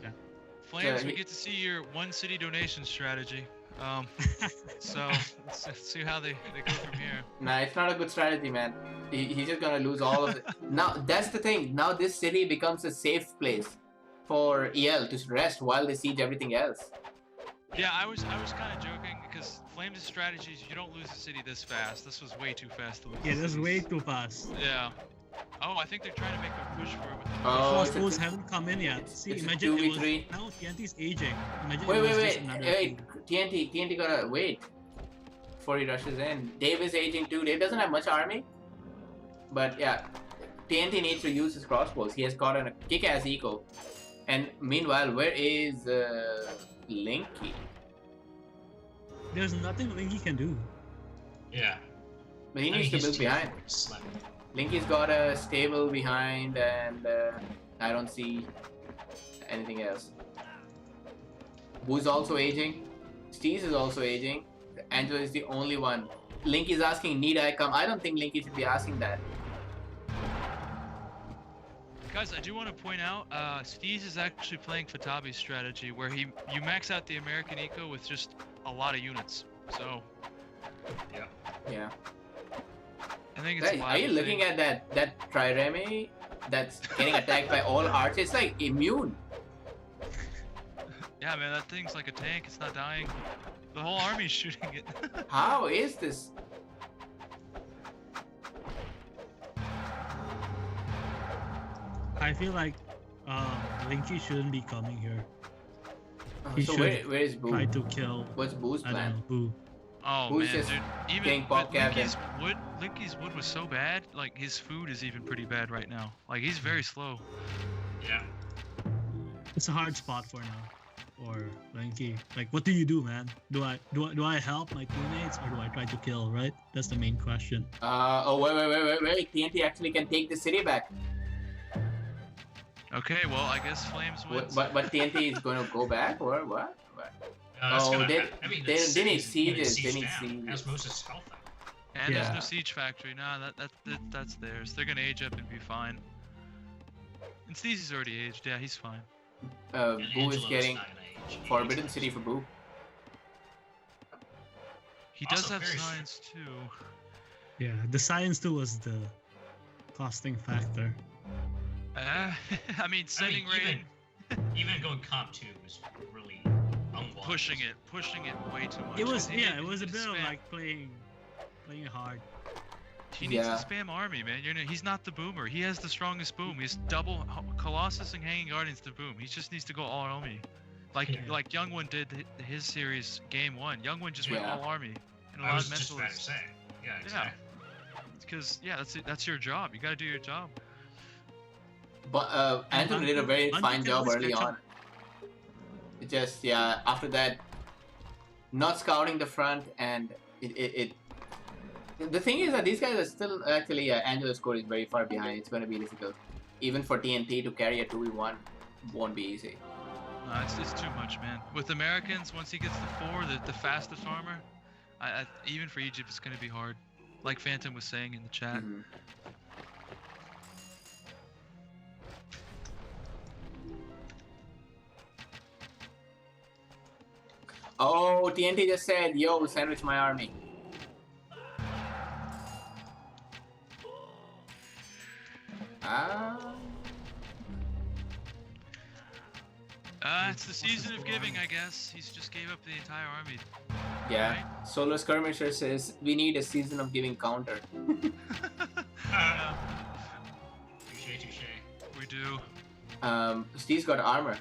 Flames, we get to see your one city donation strategy. So let's see how they go from here. Nah, it's not a good strategy, man. He's just gonna lose all of it. Now that's the thing. Now this city becomes a safe place for EL to rest while they siege everything else. Yeah, I was kind of joking because Flames' strategy is you don't lose the city this fast. This was way too fast to lose. Yeah, that's way too fast. Yeah. Oh, I think they're trying to make a push for it. With the crossbows haven't come in yet. See, imagine it was, now TNT's aging. Imagine Wait. TNT gotta wait before he rushes in. Dave is aging too. Dave doesn't have much army, but yeah, TNT needs to use his crossbows. He has got a kick-ass eco. And meanwhile, where is Linky? There's nothing Linky can do. Yeah. But he needs to build behind. Linky's got a stable behind, and I don't see anything else. Boo's also aging. Steez is also aging. Angelo is the only one. Linky's asking, need I come? I don't think Linky should be asking that. Guys, I do want to point out, Steez is actually playing Fatabi's strategy, where you max out the American eco with just a lot of units. So. Yeah. I think it's are you looking at that Trireme that's getting attacked by all archers? It's like immune. Yeah, man, that thing's like a tank. It's not dying. The whole army's shooting it. How is this? I feel like Linky shouldn't be coming here. He so should where is Boo? try to kill. What's Boo's plan? Boo. Oh Boo's man, just dude. Even getting pop Linky's wood was so bad. Like his food is even pretty bad right now. Like he's very slow. Yeah. It's a hard spot for now. or Linky? Like, what do you do, man? Do I help my teammates or do I try to kill? Right? That's the main question. Oh wait! TNT actually can take the city back. Okay, well, I guess Flames wins. But TNT is going to go back or what? They need sieges. They need sieges. Has most of his health out. And there's no siege factory. Nah, that's theirs. They're gonna age up and be fine. And Sneezy's already aged. Yeah, he's fine. Boo is getting Forbidden City for Boo. He does have science too. Yeah, the science too was the costing factor. I mean, sending rain. Even going comp 2 was really unwise. Pushing it way too much. It was it was a bit of like playing hard. He needs to spam army, man. He's not the boomer. He has the strongest boom. He's double Colossus and Hanging Guardians to boom. He just needs to go all army, like Youngwon did his series game 1. Youngwon just went all army. And I was just about to say. Yeah, exactly. Because that's your job. You gotta do your job. But Angelo did a very fine job early on. It just after that, not scouting the front, and the thing is that these guys are still actually Angelo's score is very far behind. It's going to be difficult, even for TNT to carry a 2v1 won't be easy. No, it's too much, man. With Americans, once he gets to 4, the fastest armor, even for Egypt, it's going to be hard. Like Phantom was saying in the chat. Mm-hmm. Oh, TNT just said, yo, sandwich my army. It's the season of giving, I guess. He's just gave up the entire army. Yeah. Right? Solar Skirmisher says, we need a season of giving counter. Touche. We do. Steve's got armor.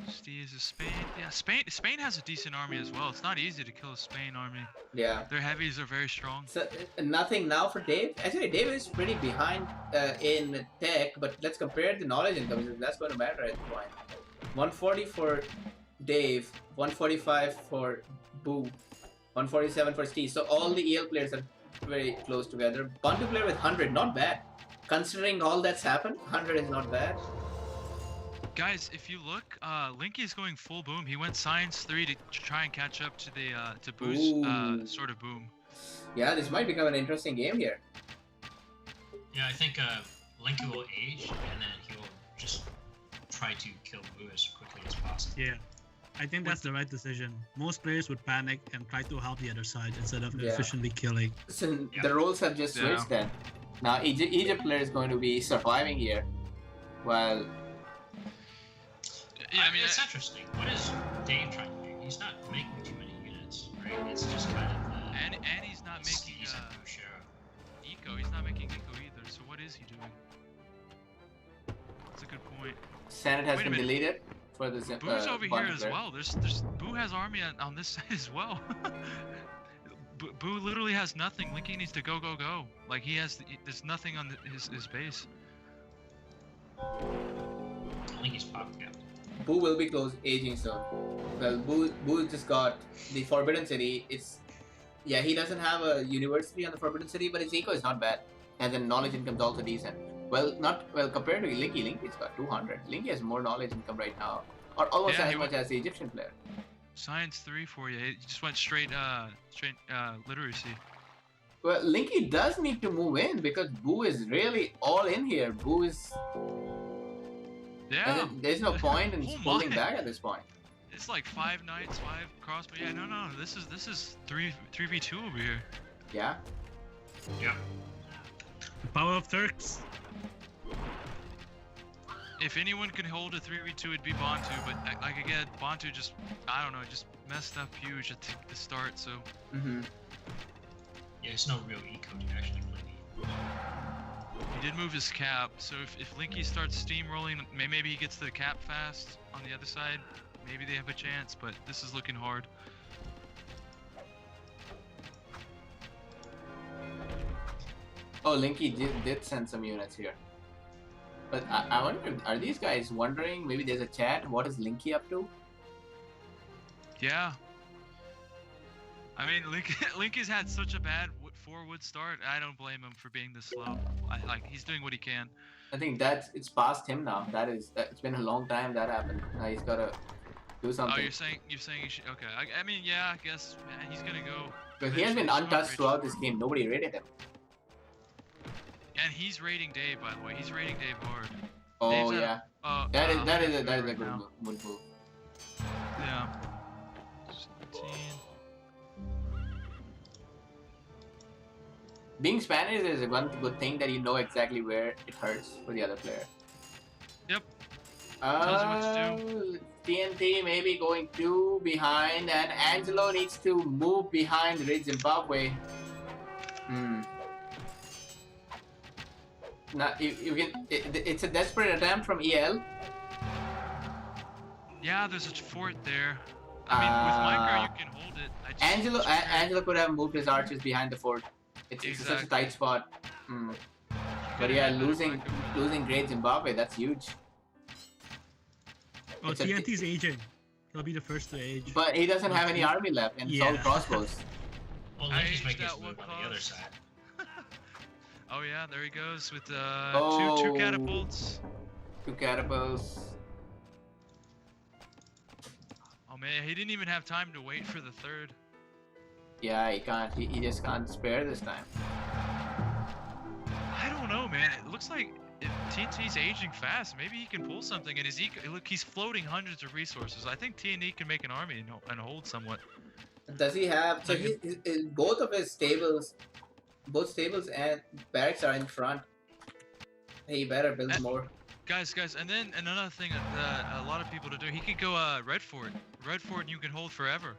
Steve is Spain. Yeah, Spain has a decent army as well. It's not easy to kill a Spain army. Yeah. Their heavies are very strong. So nothing now for Dave. Actually, Dave is pretty behind in tech, but let's compare the knowledge income. That's going to matter at this point. 140 for Dave, 145 for Boo, 147 for Steve. So all the EL players are very close together. Bantu player with 100, not bad. Considering all that's happened, 100 is not bad. Guys, if you look, Linky is going full boom. He went Science 3 to try and catch up to the to Boo's sort of boom. Yeah, this might become an interesting game here. Yeah, I think Linky will age, and then he will just try to kill Boo as quickly as possible. Yeah, I think that's the right decision. Most players would panic and try to help the other side instead of efficiently killing. So the roles have just switched then. Now Egypt player is going to be surviving here, while... Yeah, I mean, it's interesting. What is Dave trying to do? He's not making too many units, right? It's just kind of... and he's not making eco. He's not making eco either. So what is he doing? That's a good point. Senate has been deleted for the Boo's over here as well. There's Boo has army on this side as well. Boo literally has nothing. Linky needs to go. Like there's nothing on his base. Linky's popped out. Boo will be close aging soon. Well, Boo just got the Forbidden City. He doesn't have a university on the Forbidden City, but his eco is not bad. And then knowledge income is also decent. Well, compared to Linky. Linky's got 200. Linky has more knowledge income right now, or almost as much as the Egyptian player. Science 3 for you. He just went straight literacy. Well, Linky does need to move in because Boo is really all in here. Boo is... Yeah. There's no point in pulling back at this point. It's like 5 knights, 5 crossbow. Yeah, no. This is 3v2 over here. Yeah. Yeah. The power of Turks. If anyone could hold a 3v2, it'd be Bantu. But like again, Bantu just messed up huge at the start. So. Mm-hmm. Yeah, it's no real eco to actually play. He did move his cap, so if Linky starts steamrolling, maybe he gets to the cap fast on the other side. Maybe they have a chance, but this is looking hard. Oh, Linky did send some units here. But I wonder, are these guys wondering? Maybe there's a chat. What is Linky up to? Yeah. I mean, Linky's had such a bad forward start. I don't blame him for being this slow. He's doing what he can. I think it's past him now. It's been a long time that happened. Now he's gotta do something. Oh, you're saying he should. Okay. I mean, yeah. I guess he's gonna go. Because he has been untouched throughout this game. Nobody rated him. And he's rating Dave, by the way. He's rating Dave hard. Oh Dave's yeah. That is a good move. Yeah. 17. Being Spanish is one good thing that you know exactly where it hurts for the other player. Yep. Tells you what to do. TNT maybe going 2 behind, and Angelo needs to move behind Red Zimbabwe. Now you can. It's a desperate attempt from EL. Yeah, there's a fort there. I mean, with Micro you can hold it. Angelo could have moved his archers behind the fort. It's such a tight spot. But yeah, losing Great Zimbabwe, that's huge. Oh, TNT's aging. He'll be the first to age. But he doesn't have any army left, and it's all crossbows. Well, Linky's making his move on the other side. Oh yeah, there he goes with two Oh. catapults. 2 catapults. Oh man, he didn't even have time to wait for the third. Yeah, he can't. He just can't spare this time. I don't know, man. It looks like if TNT's aging fast. Maybe he can pull something. And look, he's floating hundreds of resources. I think TNT can make an army and hold somewhat. Does he have? So both of his stables, both stables and barracks are in front. He better build more. Guys, and then another thing that a lot of people do. He could go Red Fort. Red Fort you can hold forever.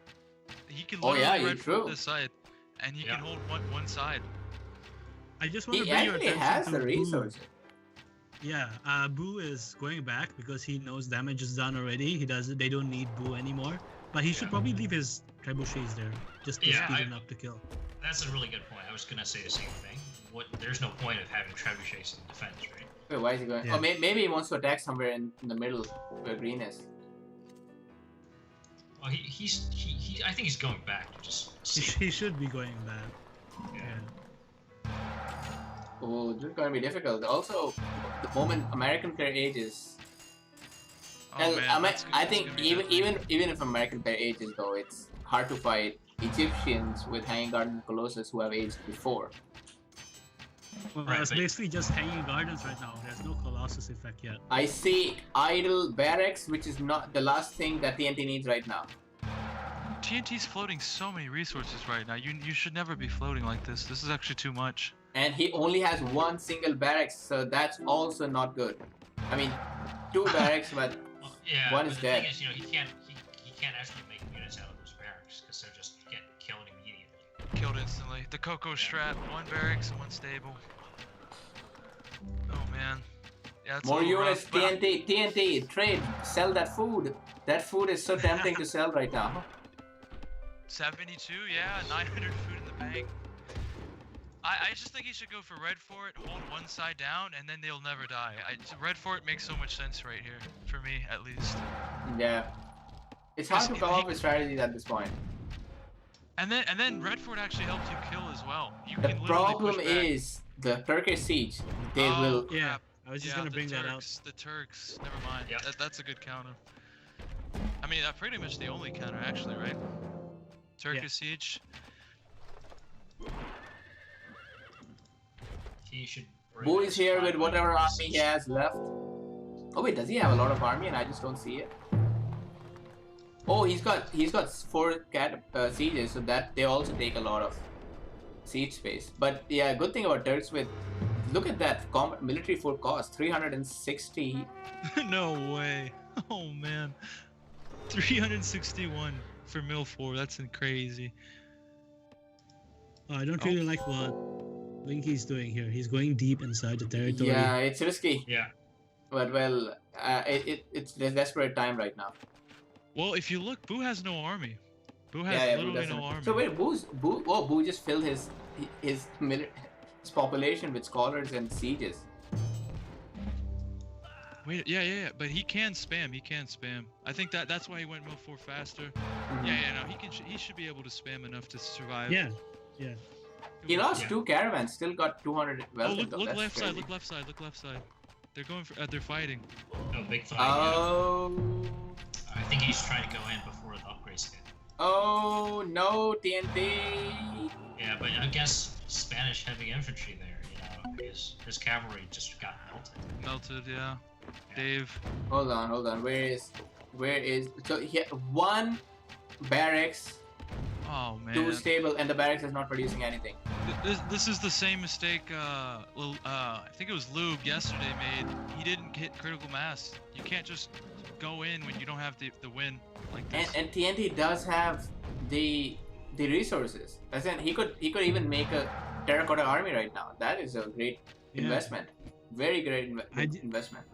He can literally Red Fort this side, and he can hold one side. I just want to He bring your actually attention has to the Boo. resources. Yeah, Boo is going back because he knows damage is done already. They don't need Boo anymore. But he should probably leave his trebuchets there, just to speed him up to kill. That's a really good point. I was gonna say the same thing. There's no point of having trebuchets in defense, right? Wait, why is he going? Yeah. Oh, maybe he wants to attack somewhere in the middle where green is. Well, I think he's going back to just see. He should be going back. Yeah. Oh, this is going to be difficult. Also, the moment American player ages. I think even if American player ages, though, it's hard to fight Egyptians with Hanging Garden Colossus who have aged before. Well, it's basically just Hanging Gardens right now. There's no Colossus effect yet. I see idle barracks, which is not the last thing that TNT needs right now. TNT's floating so many resources right now. You should never be floating like this. This is actually too much. And he only has 1 single barracks, so that's also not good. I mean, 2 barracks, but yeah, 1 is dead. The thing is, he can't actually make units out of those barracks because they're just getting killed immediately. Killed instantly. The Coco strat, 1 barracks, 1 stable. Oh man. Yeah, it's More units, rough, TNT, trade, sell that food. That food is so tempting to sell right now. 72, yeah, 900 food in the bank. I just think he should go for Red Fort, hold one side down, and then they'll never die. Red Fort makes so much sense right here, for me at least. Yeah. It's hard to come up with strategies at this point. And then Red Fort actually helps you kill as well. You The can literally problem push back. is the Turkish siege. They will. Yeah, I was just gonna bring that up. The Turks, never mind. Yeah. That's a good counter. I mean, that's pretty much the only counter actually, right? Turkish siege. He should. Boo is here with whatever army he has left. Oh wait, does he have a lot of army and I just don't see it? Oh, he's got 4 sieges, so that they also take a lot of siege space. But yeah, good thing about Turks with look at that military fort cost 360. No way. Oh man. 361 for Mil 4. That's crazy. I don't really like what Linky's doing here. He's going deep inside the territory. Yeah, it's risky. Yeah. But well, it's a desperate time right now. Well, if you look, Boo has no army. Boo has literally no army. So wait, Boo just filled his population with scholars and sieges. Wait, yeah. But he can spam. He can spam. I think that's why he went move 4 faster. Mm-hmm. Yeah. No, he should be able to spam enough to survive. Yeah. He lost 2 caravans, still got 200 Oh, wealth. look left side. Look left side. Look left side. They're going for. They're fighting. No, big fight. Oh. I think he's trying to go in before the upgrades hit. Oh no, TNT. Yeah, but I guess Spanish heavy infantry there, his cavalry just got melted. Yeah. Dave. Hold on. Where is? So he had 1 barracks. Oh man. 2 stable, and the barracks is not producing anything. This is the same mistake. I think it was Lube yesterday made. He didn't hit critical mass. You can't just go in when you don't have the win like this. And TNT does have the resources. As in, he could even make a terracotta army right now. That is a great investment. Very great investment.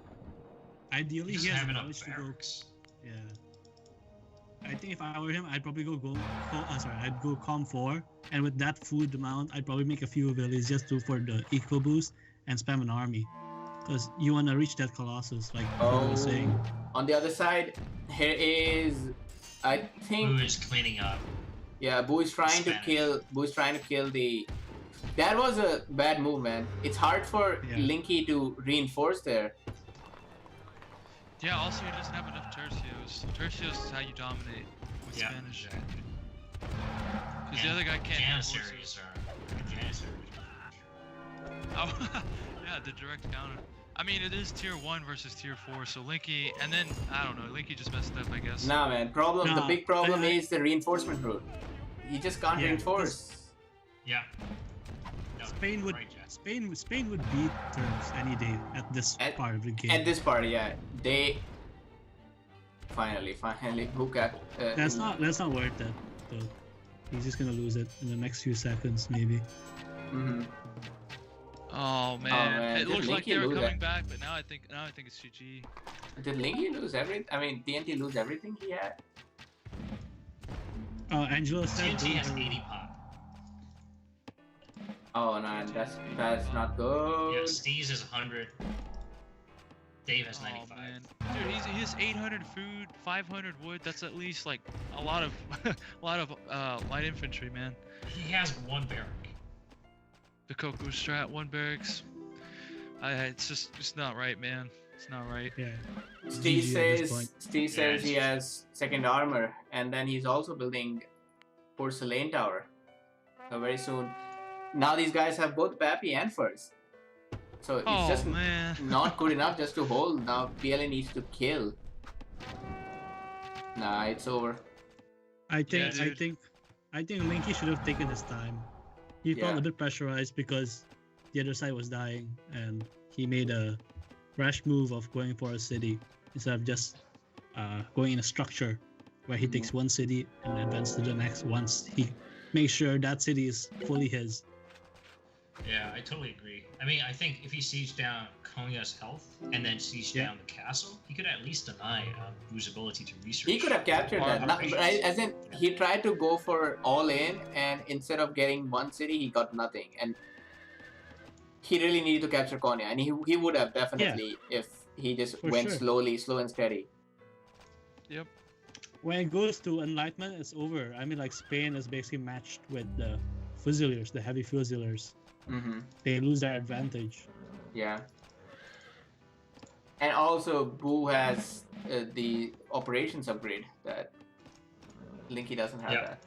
Ideally, he he has have enough knowledge to go. barracks. Yeah. I think if I were him, I'd probably I'd go Com 4, and with that food amount, I'd probably make a few villages just for the eco boost and spam an army, because you want to reach that Colossus, like I was saying. On the other side, here is, I think. Boo is cleaning up. Yeah, Boo is trying to kill the. That was a bad move, man. It's hard for Linky to reinforce there. Yeah, also he doesn't have enough tercios. Tercios is how you dominate with Spanish. Because the other guy can't. Janissaries are. Oh, yeah, the direct counter. I mean, it is tier 1 versus tier 4, so Linky, and then, I don't know, Linky just messed up, I guess. Nah, man, the big problem is the reinforcement route. He just can't reinforce. Yeah. No, Spain would beat Turks any day at this part of the game. At this part, yeah. They finally book at that's not worth it though. He's just gonna lose it in the next few seconds maybe. Mm-hmm. Oh man. It looks like they were coming back, but now I think it's GG. Did Linky lose everything? I mean, TNT lose everything he had? Angelo said TNT has 80 pop. Oh no, that's not good. Yeah, Steez is 100. Dave has 95. Man. Dude, he has 800 food, 500 wood. That's at least like a lot of light infantry, man. He has 1 barrack. The Coco strat, 1 barracks. It's just not right, man. It's not right. Yeah. Steve says he has 2nd armor, and then he's also building porcelain tower. So very soon. Now these guys have both Pappy and Furs. So it's just not good enough just to hold. Now PLA needs to kill. Nah, it's over. I think Linky should have taken his time. He felt a bit pressurized because the other side was dying, and he made a rash move of going for a city instead of just going in a structure where he takes 1 city and advances to the next once he makes sure that city is fully his. Yeah, I totally agree. I mean, I think if he sieged down Konya's health and then sieged down the castle, he could at least deny Boo's ability to research. He could have captured that. As in, he tried to go for all in, and instead of getting 1 city, he got nothing. And he really needed to capture Konya, and he would have definitely if he just went slow and steady. Yep. When it goes to Enlightenment, it's over. I mean, like Spain is basically matched with the Fusiliers, the heavy Fusiliers. Mm-hmm. They lose their advantage. Yeah. And also, Boo has the operations upgrade that Linky doesn't have that.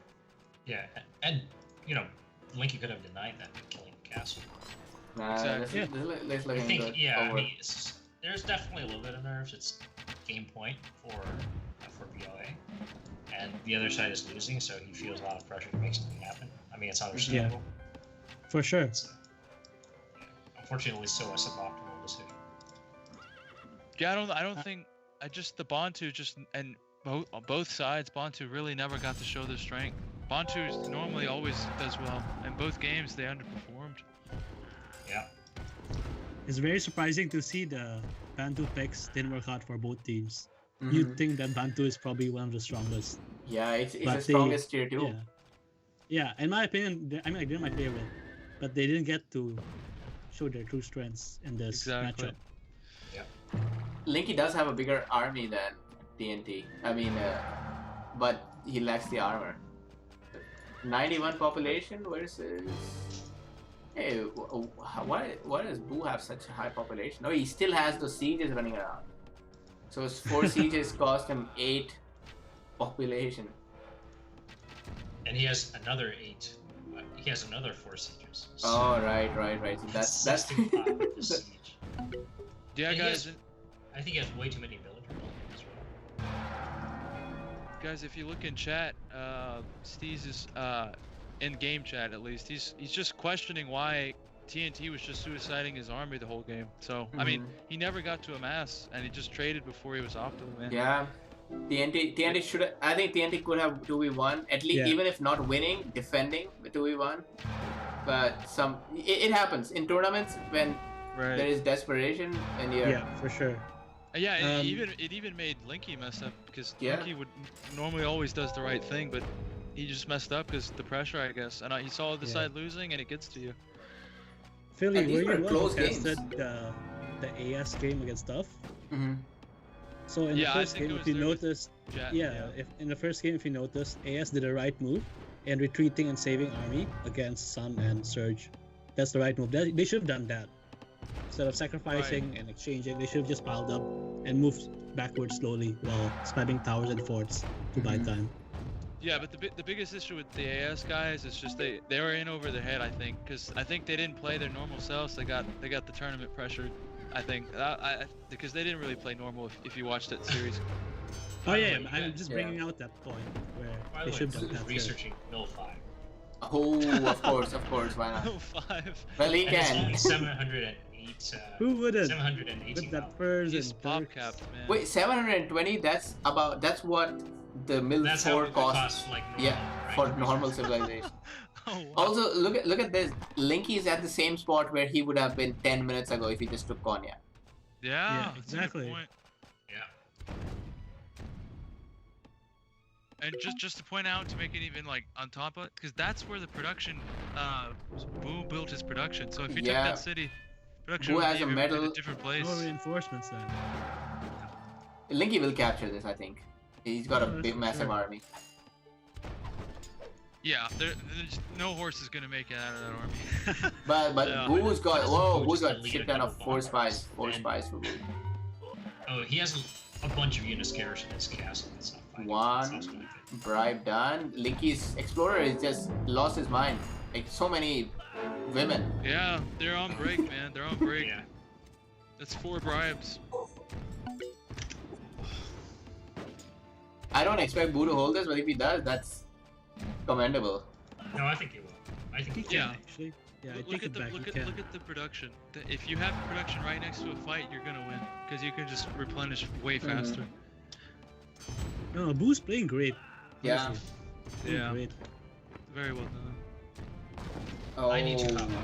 Yeah, and Linky could have denied that by killing the castle. Let's look I think, good. I mean, there's definitely a little bit of nerves. It's game point for PLA, and the other side is losing, so he feels a lot of pressure to make something happen. I mean, it's understandable. Yeah, for sure. Unfortunately, so a suboptimal decision. Yeah, I don't think. The Bantu and both sides, Bantu really never got to show their strength. Bantu normally always does well. In both games, they underperformed. Yeah. It's very surprising to see the Bantu picks didn't work out for both teams. Mm-hmm. You'd think that Bantu is probably one of the strongest. Yeah, it's the strongest tier 2. Yeah, in my opinion, I mean, like, they're my favorite, but they didn't get to show their true strengths in this matchup. Yeah. Linky does have a bigger army than TNT. I mean, but he lacks the armor. 91 population versus. Hey, why does Boo have such a high population? No, he still has those sieges running around. So his 4 sieges cost him 8 population. And he has another 8. He has another 4 sieges. So Oh, right. So that's 65 with the siege. Yeah, And guys. I think he has way too many villager buildings as well. Guys, if you look in chat, Steez is in game chat at least. He's just questioning why TNT was just suiciding his army the whole game. So I mean, he never got to amass, and he just traded before he was off to the man. Yeah. TNT should. I think TNT could have 2v1 at least, even if not winning, defending with 2v1. But it happens in tournaments when there is desperation and you're. Yeah, for sure. Yeah, it even made Linky mess up because Linky would normally always does the right thing, but he just messed up because the pressure, I guess. And he saw the side losing, and it gets to you. Philly, were you one who tested the AS game against Duff? So in the first game, if you noticed, if in the first game, if you noticed, AS did the right move and retreating and saving army against Sun and Surge. That's the right move. They should have done that. Instead of sacrificing and exchanging, they should have just piled up and moved backwards slowly while spamming towers and forts to buy time. Yeah, but the biggest issue with the AS guys is just they were in over their head, I think, because I think they didn't play their normal selves. They got the tournament pressured, I think, because they didn't really play normal if you watched that series. Oh yeah, I'm just bringing out that point where they should have done that. Researching Mill 5. Oh, of course, why not? Mill 5. Well, he and can. It's only 708. Who wouldn't? 718. With that furs He's and pop perks. capped, man. Wait, 720? That's what the Mill 4 costs. Like For normal civilization. Oh, wow. Also, look at this. Linky is at the same spot where he would have been 10 minutes ago if he just took Konya. Yeah, exactly. Yeah. And just to point out, to make it even like on top of it, because that's where the production, Boo built his production. So if he took that city, production Boo would has be a even medal. in a different place. No reinforcements then. Linky will capture this, I think. He's got a big, massive army. Yeah, there's no horse is gonna make it out of that army. But Boo's got shit ton of 4 spies. 4 spies for Boo. Oh, he has a bunch of Uniscares in his castle. That's not fighting. 1 bribe done. Linky's explorer is just lost his mind. Like so many women. Yeah, they're on break, man. They're on break. Yeah. That's 4 bribes. I don't expect Boo to hold this, but if he does, that's commendable. No, I think he will. I think he can. Yeah. Actually, yeah, I Look take at it the back. look at the production. If you have production right next to a fight, you're gonna win because you can just replenish way faster. No, Boo's playing great. Yeah. Honestly. Playing Yeah. Great. Very well done. Oh. I need to come up.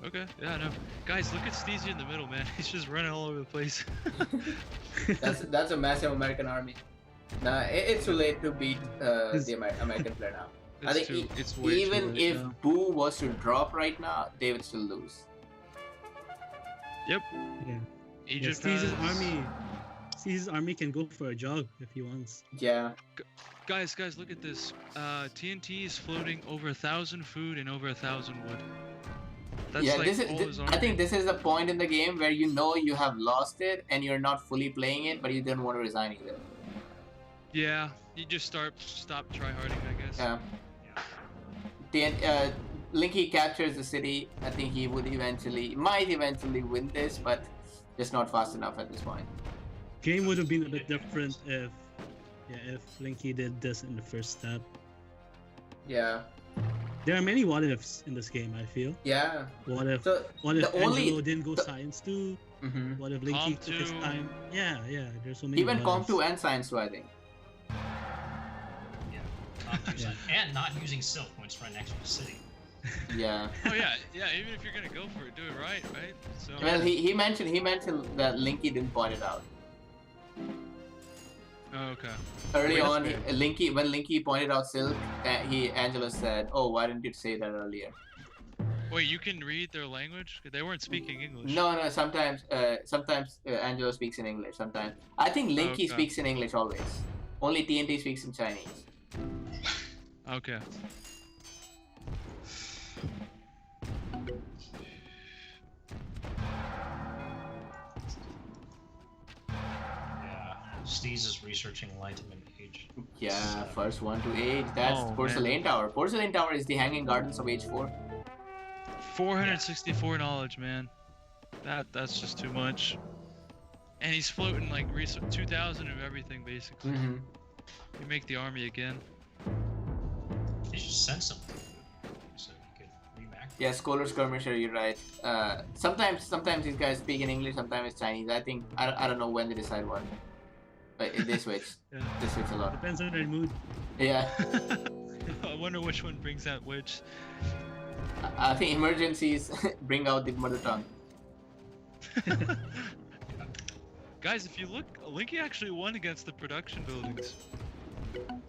Okay, yeah, no. Guys, look at Steezy in the middle, man. He's just running all over the place. That's a massive American army. Nah, it's too late to beat the American player now. I think it's way even too late if now. Boo was to drop right now, they would still lose. Yep. Yeah. Egypt Steez's army can go for a jog if he wants. Yeah. Guys, look at this. TNT is floating over 1,000 food and over 1,000 wood. That's Yeah, like this all is. his I army. think this is the point in the game where you know you have lost it and you're not fully playing it, but you don't want to resign either. Yeah, you just stop tryharding, I guess. Yeah. Linky captures the city. I think he might eventually win this, but just not fast enough at this point. Game would have been a bit different if Linky did this in the first step. Yeah. There are many what ifs in this game, I feel. Yeah. What if Angelo didn't go Science 2? What if Linky took his time? Yeah, there's so many. Even what Comp ifs. 2 and Science 2, I think. Yeah. And not using Silk points right next to the city. Yeah. Oh yeah. Even if you're gonna go for it, do it right? So. Well, he mentioned that Linky didn't point it out. Oh, okay. Early on, when Linky pointed out Silk, Angelo said, "Oh, why didn't you say that earlier?" Wait, you can read their language? They weren't speaking English. No. Sometimes Angelo speaks in English. Sometimes I think Linky speaks in English always. Only TNT speaks in Chinese. Okay. Steez is researching Enlightenment Age. Yeah, first one to age. That's Porcelain Tower. Porcelain Tower is the Hanging Gardens of Age 4. 464 knowledge, man. That's just too much. And he's floating like 2,000 of everything, basically. You make the army again. They should send something so you could remax. Yeah, Scholar Skirmisher, you're right. Sometimes these guys speak in English, sometimes it's Chinese. I think I don't know when they decide what. But they switch. They switch a lot. Depends on their mood. Yeah. I wonder which one brings out which. I think emergencies bring out the mother tongue. Guys, if you look, Linky actually won against the production buildings.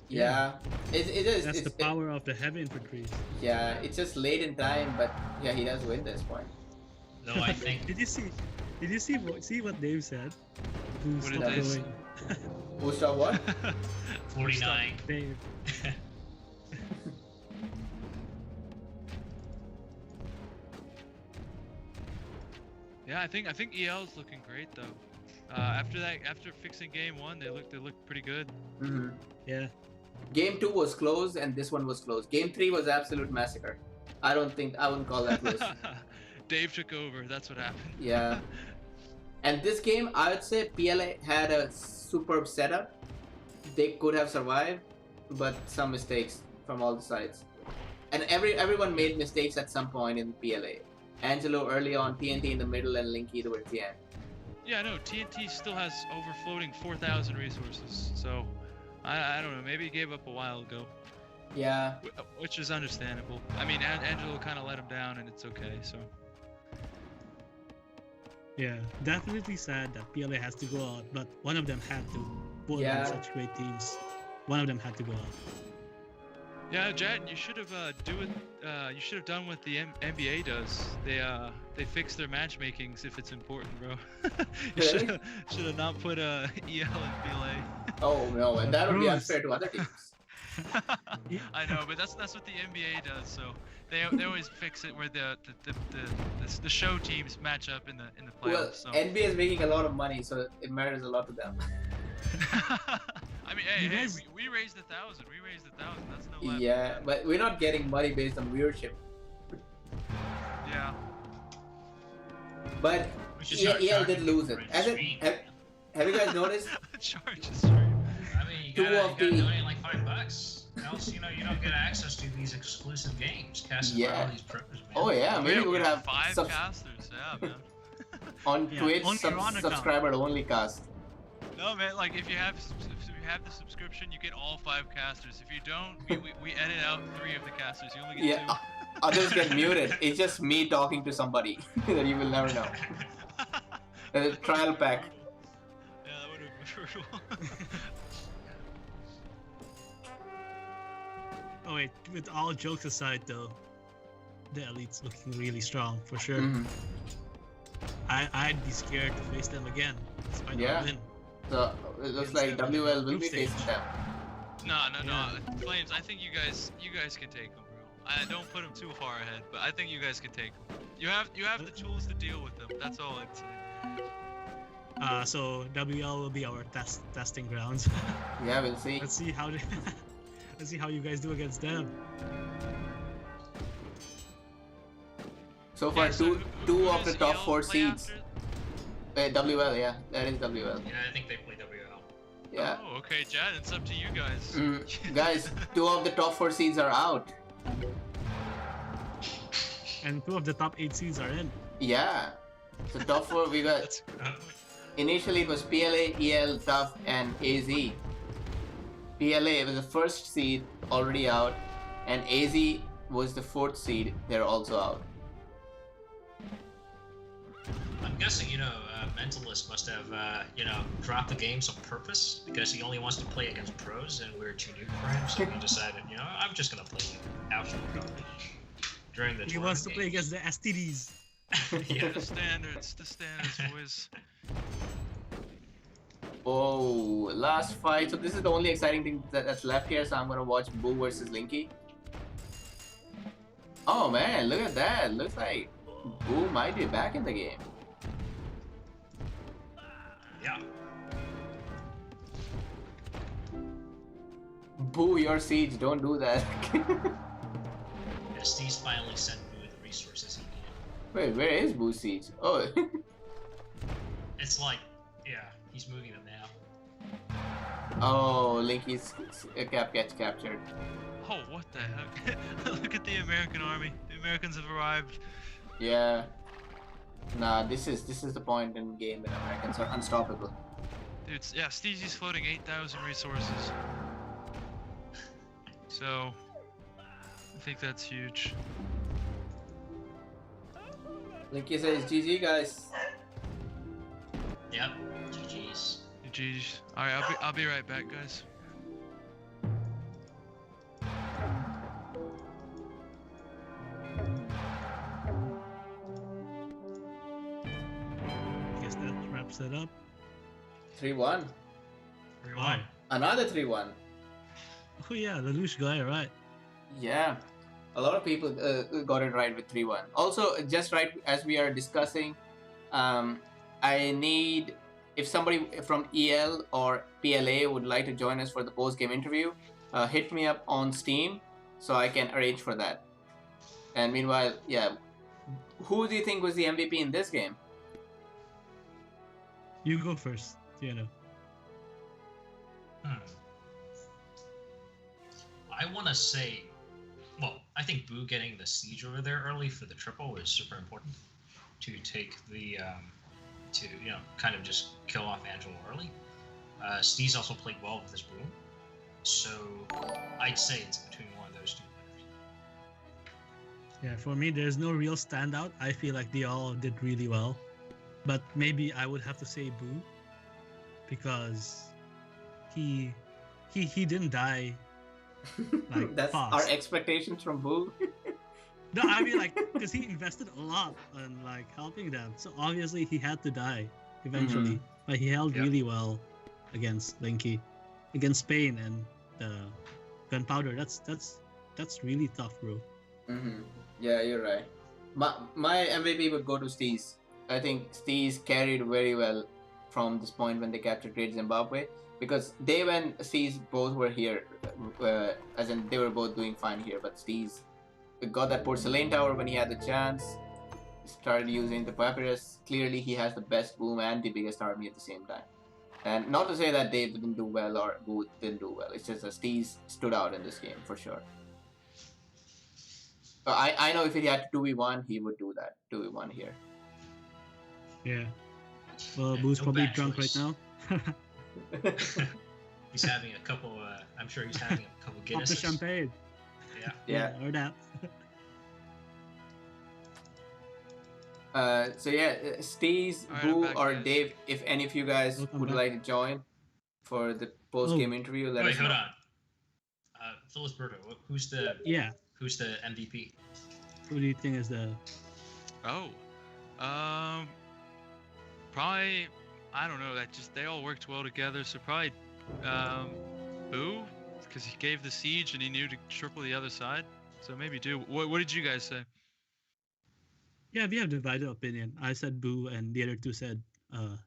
Yeah, it is. That's the power of the heavy infantry. Yeah, it's just late in time, but yeah, he does win this point. No, I think. Did you see what Dave said? What did Dave say? Who stopped what? 49. Dave. Yeah, I think EL's looking great though. After fixing game 1, they look pretty good. Yeah. Game 2 was close, and this one was close. Game 3 was absolute massacre. I wouldn't call that close. Dave took over. That's what happened. Yeah. And this game, I would say PLA had a superb setup. They could have survived, but some mistakes from all the sides. And everyone made mistakes at some point in PLA. Angelo early on, TNT in the middle, and Linky towards the end. Yeah, no, TNT still has overfloating 4,000 resources, so I don't know, maybe he gave up a while ago. Yeah. Which is understandable. I mean, Angelo kind of let him down, and it's okay, so. Yeah, definitely sad that PLA has to go out, but one of them had to. Both of such great teams. One of them had to go out. Yeah, Jad, you should have you should have done what the NBA does. They fix their matchmakings if it's important, bro. You should have not put EL and PLA. Oh no, and that would be unfair to other teams. I know, but that's what the NBA does. So they always fix it where the show teams match up in the playoffs. Well, so. NBA is making a lot of money, so it matters a lot to them. I mean, hey, we raised 1,000. We raised 1,000. That's no lie. Yeah, but we're not getting money based on viewership. Yeah. But EL did lose it. Have you guys noticed? Charges. I mean, you gotta donate like $5. Else, you don't get access to these exclusive games. Casting all these pros, man. Oh yeah, maybe we could have 5 casters. Yeah, man. On Twitch, subscriber only cast. No, man. Like if you have the subscription, you get all 5 casters. If you don't, we edit out 3 of the casters. You only get 2. Others get muted. It's just me talking to somebody that you will never know. A trial pack. Yeah, that would have been brutal. Oh wait, with all jokes aside though, the Elite's looking really strong for sure. I'd be scared to face them again, despite our win. So it looks like WL will be facing them. No. Flames, I think you guys can take them, bro. I don't put them too far ahead, but I think you guys can take them. You have the tools to deal with them. That's all I'd say. So WL will be our testing grounds. Yeah, we'll see. Let's see how you guys do against them. So far, two of the top 4 seeds. WL, yeah, that is WL. Yeah, I think they play WL. Yeah. Oh, okay, Jad, it's up to you guys. Guys, 2 of the top 4 seeds are out. And 2 of the top 8 seeds are in. Yeah. So top 4 we got. Initially it was PLA, EL, Tough, and AZ. PLA was the first seed already out, and AZ was the 4th seed. They're also out. I'm guessing, Mentalist must have, dropped the games on purpose because he only wants to play against pros and we're too new for him. So he decided, I'm just gonna play absolute garbage. during the He wants to play tournament against the STDs. Yeah. The standards, boys. Oh, last fight. So this is the only exciting thing that's left here. So I'm gonna watch Boo versus Linky. Oh man, look at that. Looks like Boo might be back in the game. Yeah. Boo, your siege. Don't do that. Yeah, Steve's finally sent Boo the resources he needed. Wait, where is Boo siege? Oh. It's like, yeah, he's moving them now. Oh, Linky's cap gets captured. Oh, what the heck? Look at the American army. The Americans have arrived. Yeah. Nah, this is the point in the game that Americans are unstoppable. Dude, yeah, Steezy's floating 8,000 resources. So, I think that's huge. Linky says GG, guys. Yep. GG's. GG's. Alright, I'll be right back, guys. Guess that wraps it up. 3-1. 3-1. Another 3-1. Oh yeah, the Lush guy, right? Yeah. A lot of people got it right with 3-1. Also, just right as we are discussing, I need, if somebody from EL or PLA would like to join us for the post-game interview, hit me up on Steam so I can arrange for that. And meanwhile, yeah, who do you think was the MVP in this game? You go first, Tiano. I want to say, well, I think Boo getting the siege over there early for the triple was super important to take the, to, you know, kind of just kill off Angelo early. Steez also played well with his boom, so I'd say it's between one of those two players. Yeah, for me, there's no real standout. I feel like they all did really well, but maybe I would have to say Boo because he didn't die. Like, That's fast. our expectations from Boo. No, I mean like because he invested a lot on like helping them, so obviously he had to die eventually. But he held really well against Linky, against Spain and the Gunpowder. That's really tough, bro. Yeah, you're right. My MVP would go to Steez. I think Steez carried very well from this point when they captured Great Zimbabwe, because they and Steez both were here, as in they were both doing fine here, but Steez got that porcelain tower when he had the chance, started using the papyrus. Clearly he has the best boom and the biggest army at the same time. And not to say that Dave didn't do well or Booth didn't do well, it's just that Steez stood out in this game for sure. I know if he had 2v1, he would do that, 2v1 here. Yeah. Well, Boo's no probably bad drunk choice. right now. He's having a couple, I'm sure he's having a couple Pop the Guinnesses. champagne. Yeah. Yeah. Or that. So yeah, Steez, Alright, Boo, I'm back, or guys. Dave, if any of you guys Welcome would back. like to join for the post-game interview, let Wait, us hold know. on. Phyllis Berto, who's the Yeah. MVP? Who do you think is the? Oh, probably, I don't know. That just they all worked well together. So probably, Boo, because he gave the siege and he knew to triple the other side. So maybe do. What did you guys say? Yeah, we have divided opinion. I said Boo, and the other two said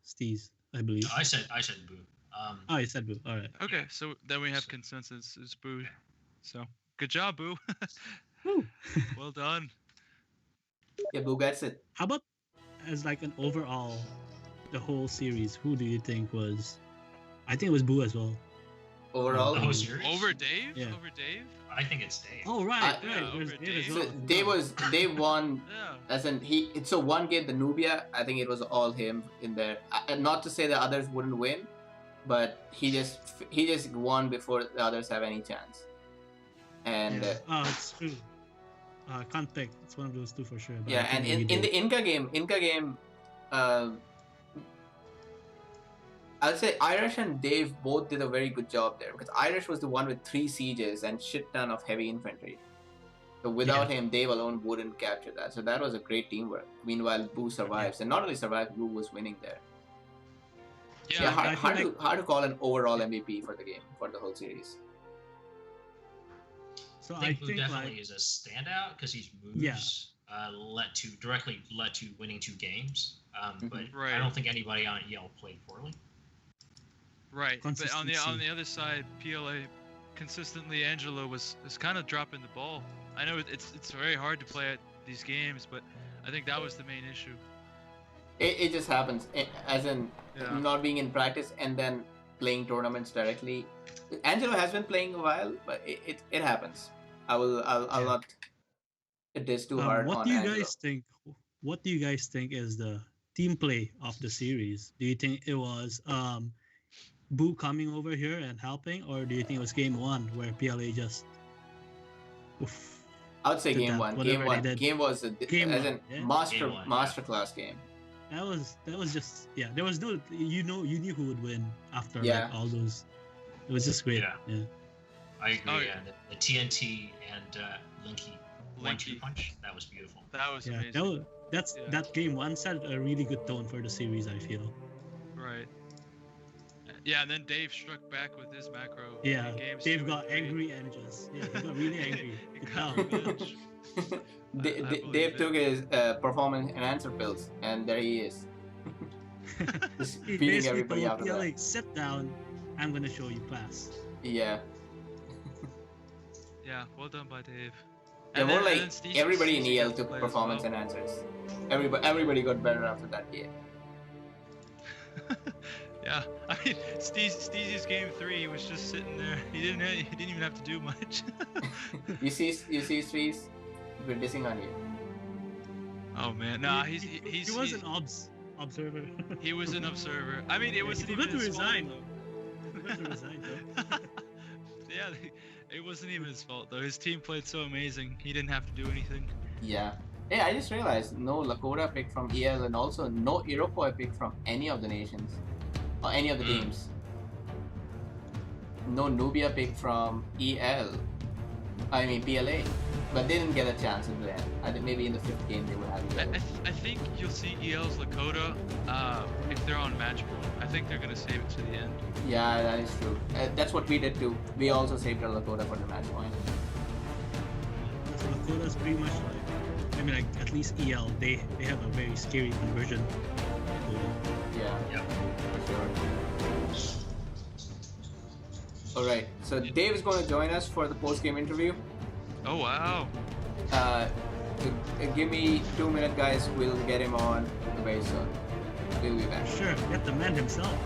Steez, I believe. I said Boo. Oh, you said Boo. All right. Okay, so then we have consensus is Boo. So good job, Boo. Woo. Well done. Yeah, Boo gets it. How about as like an overall, the whole series? Who do you think was? I think it was Boo as well. Overall, Oh, serious? Over Dave? Yeah. Over Dave? I think it's Dave. Oh right, I- right. Yeah, There's over Dave as Dave. well. so they won. Yeah. As in so one game the Nubia, I think it was all him in there. Not to say the others wouldn't win, but he just won before the others have any chance. And Oh, it's true. I can't pick. It's one of those two for sure. But I yeah, think and maybe in the Dave. Inca game, I'll say Irish and Dave both did a very good job there, because Irish was the one with 3 sieges and shit ton of heavy infantry. So without him, Dave alone wouldn't capture that. So that was a great teamwork. Meanwhile, Boo survives, and not only survived, Boo was winning there. Yeah, hard to call an overall MVP for the game, for the whole series. So I think Boo definitely is a standout because his moves directly led to winning 2 games. But I don't think anybody on EL played poorly. Right, but on the other side, PLA consistently, Angelo was kind of dropping the ball. I know it's very hard to play at these games, but I think that was the main issue. It just happens, as in not being in practice and then playing tournaments directly. Angelo has been playing a while, but it happens. I'll not diss too hard on Angelo. What do you guys think is the team play of the series? Do you think it was Boo coming over here and helping, or do you think it was game 1 where PLA just I would say game 1. Game was masterclass game. That was just there was no you knew who would win after all those. It was just great. Yeah. I agree. The TNT and Linky 1-2 punch, that was beautiful. That was amazing. That game 1 set a really good tone for the series, I feel. Right. Yeah, and then Dave struck back with his macro. Yeah, Dave got angry and just he got really angry. Dave took his performance enhancer pills, and there he is. Just beating everybody after that. Sit down, I'm gonna show you class. Yeah. Yeah, well done by Dave. Yeah, more like everybody in EL took performance enhancers. Everybody got better after that game. Yeah, I mean, Steezy's game 3 was just sitting there. He didn't even have to do much. You see, Steez, we're dissing on you. Oh man, nah, he was an observer. He was an observer. I mean, it wasn't even his fault. He forgot to resign though. Yeah, it wasn't even his fault though. His team played so amazing. He didn't have to do anything. Yeah. Hey, I just realized no Lakota picked from EL, and also no Iroquois picked from any of the nations. Or any of the teams. No Nubia picked from EL. I mean PLA. But they didn't get a chance in the end. I think maybe in the 5th game they would have EL. I think you'll see EL's Lakota if they're on match point. I think they're going to save it to the end. Yeah, that is true. That's what we did too. We also saved our Lakota for the match point. So Lakota's pretty much like, I mean, like at least EL, they have a very scary conversion. Yeah. For sure. Alright, so Dave is going to join us for the post-game interview. Oh, wow. Give me 2 minutes, guys. We'll get him on very soon. We'll be back. Sure, get the man himself.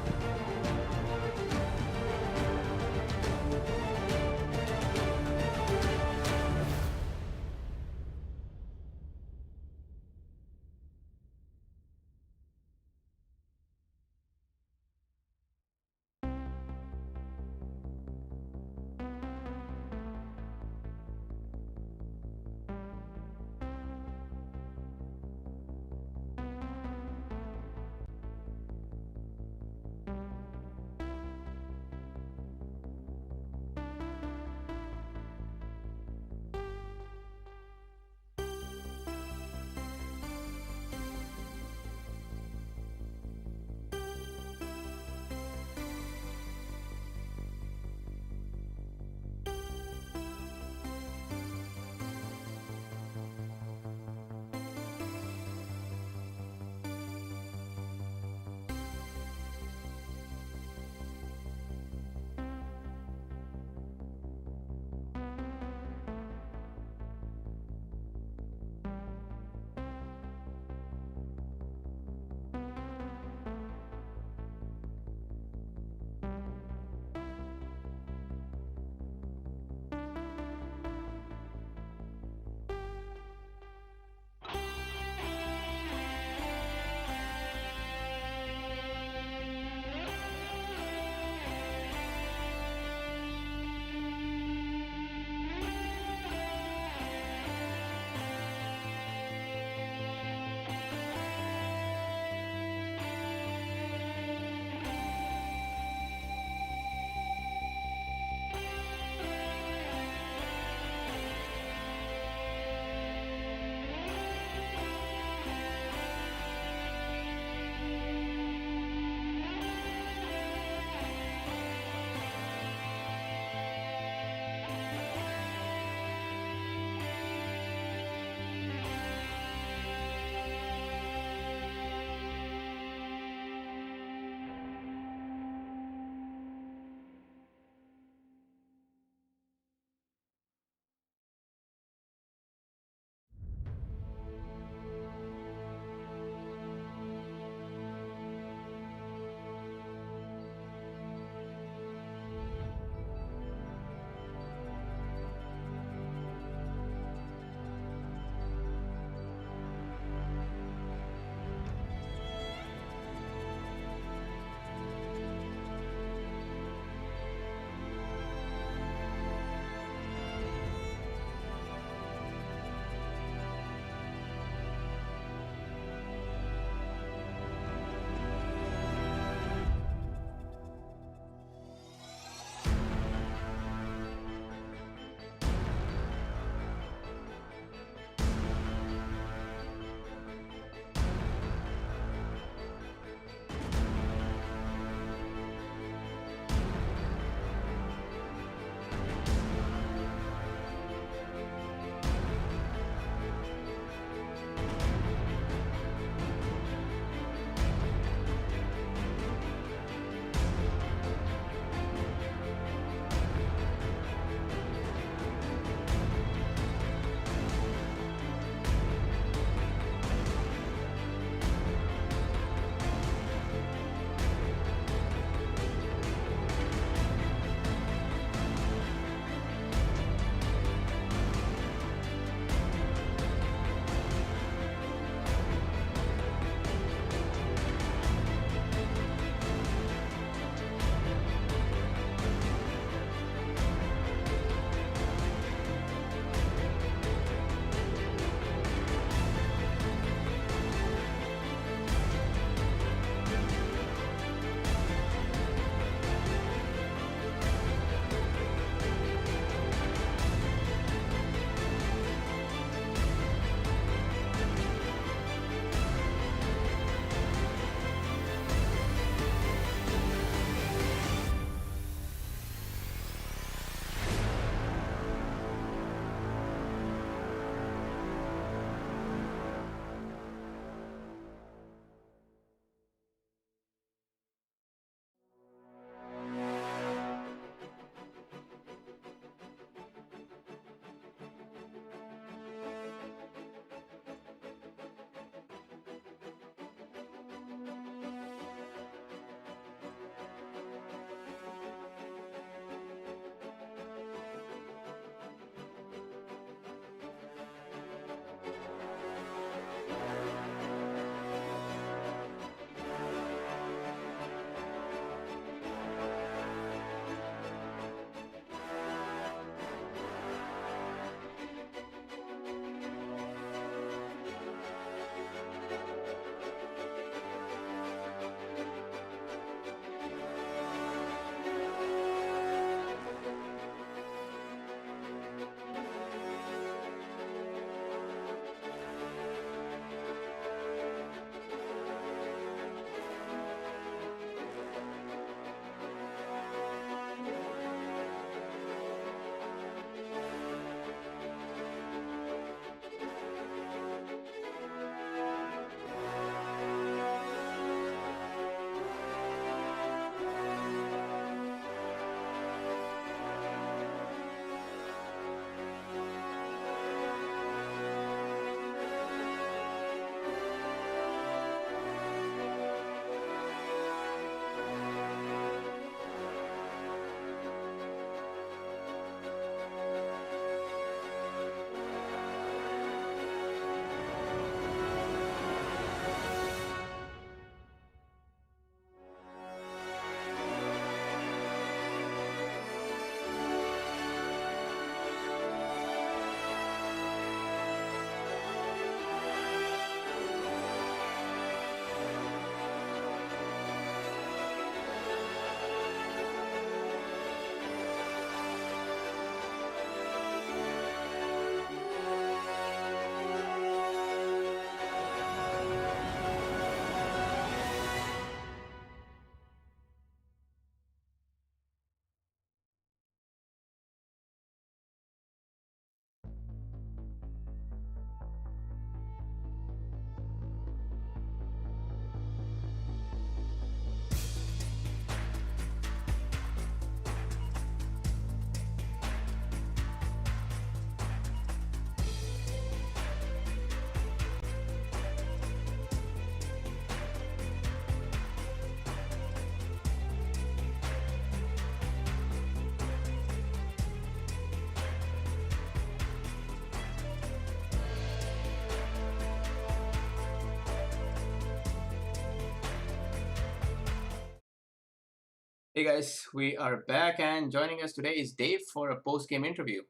Hey guys, we are back and joining us today is Dave for a post-game interview.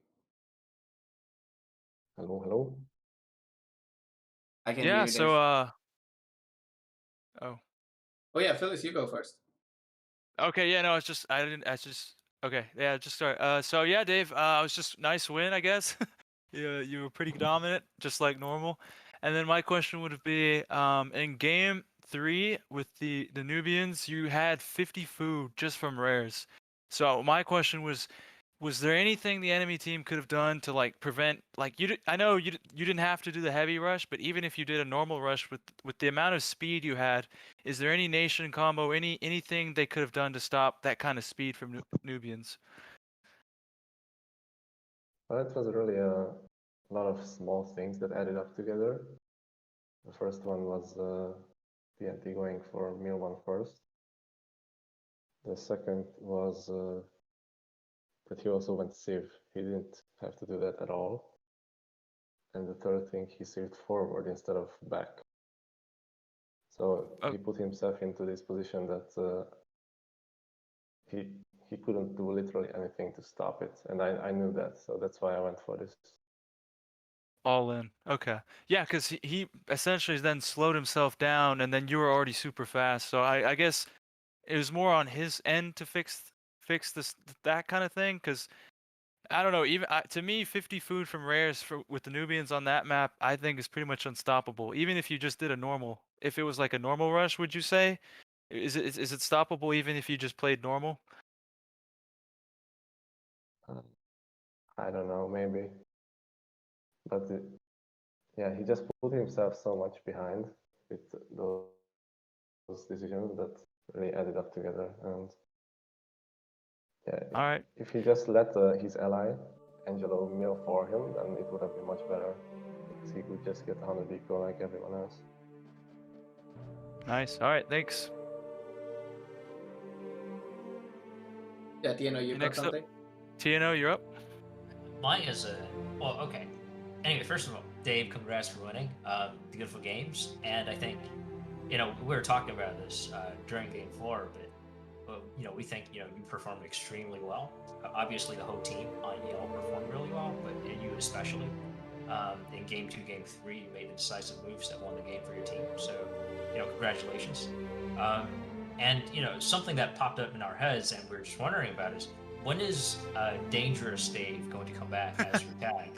Hello, hello. I can Yeah, hear you, so Dave. oh. Oh yeah, Phyllis, you go first. Okay, yeah, no, it's just okay, yeah, just start. So yeah, Dave, it was just nice win, I guess. You were pretty dominant, just like normal. And then my question would be, in game 3 with the Nubians, you had 50 food just from rares. So my question was there anything the enemy team could have done to like prevent like I know you didn't have to do the heavy rush, but even if you did a normal rush with the amount of speed you had, is there any nation combo, anything they could have done to stop that kind of speed from Nubians? Well, it was really a lot of small things that added up together. The first one was TNT going for meal one first. The second was that he also went save. He didn't have to do that at all. And the third thing, he saved forward instead of back. So he put himself into this position that he couldn't do literally anything to stop it, and I knew that, so that's why I went for this. All in. Okay. Yeah, because he essentially then slowed himself down, and then you were already super fast. So I guess it was more on his end to fix this that kind of thing. Because I don't know. Even to me, 50 food from rares with the Nubians on that map, I think is pretty much unstoppable. Even if you just did a normal, if it was like a normal rush, would you say? Is it stoppable even if you just played normal? I don't know, maybe, but yeah, he just put himself so much behind with those decisions that really added up together. And yeah, All right. if he just let his ally Angelo mill for him, then it would have been much better. Because he could just get 100 eco like everyone else. Nice. All right. Thanks. Yeah, Tieno, you got something? Tieno, you're up. Mine is well, okay. Anyway, first of all, Dave, congrats for winning. Beautiful games, and I think, we were talking about this during Game 4, but we think you performed extremely well. Obviously, the whole team on EL performed really well, but you especially. In Game 2, Game 3, you made the decisive moves that won the game for your team. So, congratulations. And something that popped up in our heads, and we're just wondering about is, when is Dangerous Dave going to come back as your tag?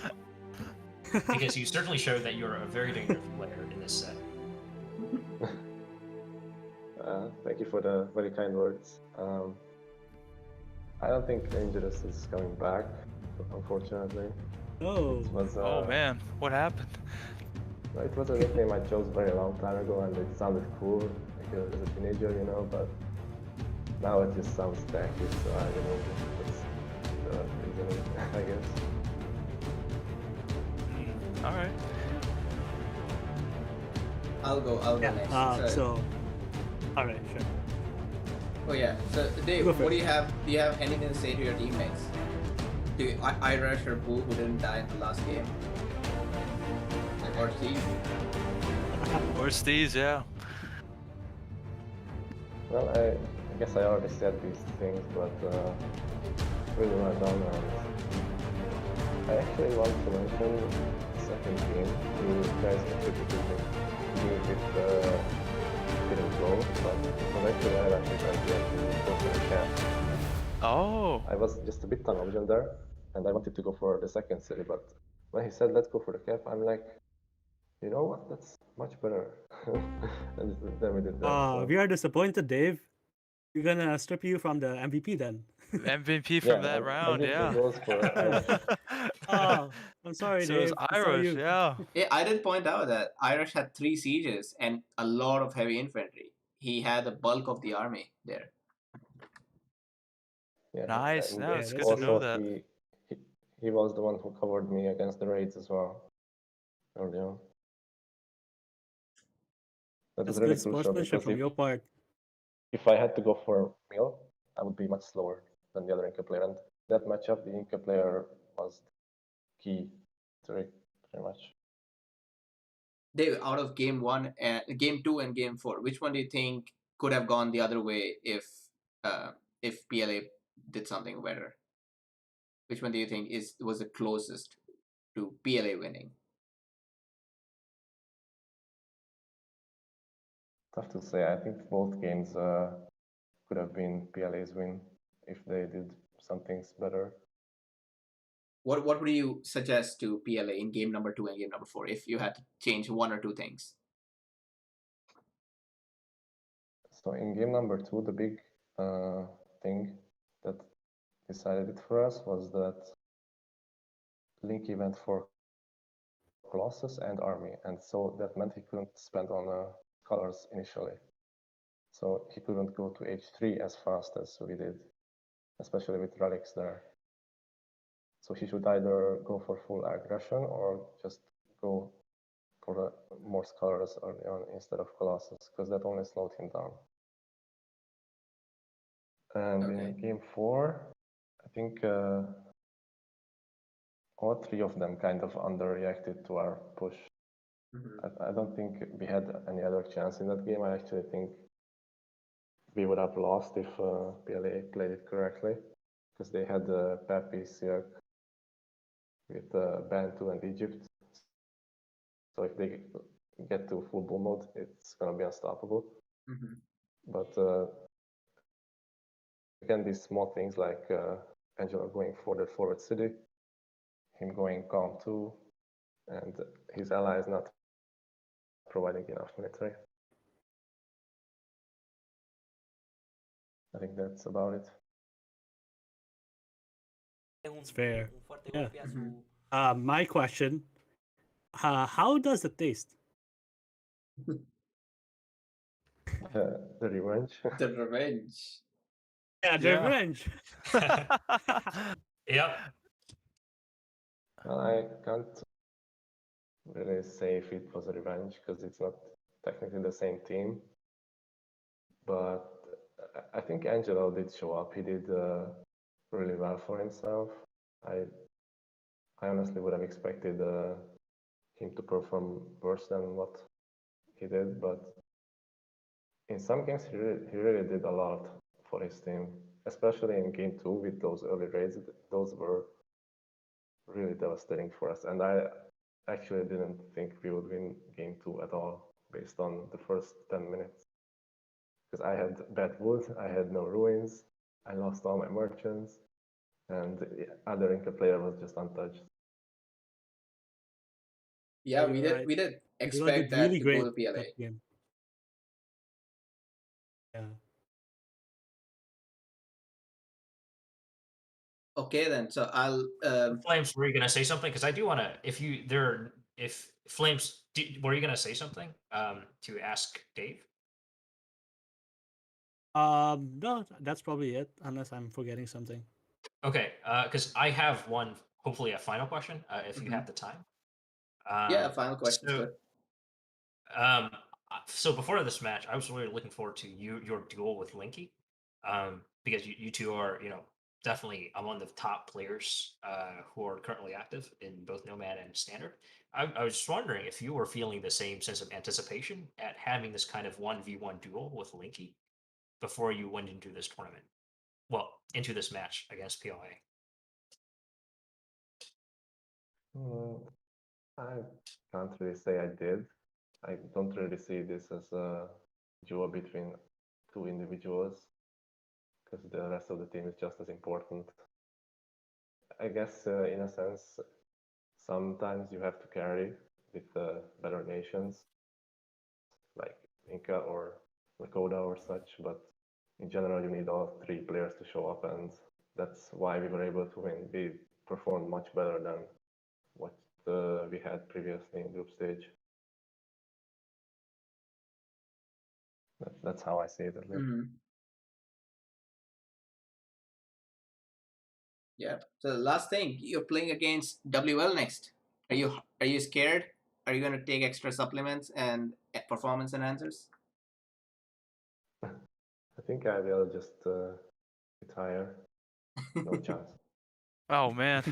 Because you certainly showed that you're a very dangerous player in this set. Thank you for the very kind words. I don't think Dangerous is coming back, unfortunately. Oh. Oh man, what happened? It was a nickname I chose very long time ago, and it sounded cool as a teenager, but now it just sounds tacky, so I don't know. That's the reason, I guess. All right. I'll go next. All right, sure. Oh yeah, so Dave, what do you have? Do you have anything to say to your teammates? To Irish or Boo, who didn't die in the last game? Or Steve? Or Steve, yeah. Well, I guess I already said these things, but really well done. And I actually want to mention the second game. You guys contributed me with didn't go, but eventually I actually tried to go for the cap. Oh. I was just a bit tunnel vision there, and I wanted to go for the second city, but when he said let's go for the cap, I'm like, you know what, that's much better. And then we did that. So. We are disappointed, Dave. We're gonna strip you from the MVP then. MVP from that round, yeah. Goes for, Oh, I'm sorry, so Dave. it was Irish, yeah. Yeah, I did point out that Irish had 3 sieges and a lot of heavy infantry. He had the bulk of the army there. Yeah, nice. No, it's good to know that. He was the one who covered me against the raids as well. Early on. That's really good sportsmanship from your part. If I had to go for Mill, I would be much slower than the other Inca player. And that matchup, the Inca player was key to it, pretty much. Dave, out of game 2 and game 4, which one do you think could have gone the other way if if PLA did something better? Which one do you think was the closest to PLA winning? Tough to say. I think both games could have been PLA's win if they did some things better. What would you suggest to PLA in game number 2 and game number 4 if you had to change one or two things? So in game number 2, the big thing that decided it for us was that Linky went for Colossus and Army, and so that meant he couldn't spend on colors initially. So he couldn't go to H3 as fast as we did, especially with relics there. So he should either go for full aggression or just go for the more colors early on instead of Colossus, because that only slowed him down. And in game 4, I think all three of them kind of underreacted to our push. I don't think we had any other chance in that game. I actually think we would have lost if PLA played it correctly, because they had Pepe, Siak with Bantu and Egypt. So if they get to full bull mode, it's going to be unstoppable. But again, these small things like Angelo going for the forward city, him going calm too, and his allies not providing enough military. I think that's about it. It's fair. Yeah. My question: how does it taste? The revenge. The revenge. Yeah, the revenge. Yep. Well, I can't really say if it was a revenge because it's not technically the same team. But I think Angelo did show up. He did really well for himself. I honestly would have expected him to perform worse than what he did, but in some games he really did a lot for his team, especially in game 2 with those early raids. Those were really devastating for us, and I actually didn't think we would win game 2 at all based on the first 10 minutes, because I had bad wood, I had no ruins, I lost all my merchants, and the other Inca player was just untouched. Yeah, we did expect that really to great go to PLA. that game. Yeah. Okay, then. So I'll. Flames, were you gonna say something? Because I do want to. If Flames, were you gonna say something? To ask Dave. No, that's probably it. Unless I'm forgetting something. Okay, because I have one. Hopefully, a final question. If you have the time. Yeah, final question is good. So before this match, I was really looking forward to your duel with Linky, because you two are definitely among the top players who are currently active in both Nomad and Standard. I was just wondering if you were feeling the same sense of anticipation at having this kind of 1v1 duel with Linky before you went into this tournament. Well, into this match against PLA. I can't really say I did. I don't really see this as a duel between two individuals, because the rest of the team is just as important. I guess in a sense, sometimes you have to carry with better nations, like Inca or Lakota or such, but in general you need all three players to show up, and that's why we were able to win. We performed much better than what we had previously in group stage. That's how I see it, at least. Yeah. So the last thing, you're playing against WL next. Are you scared? Are you gonna take extra supplements and performance enhancers? I think I will just retire. No chance. Oh man,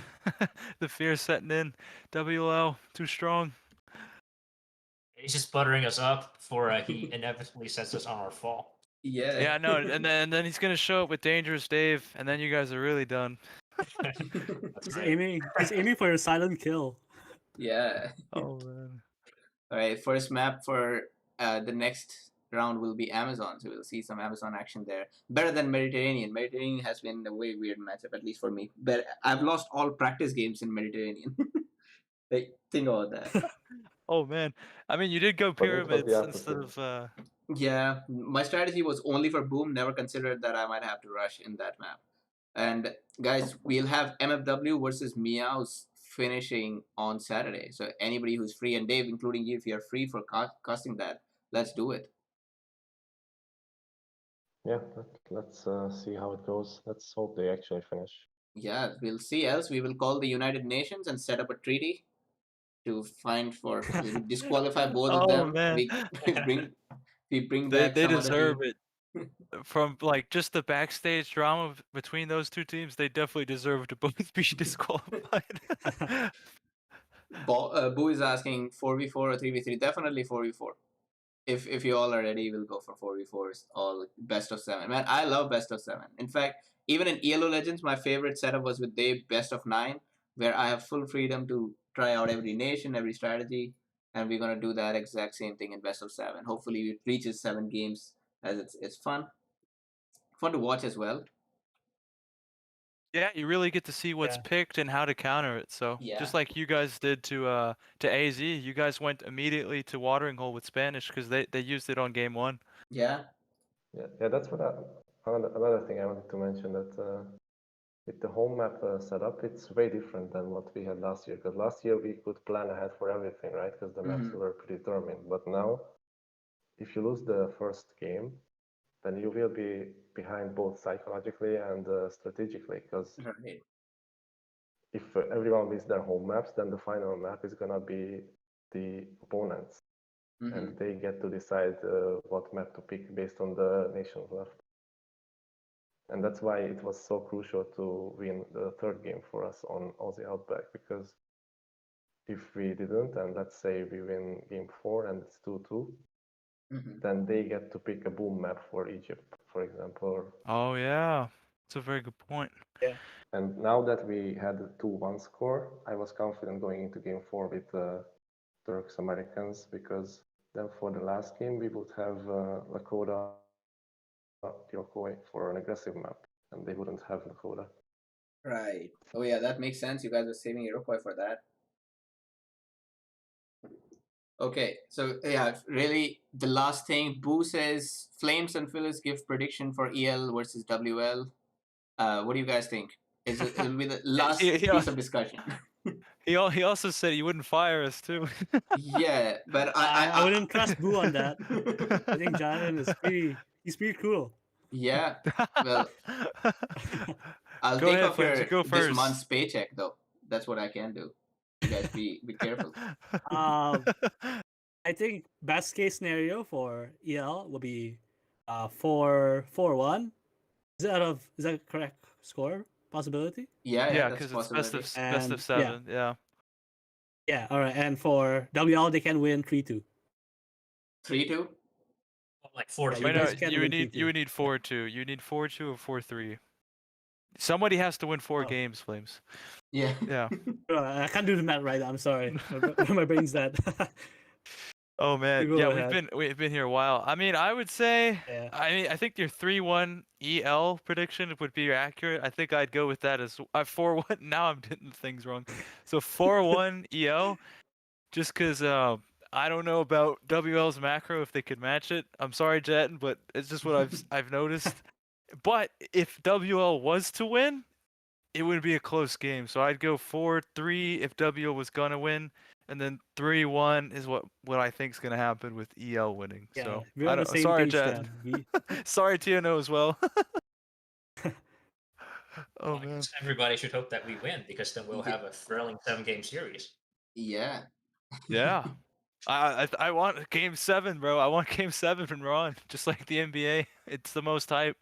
the fear setting in. WL too strong. He's just buttering us up before he inevitably sets us on our fall. Yeah. Yeah, no, and then he's gonna show up with Dangerous Dave, and then you guys are really done. He's aiming for a silent kill. Yeah. Oh man. All right, first map for the next round will be Amazon, so we'll see some Amazon action there. Better than Mediterranean. Mediterranean has been a way weird matchup, at least for me. But I've lost all practice games in Mediterranean. Like, think about that. Oh man. I mean, you did go But it was the pyramids instead opposite. of. Yeah, my strategy was only for boom. Never considered that I might have to rush in that map. And guys, we'll have MFW versus Meows finishing on Saturday. So anybody who's free, and Dave, including you, if you're free for casting that, let's do it. Yeah, let's see how it goes. Let's hope they actually finish. Yeah, we'll see. Else, we will call the United Nations and set up a treaty to find for disqualify both of Oh them. man. We bring They back some other deserve team. it. From like just the backstage drama between those two teams, they definitely deserve to both be disqualified. Boo is asking 4v4 or 3v3. Definitely 4v4. If you all are ready, we'll go for 4v4s, all best of 7. Man, I love best of 7. In fact, even in ELO Legends, my favorite setup was with Dave best of 9, where I have full freedom to try out every nation, every strategy, and we're gonna do that exact same thing in best of 7. Hopefully, it reaches 7 games, as it's fun to watch as well. Yeah, you really get to see what's picked and how to counter it. So Yeah. just like you guys did to AZ, you guys went immediately to Watering Hole with Spanish because they used it on game 1. Yeah. Yeah, that's what another thing I wanted to mention, that with the home map setup, it's way different than what we had last year. Because last year we could plan ahead for everything, right? Because the maps were predetermined. But now, if you lose the first game, then you will be behind both psychologically and strategically. Because if everyone wins their home maps, then the final map is gonna be the opponents, and they get to decide what map to pick based on the nations left. And that's why it was so crucial to win the third game for us on Aussie Outback, because if we didn't, and let's say we win game 4 and it's 2-2, then they get to pick a boom map for Egypt, for example. Oh yeah, that's a very good point. Yeah. And now that we had a 2-1 score, I was confident going into game 4 with Turks Americans, because then for the last game we would have Lakota Iroquois for an aggressive map, and they wouldn't have Lakota. Right. Oh yeah, that makes sense. You guys are saving Iroquois for that. Okay, so yeah, really the last thing, Boo says Flames and Phyllis give prediction for EL versus WL. What do you guys think? It'll be the last piece of discussion. He also said he wouldn't fire us too. Yeah, but I wouldn't trust Boo on that. I think Jonathan is he's pretty cool. Yeah, well, I'll Go take ahead, off Flames, your you go this first. month's paycheck though. That's what I can do. You guys be careful. I think best case scenario for EL will be 4-1. Is that correct score possibility? Yeah, because it's best of 7. Yeah. Yeah, all right. And for WL, they can win 3-2. 3-2. Like 4-2. Wait, no, you would need 4-2. You need 4-2 or 4-3. Somebody has to win 4 games, Flames. Yeah. Yeah. I can't do the math right now. I'm sorry. My brain's dead. Oh man, Go yeah, ahead. we've been here a while. I mean, I would say, I think your 3-1 EL prediction would be accurate. I think I'd go with that as 4-1. Now I'm getting things wrong. So 4-1 EL, just because I don't know about WL's macro if they could match it. I'm sorry, Jet, but it's just what I've noticed. But if WL was to win, it would be a close game. So I'd go 4-3 if WL was gonna win. And then 3-1 is what I think is gonna happen with EL winning. Yeah, so we're on the same sorry, page Jet. then. Sorry, TNO as well. Oh man. Everybody should hope that we win, because then we'll have a thrilling 7-game series. Yeah. Yeah. I want game 7, bro. I want game 7 from Ron, just like the NBA. It's the most hype.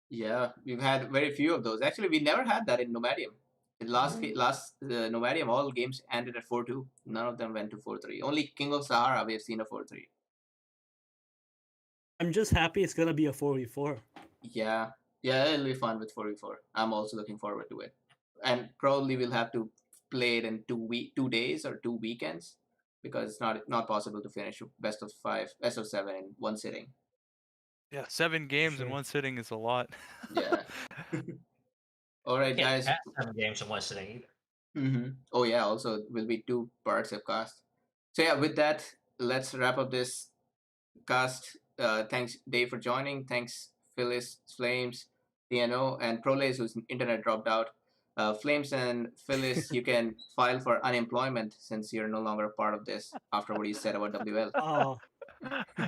Yeah, we've had very few of those. Actually, we never had that in Nomadium. In last Nomadium, all games ended at 4-2. None of them went to 4-3. Only King of Sahara we have seen a 4-3. I'm just happy it's gonna be a 4v4. Yeah, yeah, it'll be fun with 4v4. I'm also looking forward to it, and probably we'll have to play it in 2 days or 2 weekends because it's not possible to finish best of 5, best of 7 in one sitting. Yeah, 7 games in Sure. one sitting is a lot. Yeah. All right, Can't guys. pass 7 games in one sitting either. Oh yeah, also will be 2 parts of cast. So yeah, with that, let's wrap up this cast. Thanks Dave for joining. Thanks Phyllis, Flames, TNO, and Prolays whose internet dropped out. Flames and Phyllis, you can file for unemployment since you're no longer part of this after what you said about WL. Oh,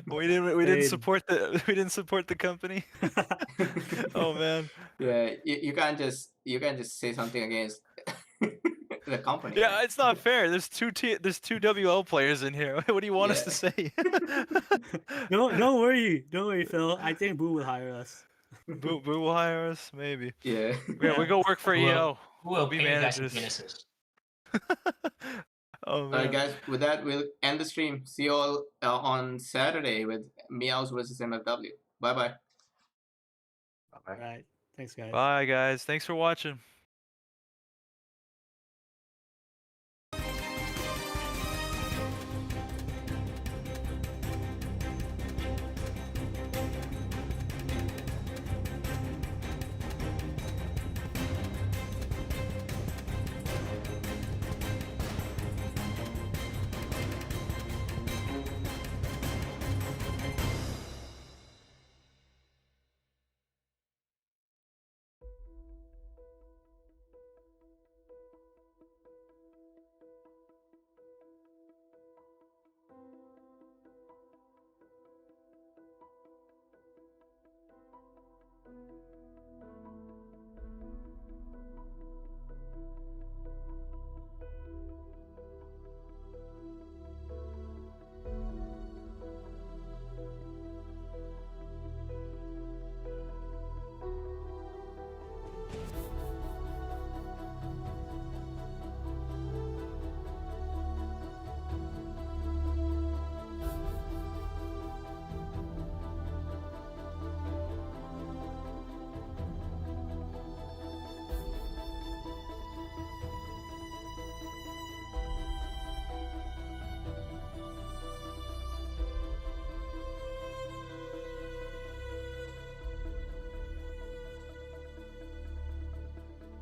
we didn't Pain. support the company. Oh man. Yeah, you can't just say something against the company. Yeah, Man. it's not fair. There's two WL players in here. What do you want us to say? No, don't worry, Phil. I think Boo will hire us. Boo will hire us, maybe. Yeah. Yeah, we go work for Who will- EO. Who will be pay you guys some managers. penises? Oh All right, man. guys. With that, we'll end the stream. See you all on Saturday with Meows versus MFW. Bye bye. Bye. Right. Thanks, guys. Bye guys. Thanks for watching.